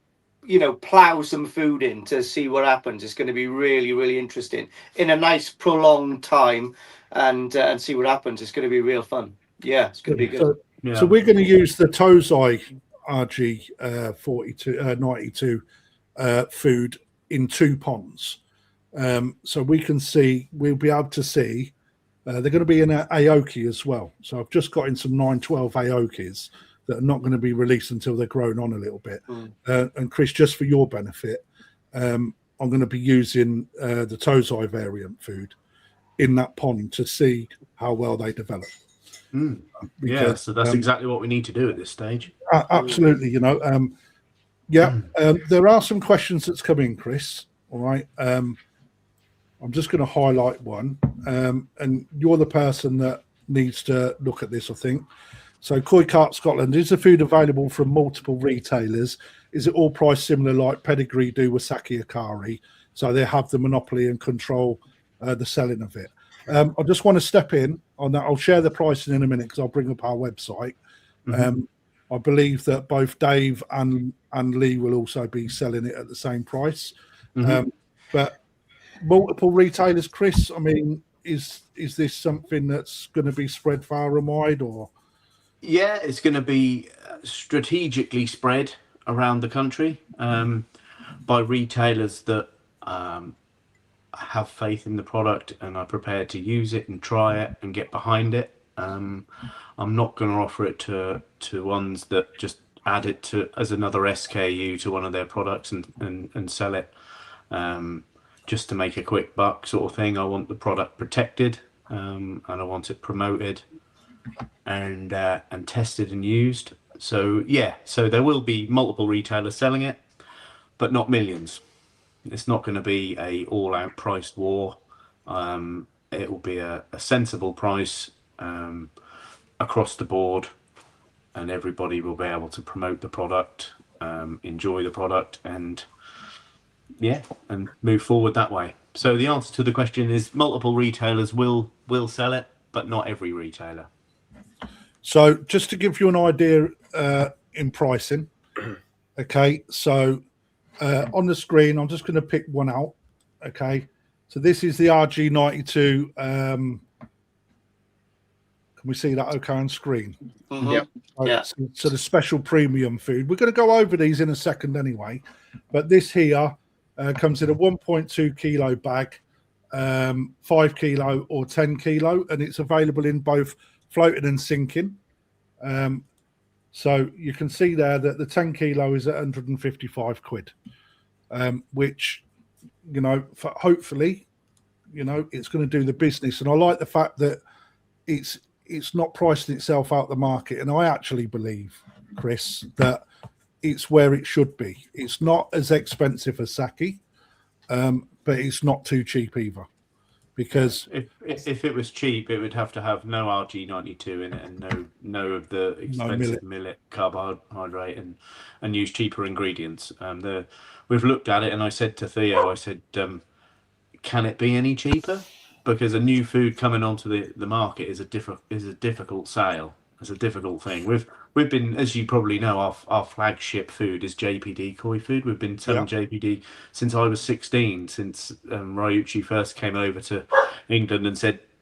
plow some food in to see what happens. It's going to be really, really interesting in a nice prolonged time, and see what happens. It's going to be real fun. Yeah, it's going to be good. So we're going to use the Tozai RG 92 food in 2 ponds. So we'll be able to see, they're going to be in an Aoki as well. So I've just got in some 912 Aokis that are not going to be released until they're grown on a little bit. And Chris, just for your benefit, I'm going to be using the Tozai variant food in that pond to see how well they develop. Because, so that's exactly what we need to do at this stage. Absolutely, there are some questions that's come in, Chris. All right, I'm just going to highlight one, and you're the person that needs to look at this, I think. So, Koi Cart Scotland, is the food available from multiple retailers? Is it all priced similar like Pedigree do with Saki Akari? So they have the monopoly and control the selling of it. I just want to step in on that. I'll share the pricing in a minute because I'll bring up our website. I believe that both Dave and Lee will also be selling it at the same price. But multiple retailers, Chris, is this something that's going to be spread far and wide, or? Yeah, it's going to be strategically spread around the country by retailers that have faith in the product and are prepared to use it and try it and get behind it. I'm not going to offer it to ones that just add it to as another SKU to one of their products and sell it just to make a quick buck sort of thing. I want the product protected and I want it promoted and tested and used. So there will be multiple retailers selling it, but not millions. It's not going to be a all-out priced war. It will be a sensible price across the board, and everybody will be able to promote the product, enjoy the product, and move forward that way. So the answer to the question is multiple retailers will sell it, but not every retailer. So just to give you an idea in pricing, okay, so on the screen, I'm just going to pick one out, okay? So this is the RG92. Can we see that okay on screen? Yep. So the special premium food. We're going to go over these in a second anyway, but this here comes in a 1.2 kilo bag, 5 kilo or 10 kilo, and it's available in both floating and sinking. So you can see there that the 10 kilo is at 155 quid, which, hopefully, it's going to do the business. And I like the fact that it's not pricing itself out the market. And I actually believe, Chris, that it's where it should be. It's not as expensive as Saki, but it's not too cheap either. Because if it was cheap, it would have to have no RG92 in it and no of the expensive millet carbohydrate and use cheaper ingredients. We've looked at it, and I said to Theo, can it be any cheaper? Because a new food coming onto the market is a difficult sale. It's a difficult thing. We've been, as you probably know, our flagship food is JPD Koi Food. We've been selling JPD since I was 16, since Ryuichi first came over to England and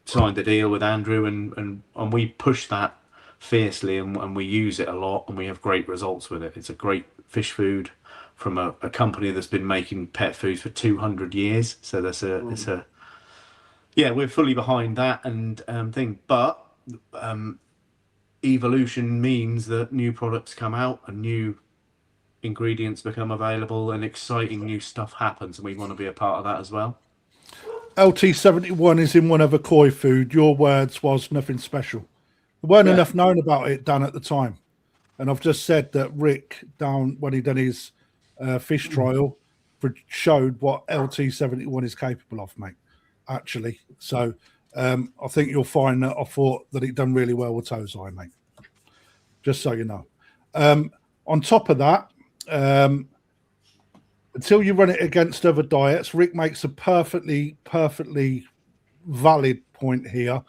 signed the deal with Andrew, and we pushed that fiercely, and we use it a lot, and we have great results with it. It's a great fish food from a company that's been making pet foods for 200 years. So it's a yeah, we're fully behind that and thing. But evolution means that new products come out and new ingredients become available and exciting new stuff happens, and we want to be a part of that as well. LT71 is in one other koi food. Your words was nothing special. There weren't enough known about it done at the time. And I've just said that Rick, down when he done his fish trial, showed what LT71 is capable of, mate, actually. So I think you'll find that I thought that it done really well with Tozai, mate. Just so you know. On top of that, until you run it against other diets, Rick makes a perfectly valid point here.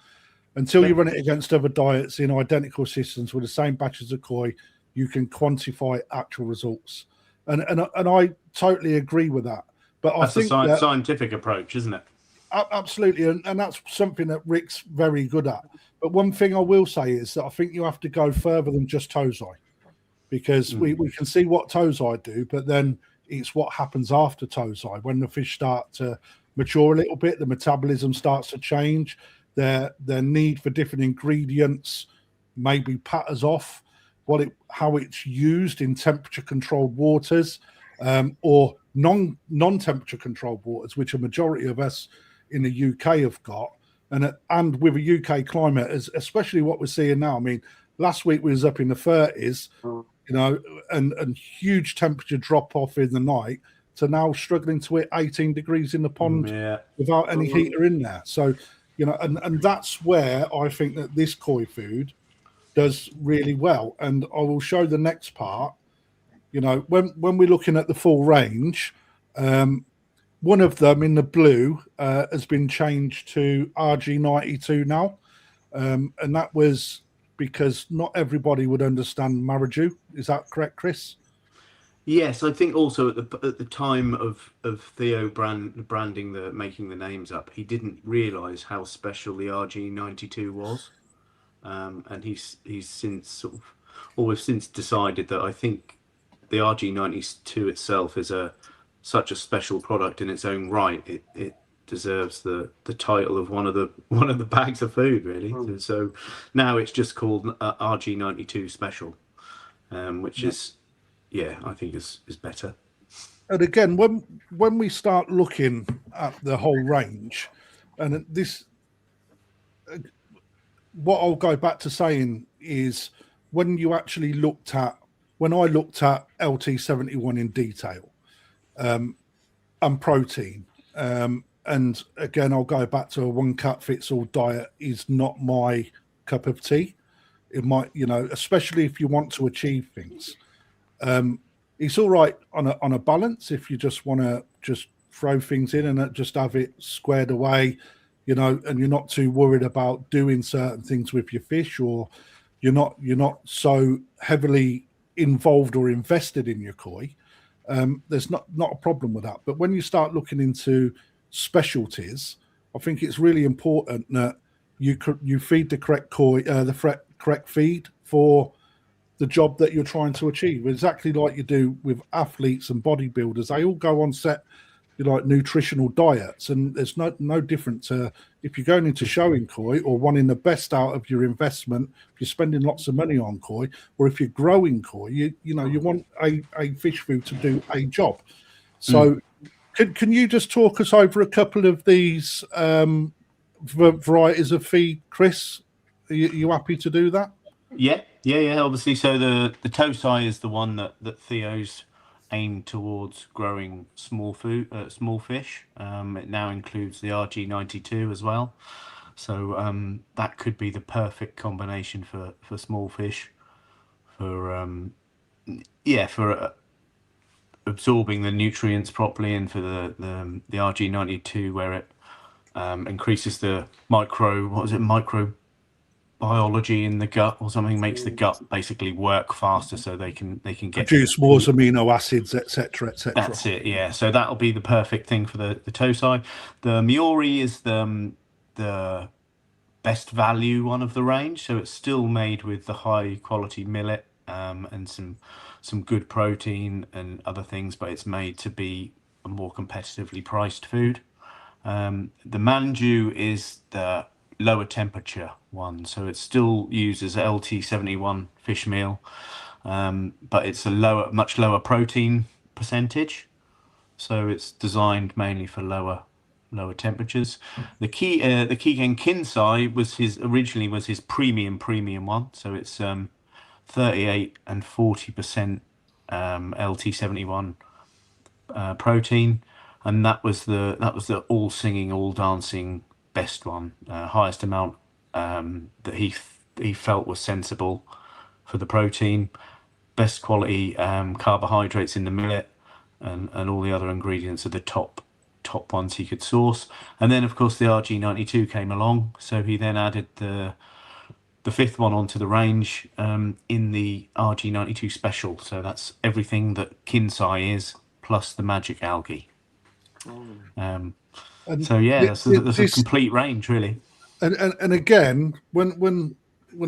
Until you run it against other diets in identical systems with the same batches of koi, you can quantify actual results. And I totally agree with that. But that's I think a scientific approach, isn't it? Absolutely, and that's something that Rick's very good at. But one thing I will say is that I think you have to go further than just Tozai, because we can see what Tozai do, but then it's what happens after Tozai. When the fish start to mature a little bit, the metabolism starts to change, their need for different ingredients maybe patters off, how it's used in temperature controlled waters, or non-temperature controlled waters, which a majority of us in the UK have got, and with a UK climate, especially what we're seeing now. I mean, last week we was up in the 30s, you know, and huge temperature drop off in the night to now struggling to hit 18 degrees in the pond without any heater in there. So, you know, and that's where I think that this koi food does really well. And I will show the next part. You know, when we're looking at the full range, one of them in the blue has been changed to RG92 now, and that was because not everybody would understand Maraju. Is that correct, Chris? Yes, I think also at the time of Theo branding making the names up, he didn't realise how special the RG92 was, and he's since we've since decided that I think the RG92 itself is such a special product in its own right. It deserves the title of one of the bags of food, really. So now it's just called RG92 Special, which is, I think is better. And again, when we start looking at the whole range, and this, what I'll go back to saying is when I looked at LT71 in detail, and protein, and again, I'll go back to a one cut fits all diet is not my cup of tea. It might, you know, especially if you want to achieve things. It's all right on a balance if you just want to just throw things in and just have it squared away, you know, and you're not too worried about doing certain things with your fish, or you're not so heavily involved or invested in your koi. There's not a problem with that. But when you start looking into specialties, I think it's really important that you feed the correct koi, the correct feed for the job that you're trying to achieve. Exactly like you do with athletes and bodybuilders. They all go on set, you know, like nutritional diets, and there's no different to if you're going into showing koi or wanting the best out of your investment, if you're spending lots of money on koi, or if you're growing koi, you want a fish food to do a job. So can you just talk us over a couple of these varieties of feed, Chris? Are you happy to do that? Yeah. Obviously, so the Tozai is the one that Theo's aimed towards growing small fish. It now includes the RG92 as well, so that could be the perfect combination for small fish, for absorbing the nutrients properly, and for the RG92 where it increases the microbiology in the gut or something, makes the gut basically work faster so they can produce more amino acids, etc. That's it, yeah. So that'll be the perfect thing for the Tozai. The Miori is the best value one of the range. So it's still made with the high quality millet and some good protein and other things, but it's made to be a more competitively priced food. The manju is the lower temperature one, so it still uses LT71 fish meal, but it's a much lower protein percentage, so it's designed mainly for lower temperatures. The KiGen Koi was originally his premium one, so it's 38 and 40% LT71 protein, and that was the all singing, all dancing best one, highest amount that he felt was sensible for the protein, best quality carbohydrates in the millet, and all the other ingredients are the top ones he could source. And then of course the RG92 came along, so he then added the fifth one onto the range in the RG92 special. So that's everything that Kinsai is plus the magic algae. So yeah, that's a complete range, really. And again, when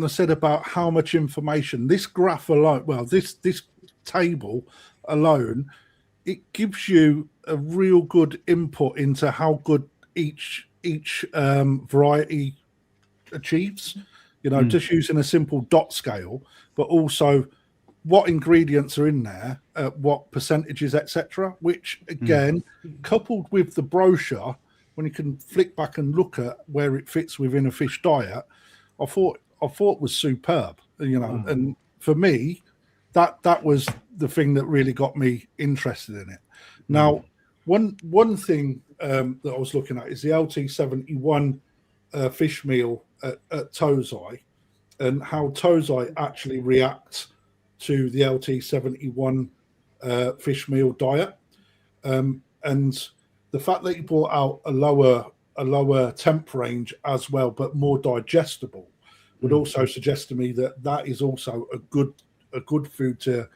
I said about how much information, this graph alone, well, this table alone, it gives you a real good input into how good each variety achieves. You know, just using a simple dot scale, but also what ingredients are in there, what percentages, etc. Which again, coupled with the brochure, when you can flick back and look at where it fits within a fish diet, I thought was superb. You know, and for me, that was the thing that really got me interested in it. Now, one thing that I was looking at is the LT71 fish meal at Tozai, and how Tozai actually reacts to the LT71 fish meal diet, and the fact that he brought out a lower temp range as well, but more digestible, would also suggest to me that is also a good food to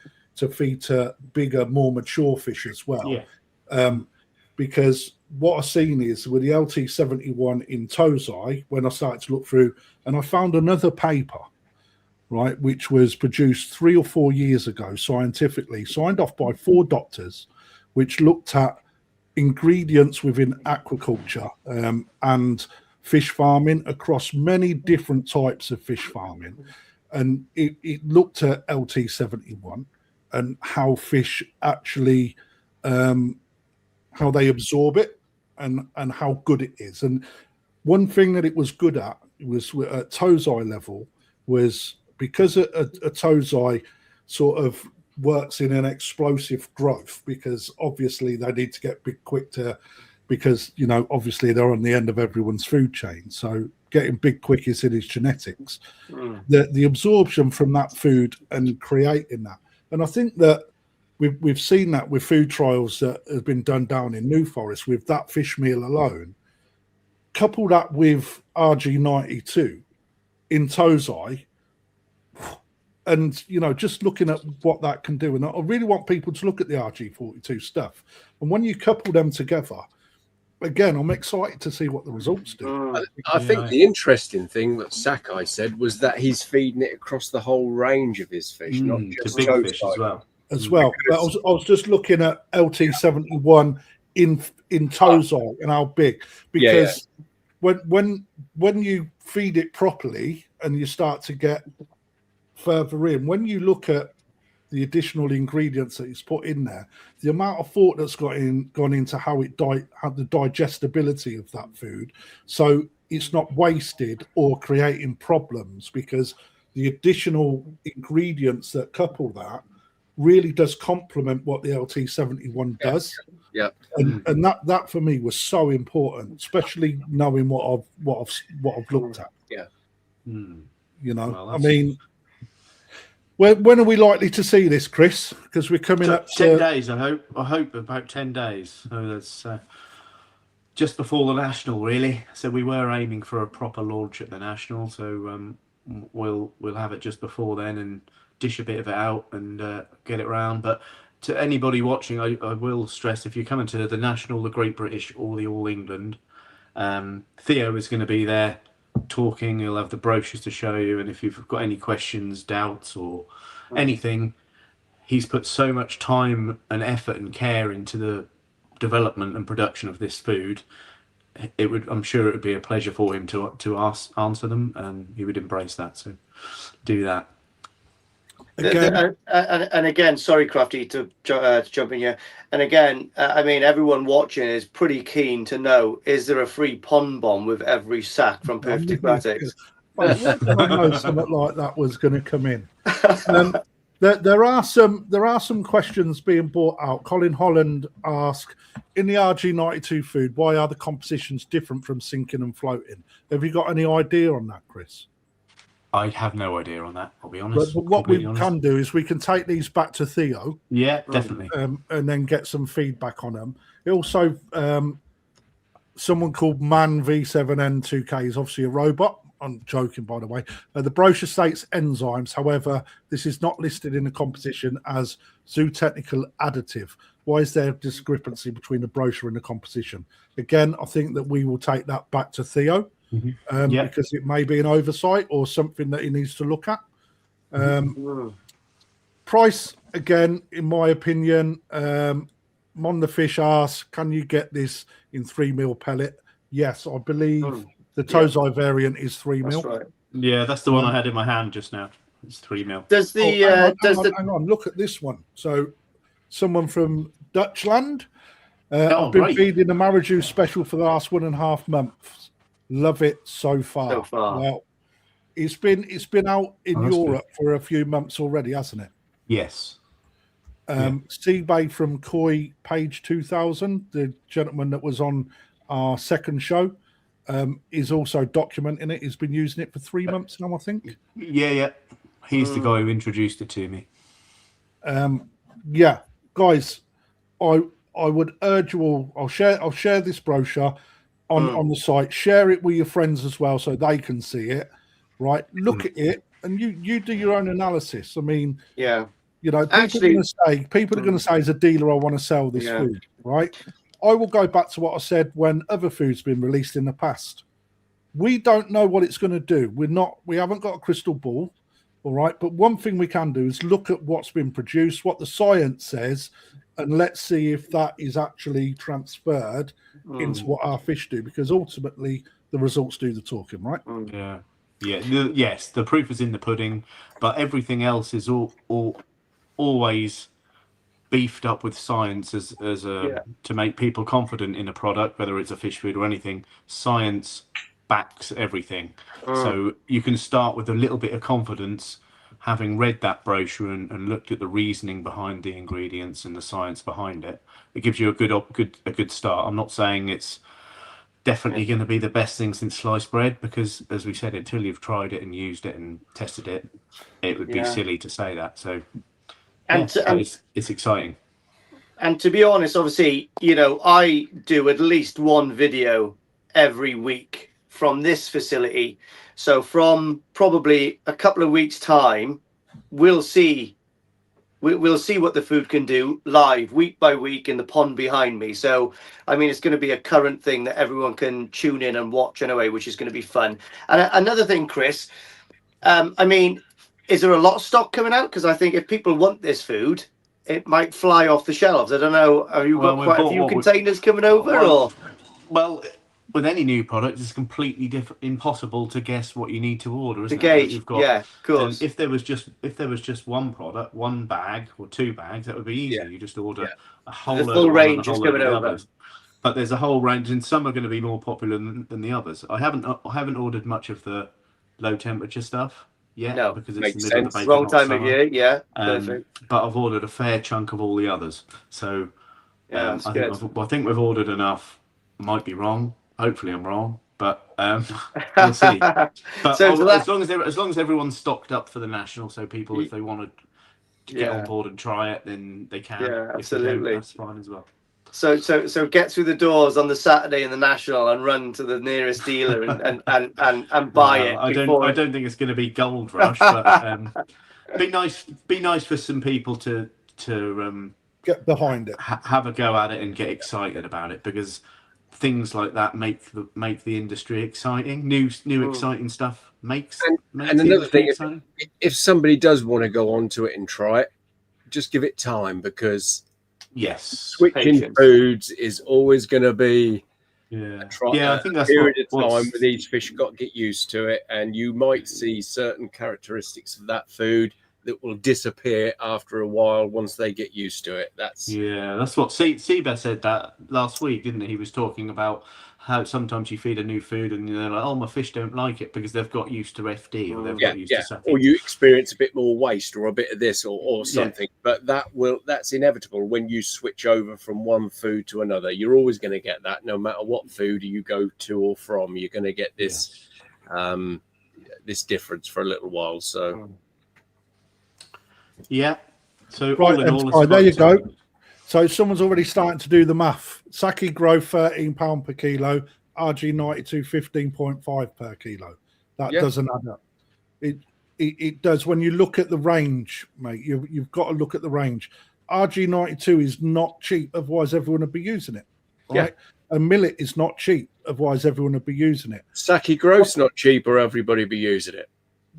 feed to bigger, more mature fish as well. Yeah. Because what I've seen is with the LT71 in Tozai, when I started to look through, and I found another paper, right, which was produced 3 or 4 years ago, scientifically, signed off by 4 doctors, which looked at ingredients within aquaculture and fish farming across many different types of fish farming. And it looked at LT71 and how fish actually, how they absorb it and how good it is. And one thing that it was good at was at Tozai level was because a Tozai sort of works in an explosive growth, because obviously they need to get big quick because, you know, obviously they're on the end of everyone's food chain. So getting big quick is in his genetics. The absorption from that food and creating that. And I think that we've seen that with food trials that have been done down in New Forest with that fish meal alone. Couple that with RG92 in Tozai, and, you know, just looking at what that can do. And I really want people to look at the RG42 stuff. And when you couple them together, again, I'm excited to see what the results do. I think the interesting thing that Sakai said was that he's feeding it across the whole range of his fish, not just big Tozai fish as well. But I was just looking at LT71 in Tozai and how big, because when you feed it properly and you start to get further in, when you look at the additional ingredients that he's put in there, the amount of thought that's gone into how the digestibility of that food, so it's not wasted or creating problems, because the additional ingredients that couple that really does complement what the LT71 does. Yeah. And that for me was so important, especially knowing what I've looked at. Yeah. You know, well, I mean, when are we likely to see this, Chris? Because we're coming up to 10 days. I hope about 10 days. So that's just before the National, really. So we were aiming for a proper launch at the National. So we'll have it just before then and dish a bit of it out and get it round. But to anybody watching, I will stress, if you're coming to the National, the Great British, or the All England, Theo is going to be there talking. He'll have the brochures to show you, and if you've got any questions, doubts, or anything, he's put so much time and effort and care into the development and production of this food. I'm sure it would be a pleasure for him to answer them, and he would embrace that. So do that. Again, and again, sorry, Krafty, to jump in here. And again, I mean, everyone watching is pretty keen to know: is there a free pond bomb with every sack from Perfect Aquatics? I know something like that was going to come in. There are some questions being brought out. Colin Holland asked, in the RG92 food, why are the compositions different from sinking and floating? Have you got any idea on that, Chris? I have no idea on that, I'll be honest. But what we can do is we can take these back to Theo. Yeah, definitely. And then get some feedback on them. Also, someone called Man V7N2K is obviously a robot. I'm joking, by the way. The brochure states enzymes. However, this is not listed in the composition as zootechnical additive. Why is there a discrepancy between the brochure and the composition? Again, I think that we will take that back to Theo. Because it may be an oversight or something that he needs to look at. Price, again, in my opinion, Mon the Fish asks, can you get this in 3 mil pellet? Yes, I believe the Tozai variant is 3 mil. That's right. Yeah, that's the one I had in my hand just now. It's 3 mil. Does the hang on, look at this one. So someone from Dutchland. I've been feeding the Mariju special for the last 1.5 months. Love it so far. Well, it's been out in Europe for a few months already, hasn't it? Yes. Seabay from Koi Page 2000, the gentleman that was on our second show, is also documenting it. He's been using it for 3 months now, I think. Yeah. He's the guy who introduced it to me. Yeah, guys, I would urge you all. I'll share this brochure on the site. Share it with your friends as well so they can see it. Right, look at it, and you do your own analysis. I mean, yeah, you know, people are going to say, as a dealer, I want to sell this food. Right, I will go back to what I said when other food's been released in the past. We don't know what it's going to do. We haven't got a crystal ball. All right, but one thing we can do is look at what's been produced, what the science says, and let's see if that is actually transferred into what our fish do, because ultimately the results do the talking, right? Yes, the proof is in the pudding, but everything else is always beefed up with science to make people confident in a product, whether it's a fish food or anything. Science backs everything. So you can start with a little bit of confidence, having read that brochure and looked at the reasoning behind the ingredients and the science behind it. It gives you a good start. I'm not saying it's definitely going to be the best thing since sliced bread, because, as we said, until you've tried it and used it and tested it, it would be silly to say that. So, it's exciting. And to be honest, obviously, you know, I do at least one video every week from this facility. So from probably a couple of weeks' time, we'll see what the food can do live, week by week, in the pond behind me. So, I mean, it's going to be a current thing that everyone can tune in and watch anyway, which is going to be fun. And another thing, Chris, I mean, is there a lot of stock coming out? Because I think if people want this food, it might fly off the shelves. I don't know. Have you got quite a few containers coming over? Well, with any new product, it's completely impossible to guess what you need to order. To gauge, of course. If there was just one product, one bag or 2 bags, that would be easy. You just order a whole the full range is coming over. Others. But there's a whole range, and some are going to be more popular than the others. I haven't ordered much of the low temperature stuff yet, because it's the middle of the bacon wrong time of year. Perfect. But I've ordered a fair chunk of all the others. So I think we've ordered enough. Might be wrong. Hopefully I'm wrong, but we'll see. But as long as everyone's stocked up for the national, so people, if they wanted to get on board and try it, then they can. Yeah, absolutely. That's fine as well. So get through the doors on the Saturday in the national and run to the nearest dealer and buy it. I don't think it's going to be gold rush, but be nice for some people to get behind it, have a go at it and get excited about it, because things like that make the industry exciting. New exciting stuff makes and the another thing, exciting. if somebody does want to go onto it and try it, just give it time, because Yes, switching Patience. foods is always going to be yeah, a I think that's period of what's- time with each fish. You've got to get used to it, and you might see certain characteristics of that food that will disappear after a while once they get used to it. That's what Seba said that last week, didn't he? He was talking about how sometimes you feed a new food and they're like, oh, my fish don't like it because they've got used to FD or they've got used to sucking. Or you experience a bit more waste or a bit of this or something. But that's inevitable when you switch over from one food to another. You're always going to get that, no matter what food you go to or from. You're going to get this this difference for a little while. So yeah. So Right, all in all, and there you go. So someone's already starting to do the math. Saki growth £13 per kilo, RG92 15.5 per kilo. That doesn't add up. It does when you look at the range, mate. You've got to look at the range. RG92 is not cheap, otherwise everyone would be using it. Right? Yeah. And millet is not cheap, otherwise everyone would be using it. Saki growth's not cheap, or everybody be using it.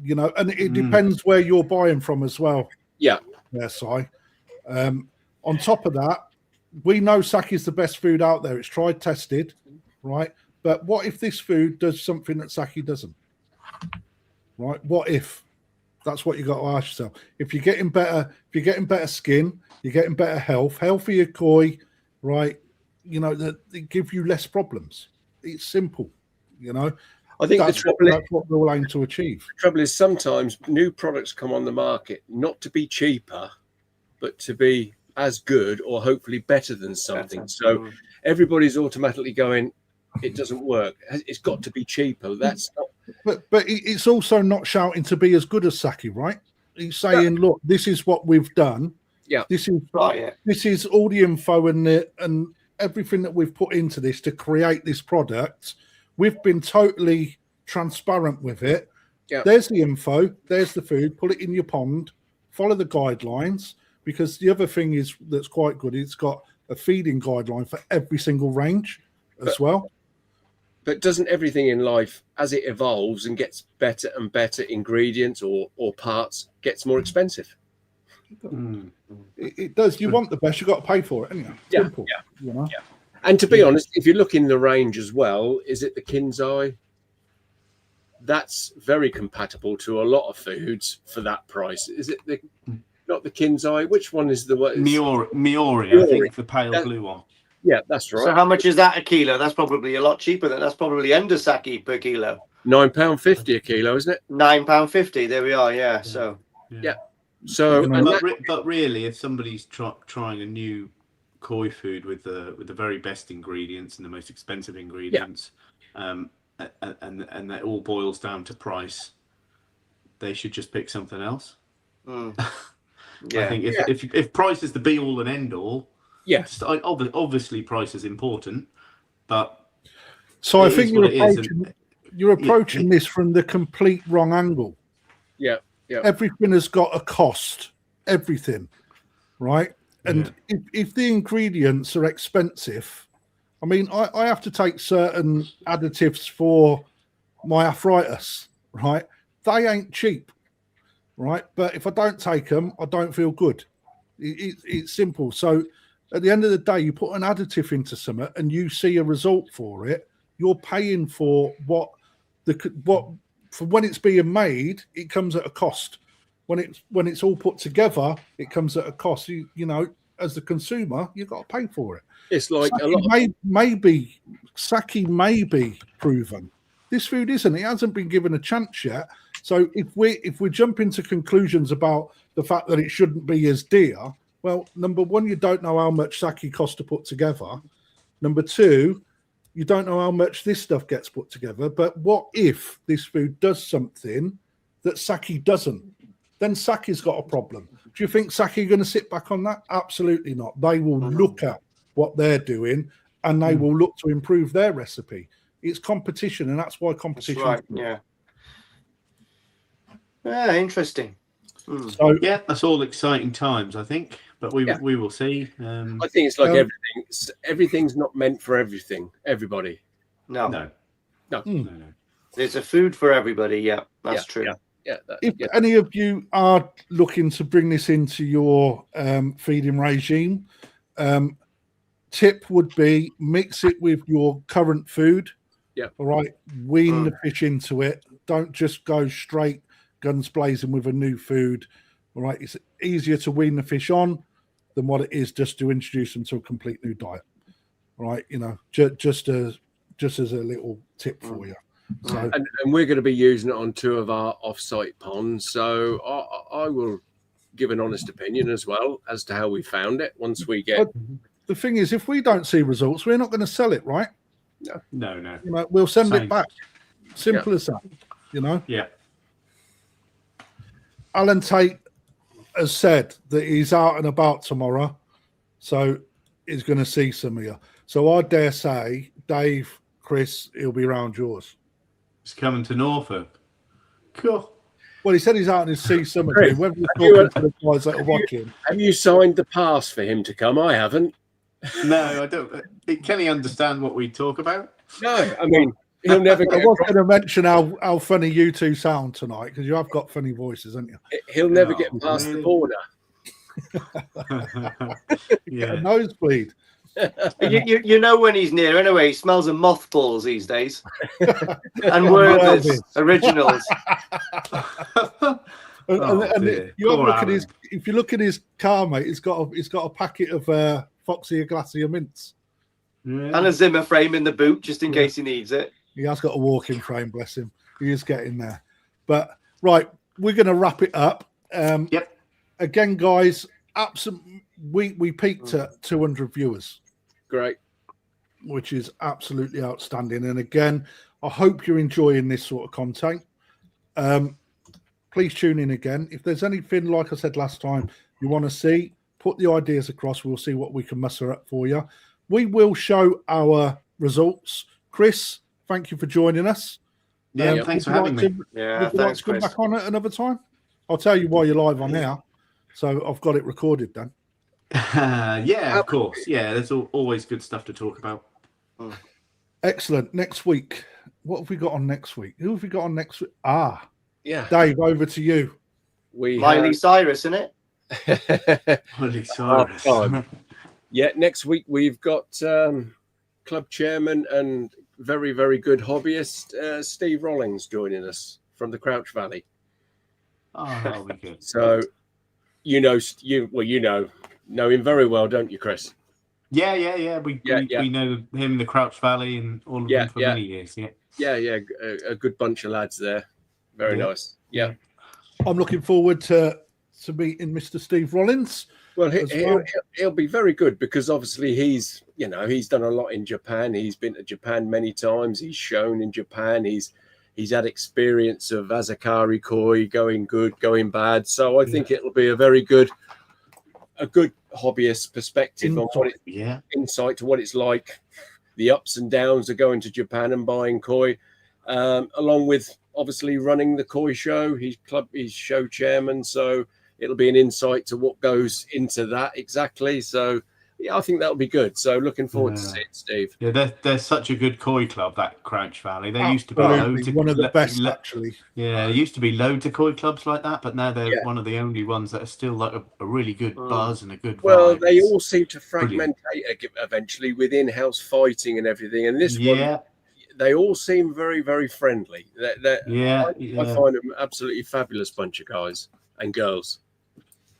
You know, and it depends where you're buying from as well. Yeah. Yes, on top of that, we know Saki is the best food out there. It's tried, tested, right? But what if this food does something that Saki doesn't? Right? What if? That's what you got to ask yourself. If you're getting better skin, you're getting better health, healthier koi, right? You know, that they give you less problems. It's simple, you know. I think that's what we'll aim to achieve. The trouble is sometimes new products come on the market not to be cheaper, but to be as good or hopefully better than something. So everybody's automatically going, it doesn't work. It's got to be cheaper. That's not. But it's also not shouting to be as good as Saki, right? He's saying, look, this is what we've done. Yeah. This is all the info and everything that we've put into this to create this product. We've been totally transparent with it. Yeah. There's the info. There's the food. Put it in your pond. Follow the guidelines, because the other thing is that's quite good. It's got a feeding guideline for every single range as well. But doesn't everything in life, as it evolves and gets better and better ingredients or parts, gets more expensive? It does. You want the best, you've got to pay for it, haven't you? Simple. You know? Yeah. And to be honest, if you look in the range as well, is it the Kinzai? That's very compatible to a lot of foods for that price. Is it not the Kinzai? Which one is the one? Miori, I think, the pale blue one. Yeah, that's right. So how much is that a kilo? That's probably a lot cheaper. That's probably under Saki per kilo. £9.50 a kilo, isn't it? £9.50. There we are. Yeah. So. Yeah. So, but really, if somebody's trying a new koi food with the very best ingredients and the most expensive ingredients, and that all boils down to price, they should just pick something else. I think if price is the be all and end all, obviously price is important, but so I think you're approaching this from the complete wrong angle. Yeah. Everything has got a cost. Everything, right? And if the ingredients are expensive, I mean, I have to take certain additives for my arthritis, right? They ain't cheap, right? But if I don't take them, I don't feel good. It's simple. So at the end of the day, you put an additive into something and you see a result for it, you're paying for for when it's being made, it comes at a cost. When it's all put together, it comes at a cost. You know, as the consumer, you've got to pay for it. It's like Saki may be proven. This food isn't. It hasn't been given a chance yet. So if we jump into conclusions about the fact that it shouldn't be as dear, well, number one, you don't know how much Saki costs to put together. Number two, you don't know how much this stuff gets put together. But what if this food does something that Saki doesn't? Then Saki's got a problem. Do you think Saki are going to sit back on that? Absolutely not. They will look at what they're doing and they will look to improve their recipe. It's competition, and that's why competition. That's right. Yeah, interesting. So that's all exciting times, I think. but we will see. I think it's like everything's not meant for everybody. No. No. There's a food for everybody. Yeah, that's true. Yeah. If any of you are looking to bring this into your feeding regime, tip would be mix it with your current food. Yeah. All right. Wean the fish into it. Don't just go straight guns blazing with a new food. All right. It's easier to wean the fish on than what it is just to introduce them to a complete new diet. All right. You know, just as a little tip for you. So, and we're going to be using it on 2 of our off-site ponds. So I will give an honest opinion as well as to how we found it once we get. But the thing is, if we don't see results, we're not going to sell it, right? No. You know, we'll send Same. it back. Simple as that. You know. Yeah. Alan Tate has said that he's out and about tomorrow, so he's going to see some of you. So I dare say, Dave, Chris, he'll be around yours. He's coming to Norfolk. Cool. Well, he said he's out and see some of Chris, you. Whether he's talking to the guys that are watching. Have you signed the pass for him to come? I haven't. No, I don't. Can he understand what we talk about? No, I mean, he'll never I get. was going to mention how funny you two sound tonight, because you have got funny voices, haven't you? He'll never Oh, get past really? the border. Get a Yeah. nosebleed. You know when he's near anyway. He smells of mothballs these days. And Werther's originals. And dear. you have a Poor look at Alan. his. If you look at his car, mate, he's got a packet of Foxy Glacier mints. And a Zimmer frame in the boot just in case he needs it. He has got a walking frame, bless him. He is getting there. But right, we're going to wrap it up. Yep. Again, guys, we peaked at 200 viewers, Great. which is absolutely outstanding. And again, I hope you're enjoying this sort of content. Please tune in again. If there's anything, like I said last time, you want to see, put the ideas across. We'll see what we can muster up for you. We will show our results. Chris, thank you for joining us. Yeah, thanks for having me. Yeah, Would you like thanks, to come Chris. back on at another time? I'll tell you why you're live on now. So I've got it recorded then. Yeah, of course. Yeah, there's always good stuff to talk about. Excellent. Next week. What have we got on next week? Who have we got on next week? Yeah. Dave, over to you. We Miley Cyrus, isn't it? Holy Cyrus. Yeah, next week we've got club chairman and very, very good hobbyist Steve Rollins joining us from the Crouch Valley. Oh, that'll be good. So you know him very well, don't you, Chris? Yeah. We know him, the Crouch Valley, and all of them for many years. Yeah. Yeah, a good bunch of lads there. Very nice. Yeah. I'm looking forward to meeting Mr. Steve Rollins. Well, he'll be very good because obviously he's done a lot in Japan. He's been to Japan many times. He's shown in Japan. He's had experience of Azakari koi, going good, going bad. So I think it'll be a good hobbyist perspective on what insight to what it's like, the ups and downs of going to Japan and buying koi, along with obviously running the koi show. He's show chairman, so it'll be an insight to what goes into that exactly. So yeah, I think that'll be good. So looking forward to seeing Steve. Yeah, they're such a good koi club, that Crouch Valley. There used to be one of the best actually. Yeah, there used to be loads of koi clubs like that, but now they're one of the only ones that are still like a really good buzz and a good Well, vibe. they all seem to fragmentate eventually with in-house fighting and everything. And this one, they all seem very, very friendly. I find them absolutely fabulous bunch of guys and girls.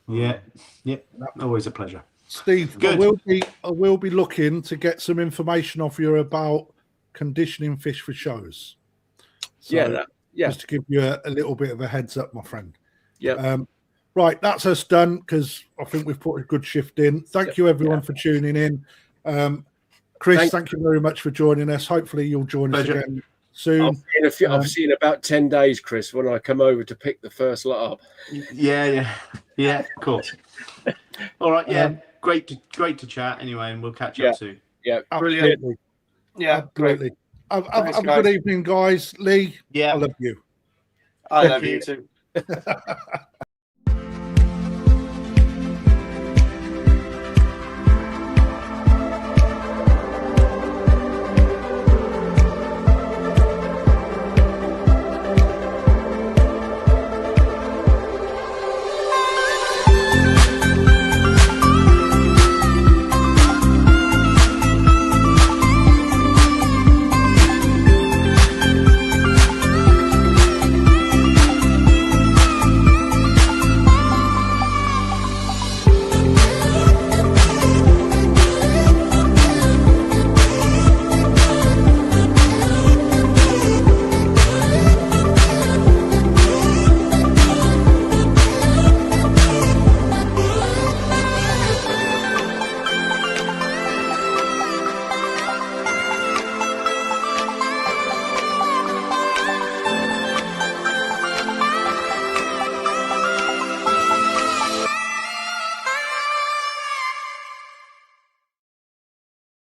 Yeah, always a pleasure. Steve, Good. I will be looking to get some information off you about conditioning fish for shows. So, just to give you a little bit of a heads up, my friend. Yeah. Right, that's us done because I think we've put a good shift in. Thank you everyone for tuning in. Chris, thank you very much for joining us. Hopefully you'll join us again soon. I'll see you in about 10 days, Chris, when I come over to pick the first lot up. Yeah, cool. All right, great to chat anyway, and we'll catch up soon. Yeah, absolutely. Yeah, absolutely. Have a good evening, guys. Lee, I love you. I love you too.